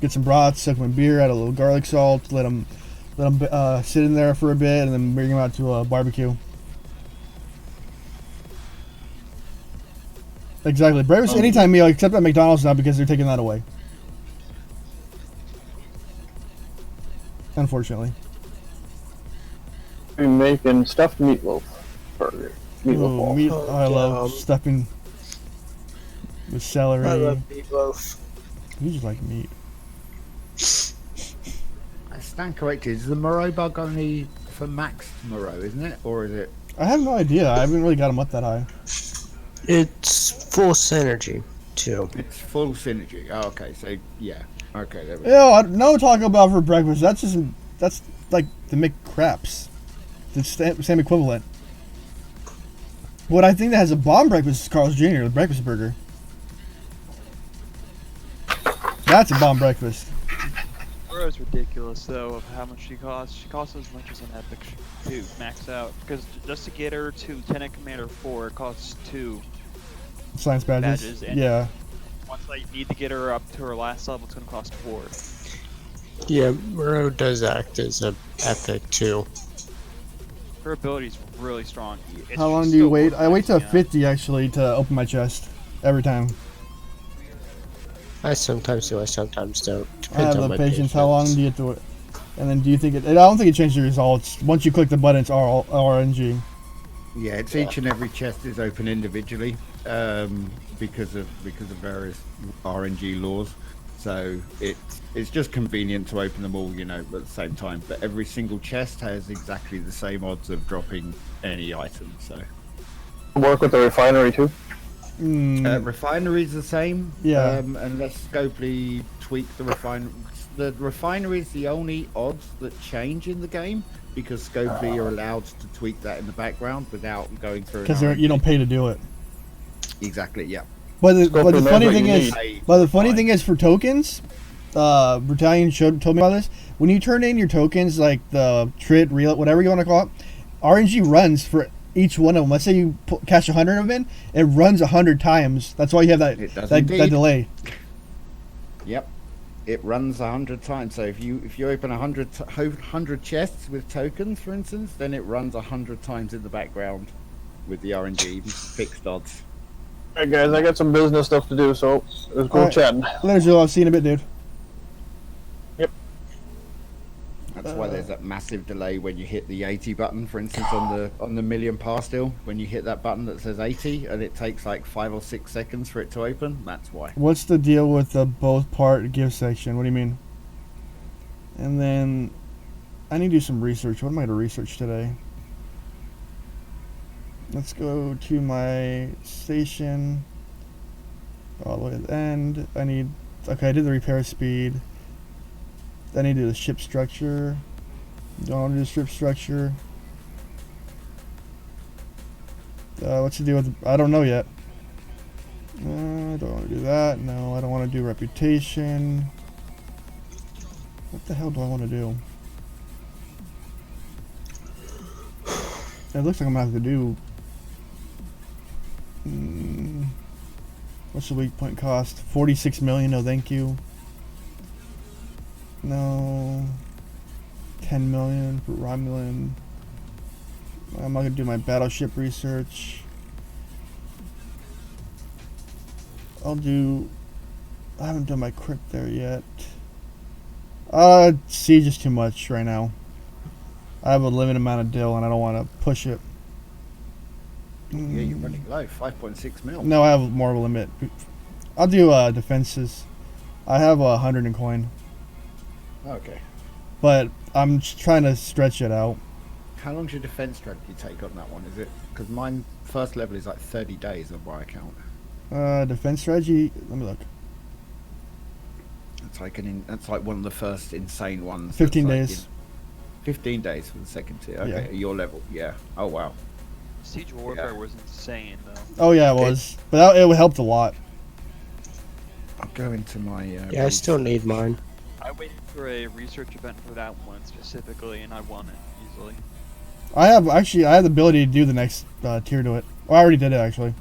[SPEAKER 1] Get some brats, soak them in beer, add a little garlic salt, let them sit in there for a bit, and then bring them out to a barbecue. Exactly. Breakfast anytime meal except at McDonald's now because they're taking that away. Unfortunately.
[SPEAKER 14] We're making stuffed meatloaf burger. Meatloaf.
[SPEAKER 1] Ooh, I love stuffing with celery.
[SPEAKER 13] I love meatloaf.
[SPEAKER 1] You just like meat.
[SPEAKER 12] I stand corrected. Is the Moreau bug only for max Moreau, isn't it? Or is it?
[SPEAKER 1] I have no idea. I haven't really got them up that high.
[SPEAKER 13] It's full synergy, too.
[SPEAKER 12] It's full synergy. Oh, okay, so yeah. Okay, there we go.
[SPEAKER 1] Ew, no Taco Bell for breakfast. That's like the McCraps. It's the same equivalent. What I think that has a bomb breakfast is Carl's Jr., the breakfast burger. That's a bomb breakfast.
[SPEAKER 3] It's ridiculous though of how much she costs. She costs as much as an Epic to max out because just to get her to Lieutenant Commander 4 it costs 2
[SPEAKER 1] Science badges.
[SPEAKER 3] and
[SPEAKER 1] Yeah.
[SPEAKER 3] once I need to get her up to her last level, it's going to cost 4.
[SPEAKER 13] Yeah, Muro does act as a epic too.
[SPEAKER 3] Her ability's really strong.
[SPEAKER 1] How long do you wait? I wait till 50 actually to open my chest every time.
[SPEAKER 13] I sometimes do, I sometimes don't.
[SPEAKER 1] I
[SPEAKER 13] Depends
[SPEAKER 1] have
[SPEAKER 13] on
[SPEAKER 1] the
[SPEAKER 13] my
[SPEAKER 1] patience. How long do you have to wait? And then do you think it? I don't think it changes the results. Once you click the button, it's RNG.
[SPEAKER 12] Yeah, it's each and every chest is open individually because of various RNG laws. So it's just convenient to open them all, you know, at the same time. But every single chest has exactly the same odds of dropping any item. So
[SPEAKER 14] Work with the refinery too.
[SPEAKER 12] refinery's the same.
[SPEAKER 1] Yeah.
[SPEAKER 12] Unless Scopely tweak the refinery. The refinery is the only odds that change in the game because Scopely are allowed to tweak that in the background without going through.
[SPEAKER 1] Because you don't pay to do it.
[SPEAKER 12] Exactly. Yeah.
[SPEAKER 1] But the funny thing is, for tokens, Battalion told me about this. When you turn in your tokens, like the trit, reel, whatever you want to call it, RNG runs for each one of them. Let's say you cash 100 of them in, it runs 100 times. That's why you have that delay.
[SPEAKER 12] Yep. it runs 100 times. So if you open 100 chests with tokens, for instance, then it runs 100 times in the background with the RNG fixed odds.
[SPEAKER 14] All right, guys, I got some business stuff to do, so let's go
[SPEAKER 1] All right.
[SPEAKER 14] chatting.
[SPEAKER 1] Later, Joe. I'll see you in a bit, dude.
[SPEAKER 12] That's why there's that massive delay when you hit the 80 button, for instance, on the million par still. When you hit that button that says 80, and it takes like 5 or 6 seconds for it to open. That's why.
[SPEAKER 1] What's the deal with the both part give section? What do you mean? And then I need to do some research. What am I going to research today? Let's go to my station. All the way to the end. Okay, I did the repair speed. Then I need to do the ship structure. Don't want to do the ship structure. What's the deal with... I don't know yet. I don't want to do that. No, I don't want to do reputation. What the hell do I want to do? It looks like I'm going to have to do... what's the weak point cost? 46 million, no thank you. No. 10 million for Romulan. I'm not going to do my battleship research. I haven't done my crypt there yet. Siege is too much right now. I have a limited amount of dill and I don't want to push it.
[SPEAKER 12] Yeah, you're running low, 5.6 mil.
[SPEAKER 1] No, I have more of a limit. I'll do defenses. I have 100 in coin.
[SPEAKER 12] Okay.
[SPEAKER 1] But I'm just trying to stretch it out.
[SPEAKER 12] How long's your defense strategy take on that one? Is it because mine first level is like 30 days on my account?
[SPEAKER 1] Defense strategy. Let me look.
[SPEAKER 12] It's like that's like one of the first insane ones.
[SPEAKER 1] 15
[SPEAKER 12] like
[SPEAKER 1] days.
[SPEAKER 12] 15 days for the second tier. Okay,
[SPEAKER 1] Yeah.
[SPEAKER 12] at your level. Yeah. Oh wow.
[SPEAKER 3] Siege Warfare was insane though.
[SPEAKER 1] Oh yeah, it was. But it helped a lot.
[SPEAKER 12] I'll go into my.
[SPEAKER 13] Yeah, I still need mine.
[SPEAKER 3] I waited for a research event for that one specifically, and I won it easily.
[SPEAKER 1] I have the ability to do the next tier to it. Oh, I already did it actually.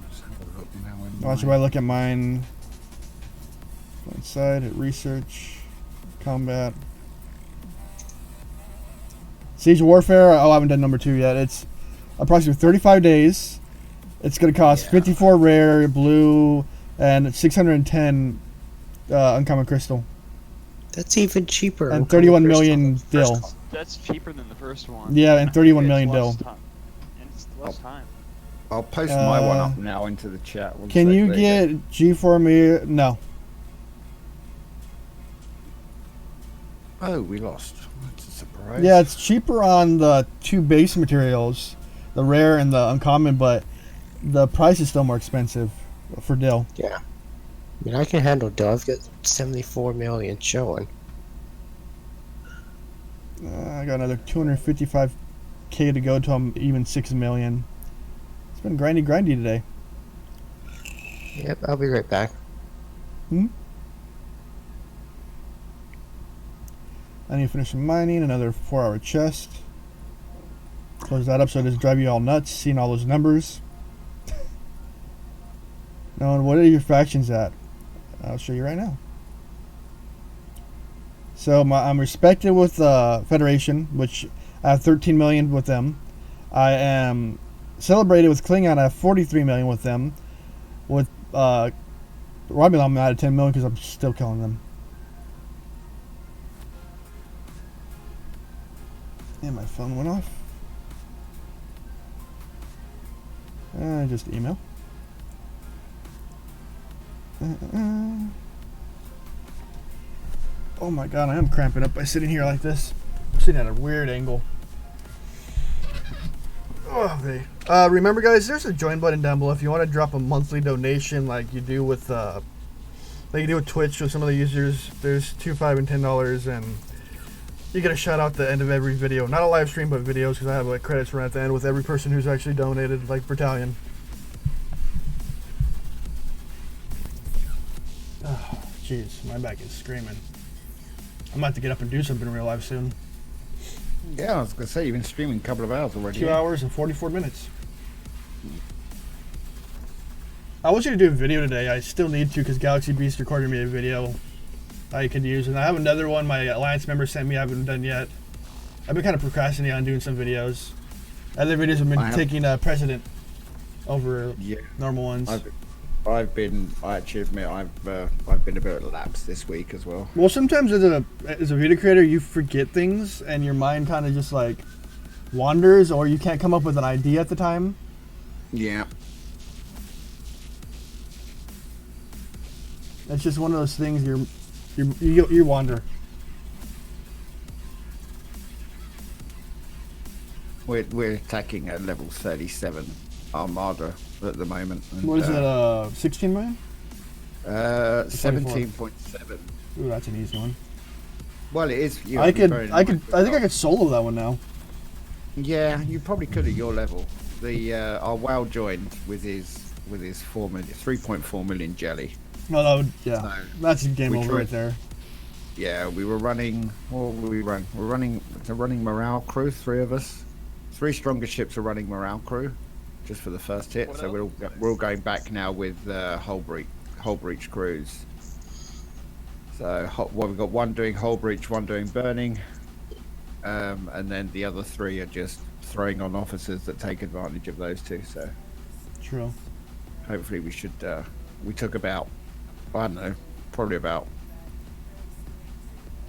[SPEAKER 12] Let's have a look now in
[SPEAKER 1] Watch if I look at mine. Go inside at research, combat, Siege Warfare. Oh, I haven't done number 2 yet. It's approximately 35 days. It's gonna cost 54 rare blue and 610 uncommon crystal.
[SPEAKER 13] That's even cheaper.
[SPEAKER 1] And 31 million dill.
[SPEAKER 3] That's cheaper than the first one.
[SPEAKER 1] Yeah, and 31
[SPEAKER 3] It's
[SPEAKER 1] million
[SPEAKER 3] less
[SPEAKER 1] dill.
[SPEAKER 3] time. And it's less time.
[SPEAKER 12] I'll post my one up now into the chat. One
[SPEAKER 1] Can
[SPEAKER 12] sec,
[SPEAKER 1] you
[SPEAKER 12] there
[SPEAKER 1] get G for me? No.
[SPEAKER 12] Oh, we lost. That's a surprise.
[SPEAKER 1] Yeah, it's cheaper on the 2 base materials, the rare and the uncommon, but the price is still more expensive for dill.
[SPEAKER 13] Yeah. I mean, I can handle dill. I've got 74 million showing.
[SPEAKER 1] I got another 255k to go till I'm even 6 million. It's been grindy today.
[SPEAKER 13] Yep, I'll be right back.
[SPEAKER 1] I need to finish some mining, another 4-hour chest. Close that up so it doesn't drive you all nuts, seeing all those numbers. Now, what are your factions at? I'll show you right now. So I'm respected with Federation, which I have 13 million with them. I am celebrated with Klingon. I have 43 million with them. With Romulan, I'm out of 10 million because I'm still killing them. And my phone went off. Just email. Oh my god, I am cramping up by sitting here like this. I'm sitting at a weird angle. Oh, okay. Remember, guys, there's a join button down below if you want to drop a monthly donation like you do with Twitch with some of the users. There's $2, $5, and $10, and you get a shout out at the end of every video. Not a live stream, but videos, because I have like credits run at the end with every person who's actually donated, like Battalion. Oh, jeez, my back is screaming. I'm about to get up and do something in real life soon.
[SPEAKER 12] Yeah, I was going to say, you've been streaming a couple of hours already.
[SPEAKER 1] 2 hours and 44 minutes. I was going to do a video today. I still need to because Galaxy Beast recorded me a video I could use. And I have another one my Alliance member sent me I haven't done yet. I've been kind of procrastinating on doing some videos. Other videos have been taking precedent over normal ones.
[SPEAKER 12] I actually admit I've been a bit lapsed this week as well.
[SPEAKER 1] Well, sometimes as a video creator, you forget things and your mind kind of just like wanders, or you can't come up with an idea at the time.
[SPEAKER 12] Yeah.
[SPEAKER 1] It's just one of those things you wander.
[SPEAKER 12] We're attacking at level 37 Armada at the moment. And,
[SPEAKER 1] what is it? 16 million?
[SPEAKER 12] 17.7.
[SPEAKER 1] Ooh, that's an easy one.
[SPEAKER 12] Well, it is.
[SPEAKER 1] I think I could solo that one now.
[SPEAKER 12] Yeah, you probably could at your level. Our WoW joined with his 3.4 million jelly.
[SPEAKER 1] No, that would, yeah. So that's game over right there.
[SPEAKER 12] Yeah, we were running. What were we running? We're running morale crew. 3 of us. 3 stronger ships are running morale crew, just for the first hit. So we're all going back now with hull breach crews. So we've got 1 doing hull breach, 1 doing burning, and then the other 3 are just throwing on officers that take advantage of those 2. So
[SPEAKER 1] true.
[SPEAKER 12] Hopefully we should. We took about, I don't know, probably about.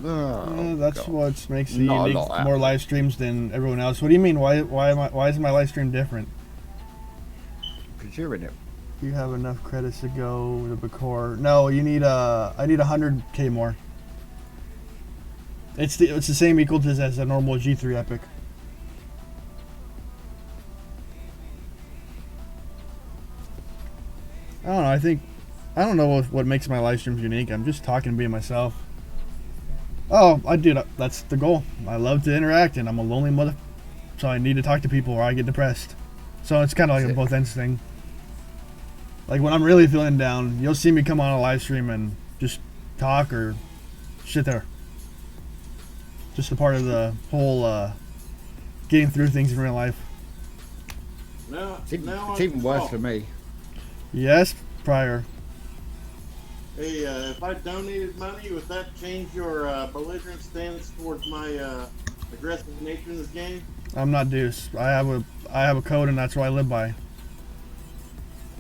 [SPEAKER 1] That's what makes the unique more live streams than everyone else. What do you mean? Why is my live stream different?
[SPEAKER 12] Because you're in it.
[SPEAKER 1] You have enough credits to go to Bakor. No, you need I need 100k more. It's the same equal to as a normal G3 epic. I don't know. I don't know what makes my live streams unique. I'm just talking to be myself. Oh, I do. That's the goal. I love to interact, and I'm a lonely mother, so I need to talk to people or I get depressed. So it's kind of like a both ends thing. Like when I'm really feeling down, you'll see me come on a live stream and just talk or sit there. Just a part of the whole getting through things in real life.
[SPEAKER 12] It's even worse for me.
[SPEAKER 1] Yes, prior.
[SPEAKER 11] Hey, if I donated money, would that change your belligerent stance towards my aggressive nature in this game?
[SPEAKER 1] I'm not Deuce. I have a code, and that's what I live by.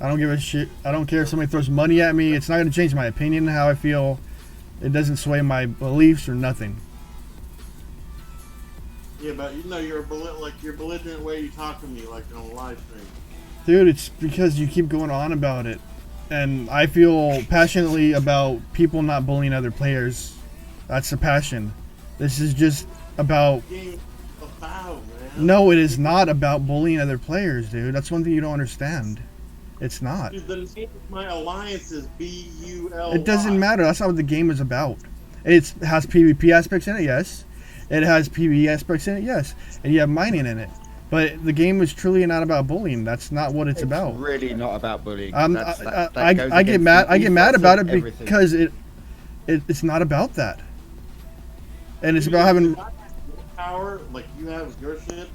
[SPEAKER 1] I don't give a shit. I don't care if somebody throws money at me. It's not going to change my opinion, how I feel. It doesn't sway my beliefs or nothing.
[SPEAKER 11] Yeah, but you know your belligerent way you talk to me, like on a live stream.
[SPEAKER 1] Dude, it's because you keep going on about it. And I feel passionately about people not bullying other players. That's the passion. This is just about... No, it is not about bullying other players, dude. That's one thing you don't understand. It's not.
[SPEAKER 11] Dude, the name of my alliance is BULY.
[SPEAKER 1] It doesn't matter. That's not what the game is about. It has PvP aspects in it, yes. It has PvE aspects in it, yes. And you have mining in it. But the game is truly not about bullying. That's not what it's about.
[SPEAKER 12] Really not about bullying.
[SPEAKER 1] I get mad. I get mad about it because it's not about that. And it's about having
[SPEAKER 11] power like you have with your shit.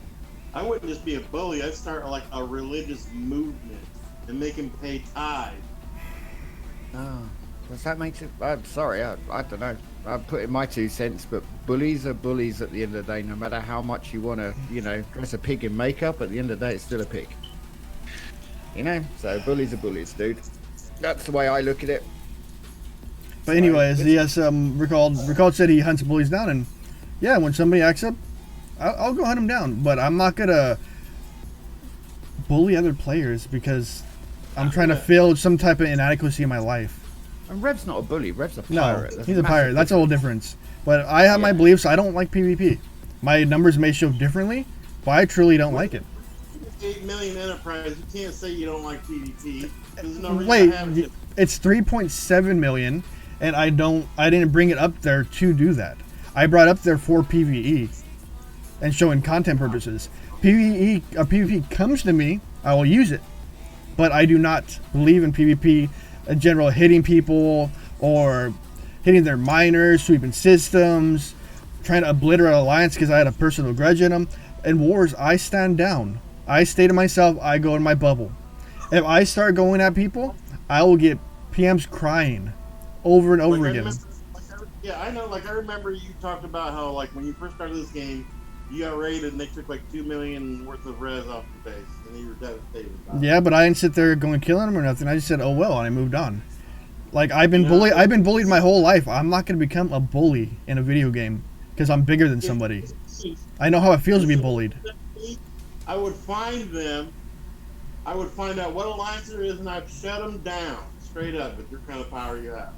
[SPEAKER 11] I wouldn't just be a bully. I'd start like a religious movement and make him pay tithe.
[SPEAKER 12] Oh, does that make it? I'm sorry. I don't know. I'm putting my 2 cents, but bullies are bullies at the end of the day. No matter how much you want to, dress a pig in makeup, at the end of the day, it's still a pig. So bullies are bullies, dude. That's the way I look at it.
[SPEAKER 1] But anyways, yes, Recalled said he hunts bullies down, and yeah, when somebody acts up, I'll go hunt them down. But I'm not gonna bully other players because I'm trying to fill some type of inadequacy in my life.
[SPEAKER 12] And Rev's not a bully. Rev's a pirate.
[SPEAKER 1] No, he's a pirate. That's a whole difference. But I have my beliefs. I don't like PvP. My numbers may show differently, but I truly don't like it.
[SPEAKER 11] 8 million enterprise. You can't say you don't like PvP. There's no reason
[SPEAKER 1] Wait,
[SPEAKER 11] to have it.
[SPEAKER 1] It's 3.7 million, and I didn't bring it up there to do that. I brought up there for PvE and showing content purposes. PvP comes to me, I will use it, but I do not believe in PvP. In general, hitting people or hitting their miners, sweeping systems, trying to obliterate alliance because I had a personal grudge in them. In wars, I stand down. I stay to myself. I go in my bubble. If I start going at people, I will get PMs crying over and over
[SPEAKER 11] Like,
[SPEAKER 1] again.
[SPEAKER 11] Yeah, I know. Like, I remember you talked about how, like, when you first started this game, you got raided and they took like 2 million worth of res off the base, and you were devastated about it.
[SPEAKER 1] Yeah, but I didn't sit there going killing them or nothing. I just said, "Oh well," and I moved on. Like I've been bullied. I've been bullied my whole life. I'm not going to become a bully in a video game because I'm bigger than somebody. I know how it feels to be bullied.
[SPEAKER 11] I would find them. I would find out what alliance there is, and I'd shut them down straight up with your kind of power you have.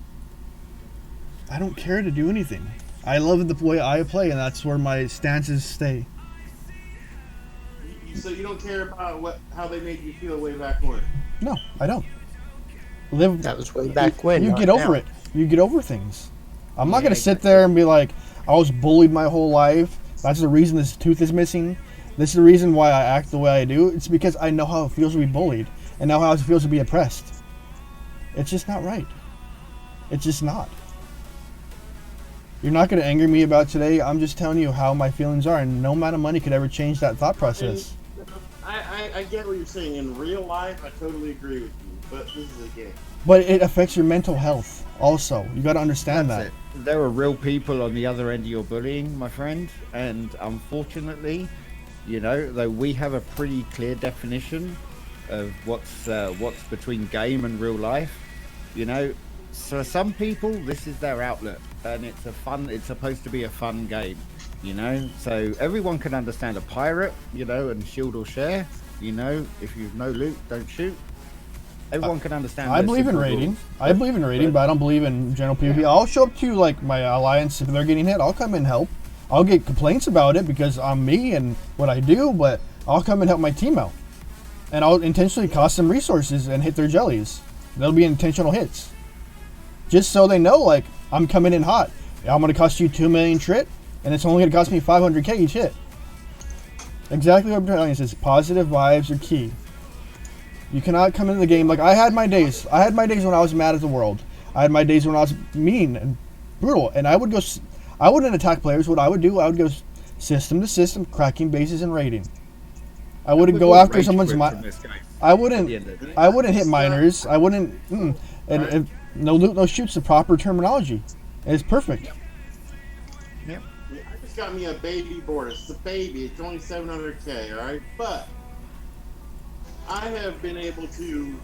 [SPEAKER 1] I don't care to do anything. I love the way I play, and that's where my stances stay.
[SPEAKER 11] So you don't care about how they made you feel way back when?
[SPEAKER 1] No, I don't.
[SPEAKER 13] That was way back when.
[SPEAKER 1] You
[SPEAKER 13] not
[SPEAKER 1] get over
[SPEAKER 13] now.
[SPEAKER 1] it. You get over things. I'm not going to sit there and be like, I was bullied my whole life. That's the reason this tooth is missing. This is the reason why I act the way I do. It's because I know how it feels to be bullied and know how it feels to be oppressed. It's just not right. It's just not. You're not going to anger me about today. I'm just telling you how my feelings are, and no amount of money could ever change that thought process.
[SPEAKER 11] I get what you're saying. In real life, I totally agree with you, but this is a game.
[SPEAKER 1] But it affects your mental health also. You got to understand that.
[SPEAKER 12] There are real people on the other end of your bullying, my friend, and unfortunately, you know, though we have a pretty clear definition of what's between game and real life, you know, so some people this is their outlet, and it's supposed to be a fun game, you know, so everyone can understand a pirate, you know, and shield or share, you know, if you've no loot, don't shoot. Everyone can understand.
[SPEAKER 1] I believe in raiding. I believe in raiding, but I don't believe in general PvP. I'll show up to like my alliance if they're getting hit. I'll come and help. I'll get complaints about it because I'm me and what I do, but I'll come and help my team out. And I'll intentionally cost them resources and hit their jellies. They'll be intentional hits. Just so they know, like, I'm coming in hot. I'm going to cost you 2 million trit, and it's only going to cost me 500k each hit. Exactly what I'm telling you is positive vibes are key. You cannot come into the game like I had my days. I had my days when I was mad at the world. I had my days when I was mean and brutal, and I wouldn't attack players. What I would do, I would go system to system, cracking bases and raiding. I wouldn't go after someone's I wouldn't hit minors. I wouldn't and no loot, no shoots. The proper terminology. It's perfect.
[SPEAKER 11] Yep. Yeah, I just got me a baby board. It's a baby. It's only 700k. All right, but I have been able to.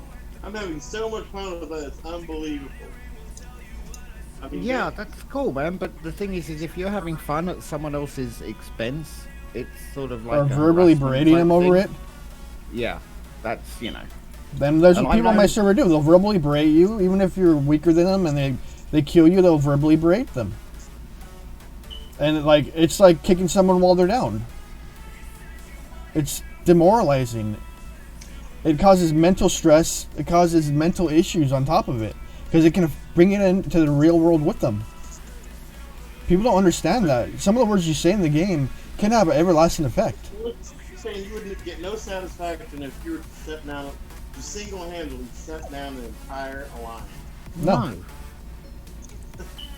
[SPEAKER 11] I'm having so much fun with it. It's unbelievable. I mean,
[SPEAKER 12] yeah, that's cool, man. But the thing is if you're having fun at someone else's expense, it's sort of like
[SPEAKER 1] or verbally berating them over it.
[SPEAKER 12] Yeah, that's, you know.
[SPEAKER 1] Then there's what people on my server do. They'll verbally berate you, even if you're weaker than them, and they kill you. They'll verbally berate them, and like it's like kicking someone while they're down. It's demoralizing. It causes mental stress. It causes mental issues on top of it because it can bring it into the real world with them. People don't understand that. Some of the words you say in the game can have an everlasting effect.
[SPEAKER 11] You're saying you wouldn't get no satisfaction if you were to shut down, to single-handedly shut down the entire alliance.
[SPEAKER 1] No.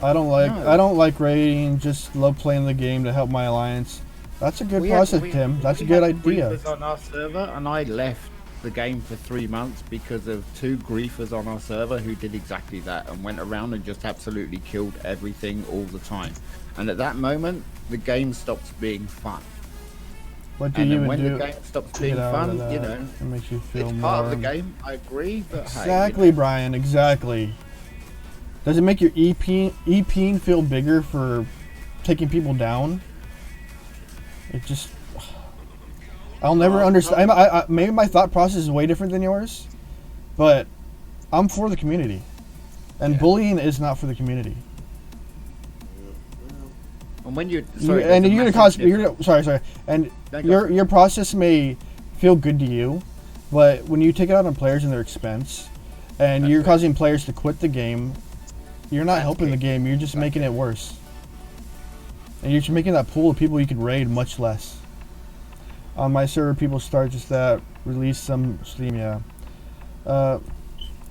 [SPEAKER 1] I don't like raiding. Just love playing the game to help my alliance. That's a good process, Tim. That's a good idea.
[SPEAKER 12] Griefers on our server, and I left the game for 3 months because of 2 griefers on our server who did exactly that and went around and just absolutely killed everything all the time. And at that moment, the game stops being fun.
[SPEAKER 1] What do you
[SPEAKER 12] when
[SPEAKER 1] do?
[SPEAKER 12] the game stops being fun, you know,
[SPEAKER 1] it makes you feel
[SPEAKER 12] it's
[SPEAKER 1] more.
[SPEAKER 12] part of the game. I agree, but
[SPEAKER 1] Exactly,
[SPEAKER 12] hey, you know.
[SPEAKER 1] Brian. Exactly. Does it make your EP feel bigger for taking people down? It just. I'll never understand. Maybe my thought process is way different than yours, but I'm for the community, and bullying is not for the community.
[SPEAKER 12] And when you're
[SPEAKER 1] your process may feel good to you, but when you take it out on players and their expense, and you're causing players to quit the game, you're not helping the game. You're just making it worse, and you're just making that pool of people you could raid much less. On my server, people start just that, release some Steam, yeah.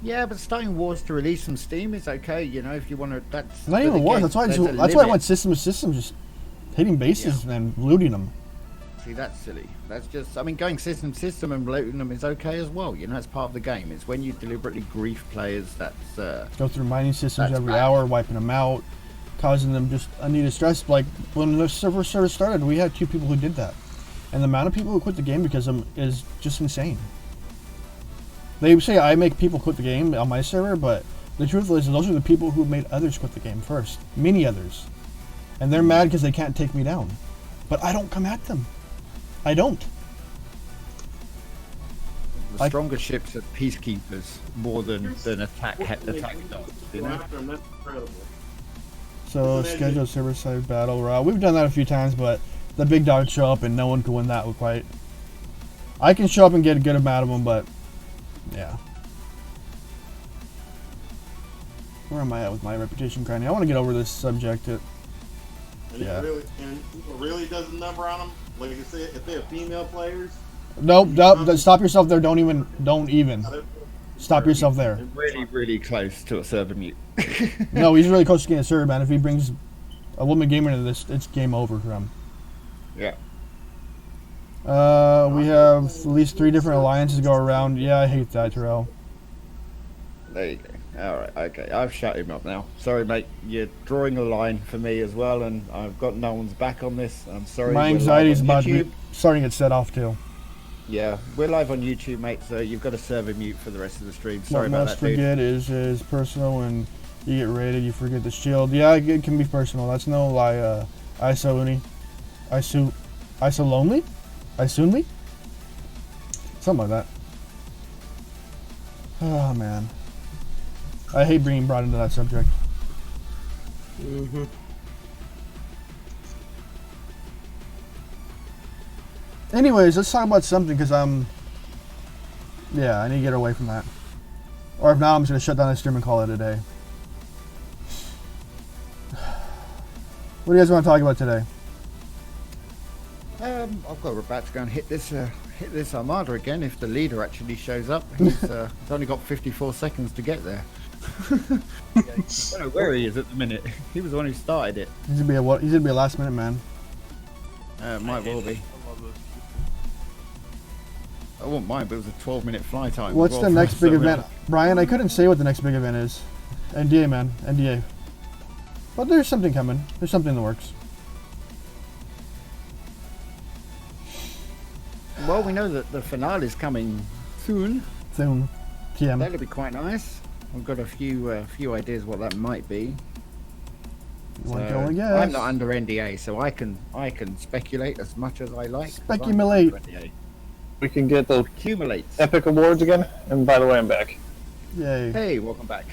[SPEAKER 12] Yeah, but starting wars to release some Steam is okay, you know, if you want to. That's
[SPEAKER 1] not even wars. That's why I went system to system, just hitting bases and looting them.
[SPEAKER 12] See, that's silly. That's just, I mean, going system to system and loading them is okay as well. You know, it's part of the game. It's when you deliberately grief players that's
[SPEAKER 1] Go through mining systems
[SPEAKER 12] That's
[SPEAKER 1] every
[SPEAKER 12] bad.
[SPEAKER 1] hour, wiping them out, causing them just unneeded stress. Like when the server started, we had 2 people who did that, and the amount of people who quit the game because of them is just insane. They say I make people quit the game on my server, but the truth is those are the people who made others quit the game first, many others, and they're mad because they can't take me down. But I don't come at them. I don't.
[SPEAKER 12] the stronger ships are peacekeepers more than attack dogs. You know?
[SPEAKER 11] That's incredible.
[SPEAKER 1] So schedule server side battle royale. We've done that a few times, but the big dogs show up and no one can win that fight. I can show up and get a good amount of them, but yeah. Where am I at with my reputation grinding? I want to get over this subject. Yeah.
[SPEAKER 11] And it really does a number on them. Like I said, if they have female players.
[SPEAKER 1] Nope. Stop yourself there. Don't even. Stop yourself there.
[SPEAKER 12] Really, really close to a server mute.
[SPEAKER 1] No, he's really close to getting a server, man. If he brings a woman gamer into this, it's game over for him.
[SPEAKER 12] Yeah.
[SPEAKER 1] We have at least 3 different alliances go around. Yeah, I hate that, Terrell.
[SPEAKER 12] There you go. Alright, okay. I've shut him up now. Sorry, mate. You're drawing a line for me as well, and I've got no one's back on this. I'm sorry.
[SPEAKER 1] My anxiety's about to be starting to get set off, too.
[SPEAKER 12] Yeah, we're live on YouTube, mate, so you've got to server mute for the rest of the stream. Sorry
[SPEAKER 1] what
[SPEAKER 12] about
[SPEAKER 1] most
[SPEAKER 12] that, dude.
[SPEAKER 1] forget is personal. When you get raided, you forget the shield. Yeah, it can be personal. That's no lie. ISO lonely? ISOonly? Something like that. Oh, man. I hate being brought into that subject.
[SPEAKER 13] Mm-hmm.
[SPEAKER 1] Anyways, let's talk about something, because yeah, I need to get away from that. Or if not, I'm just going to shut down the stream and call it a day. What do you guys want to talk about today?
[SPEAKER 12] I've got about to go and hit this Armada again if the leader actually shows up. He's only got 54 seconds to get there. I don't know where he is at the minute. He was the one who started it.
[SPEAKER 1] He's gonna be a last minute man.
[SPEAKER 12] Might well be. I wouldn't mind, but it was a 12-minute fly time.
[SPEAKER 1] What's the next big event? Brian, I couldn't say what the next big event is. NDA, man. NDA. But there's something coming. There's something in the works.
[SPEAKER 12] Well, we know that the finale is coming soon.
[SPEAKER 1] Soon. TM.
[SPEAKER 12] That'll be quite nice. I've got a few ideas what that might be. I'm not under NDA, so I can speculate as much as I like.
[SPEAKER 1] Speculate.
[SPEAKER 14] We can get those
[SPEAKER 12] accumulate
[SPEAKER 14] epic awards again. And by the way, I'm back.
[SPEAKER 1] Yay.
[SPEAKER 12] Hey, welcome back.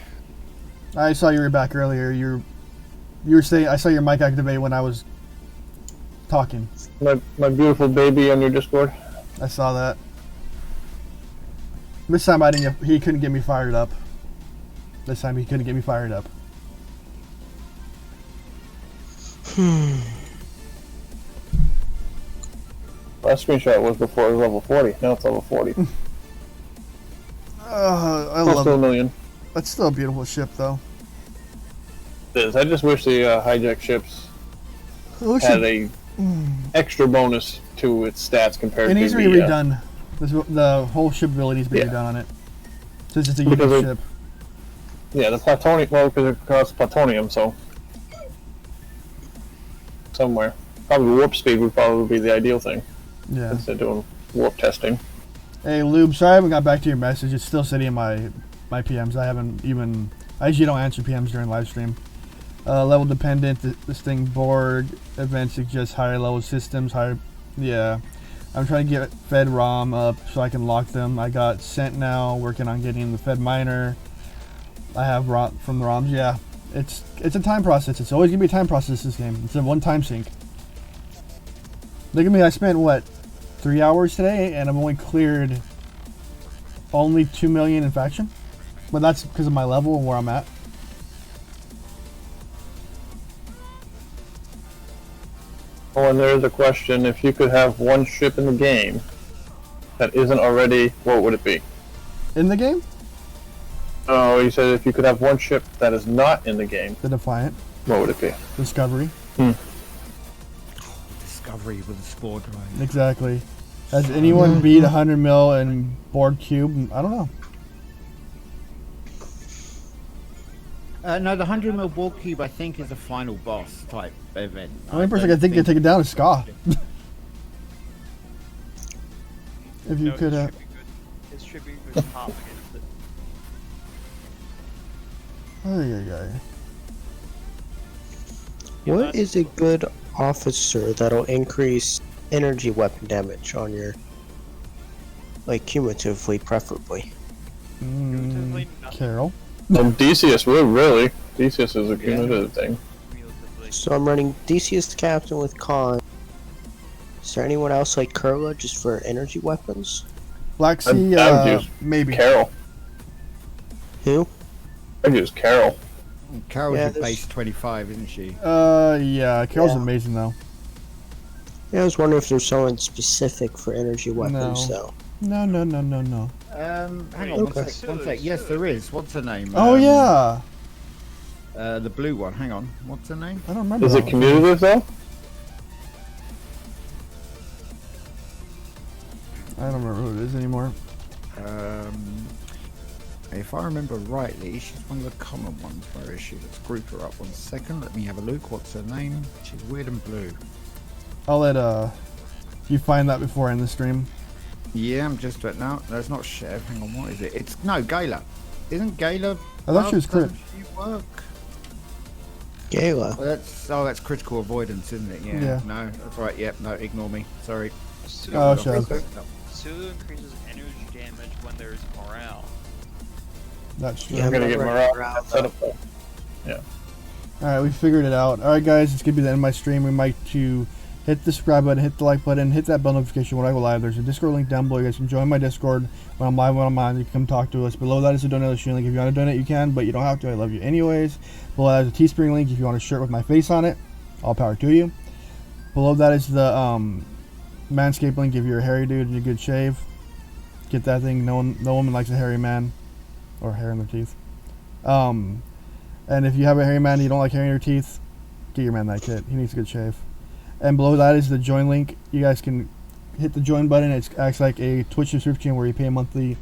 [SPEAKER 1] I saw you were back earlier. You were saying I saw your mic activate when I was talking.
[SPEAKER 14] My beautiful baby on your Discord.
[SPEAKER 1] I saw that. This time he couldn't get me fired up.
[SPEAKER 14] Last screenshot was before it was level 40. Now it's level 40.
[SPEAKER 1] I
[SPEAKER 14] Close
[SPEAKER 1] love
[SPEAKER 14] to
[SPEAKER 1] it.
[SPEAKER 14] $1 million.
[SPEAKER 1] That's still a beautiful ship, though.
[SPEAKER 14] It is. I just wish the hijack ships had a extra bonus to its stats compared to
[SPEAKER 1] It needs to be redone. The whole ship ability needs to be redone on it. Since it's a unique ship.
[SPEAKER 14] Yeah, the plutonium. Well, because it costs plutonium, so somewhere. Probably warp speed would probably be the ideal thing.
[SPEAKER 1] Yeah.
[SPEAKER 14] Instead of doing warp testing.
[SPEAKER 1] Hey, Lube, sorry I haven't got back to your message. It's still sitting in my PMs. I usually don't answer PMs during live stream. Level dependent, this thing Borg event suggests higher level systems, yeah. I'm trying to get Fed ROM up so I can lock them. I got Sent now, working on getting the Fed miner. I have from the ROMs, yeah. It's a time process. It's always gonna be a time process this game. It's a one-time sync. Look at me, I spent what, 3 hours today, and I've only cleared only 2 million in faction. But that's because of my level and where I'm at.
[SPEAKER 14] Oh, and there is a question: if you could have one ship in the game that isn't already, what would it be?
[SPEAKER 1] In the game?
[SPEAKER 14] Oh, you said if you could have one ship that is not in the game.
[SPEAKER 1] The Defiant.
[SPEAKER 14] What would it be?
[SPEAKER 1] Discovery.
[SPEAKER 12] Discovery. cavalry with a spore drive.
[SPEAKER 1] Exactly. Has anyone beat 100 mil in board cube? I don't know.
[SPEAKER 12] No, the 100 mil ball cube I think is a final boss type event.
[SPEAKER 1] The only person I think can take it down is Ska. If you could have.
[SPEAKER 3] It should be good top against it.
[SPEAKER 1] Ay.
[SPEAKER 13] What is a good officer that'll increase energy weapon damage on your, like, cumulatively, preferably?
[SPEAKER 1] Carol?
[SPEAKER 14] Decius would, really. Decius is a cumulative thing.
[SPEAKER 13] So I'm running Decius Captain with Khan. Is there anyone else like Kurla just for energy weapons?
[SPEAKER 1] Black Sea,
[SPEAKER 14] I would use
[SPEAKER 1] maybe.
[SPEAKER 14] Carol.
[SPEAKER 13] Who?
[SPEAKER 14] I'd use Carol.
[SPEAKER 12] Carol's
[SPEAKER 13] Yeah,
[SPEAKER 12] your base 25, isn't she?
[SPEAKER 1] Yeah, Carol's amazing though.
[SPEAKER 13] Yeah, I was wondering if there's someone specific for energy weapons, though.
[SPEAKER 1] No.
[SPEAKER 12] Hang on, one sec. Yes, there is. What's her name?
[SPEAKER 1] Oh, yeah.
[SPEAKER 12] The blue one. Hang on. What's her name?
[SPEAKER 1] I don't remember.
[SPEAKER 14] Is it cumulative, though?
[SPEAKER 1] I don't remember who it is anymore.
[SPEAKER 12] If I remember rightly, she's one of the common ones. Where is she? Let's group her up 1 second. Let me have a look. What's her name? She's weird and blue.
[SPEAKER 1] I'll let you find that before I end the stream.
[SPEAKER 12] Yeah, I'm just at now. That's not Chev. Hang on, what is it? It's no Gala. Isn't Gala?
[SPEAKER 1] I thought she was crit.
[SPEAKER 12] Doesn't she work?
[SPEAKER 13] Gala.
[SPEAKER 12] Well, that's critical avoidance, isn't it? Yeah.
[SPEAKER 1] Yeah.
[SPEAKER 12] No, that's right. Yep. No, ignore me. Sorry.
[SPEAKER 1] Oh, Chev.
[SPEAKER 3] Sulu increases energy damage when there's morale.
[SPEAKER 1] That's true.
[SPEAKER 13] Yeah,
[SPEAKER 14] I'm gonna get morale
[SPEAKER 13] morale,
[SPEAKER 14] set up though. Yeah.
[SPEAKER 1] Alright, we figured it out. Alright guys, it's gonna be the end of my stream. We might to hit the subscribe button, hit the like button, hit that bell notification when I go live. There's a Discord link down below. You guys can join my Discord when I'm live, when I'm on. You can come talk to us. Below that is a donation link. If you want to donate, you can, but you don't have to. I love you anyways. Below that is a Teespring link. If you want a shirt with my face on it, all power to you. Below that is the Manscaped link. If you're a hairy dude and a good shave, get that thing. No woman likes a hairy man or hair in their teeth. And if you have a hairy man and you don't like hair in your teeth, get your man that kit. He needs a good shave. And below that is the join link. You guys can hit the join button. It acts like a Twitch subscription where you pay a monthly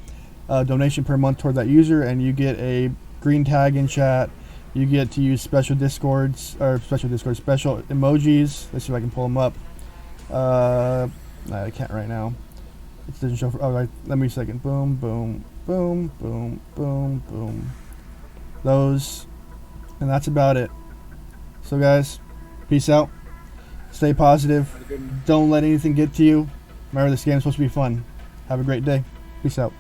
[SPEAKER 1] donation per month toward that user, and you get a green tag in chat. You get to use special emojis. Let's see if I can pull them up. I can't right now. It doesn't show for. Oh, right. Let me a second. Boom, boom, boom, boom, boom, boom. Those. And that's about it. So guys, peace out. Stay positive. Don't let anything get to you. Remember, this game's supposed to be fun. Have a great day. Peace out.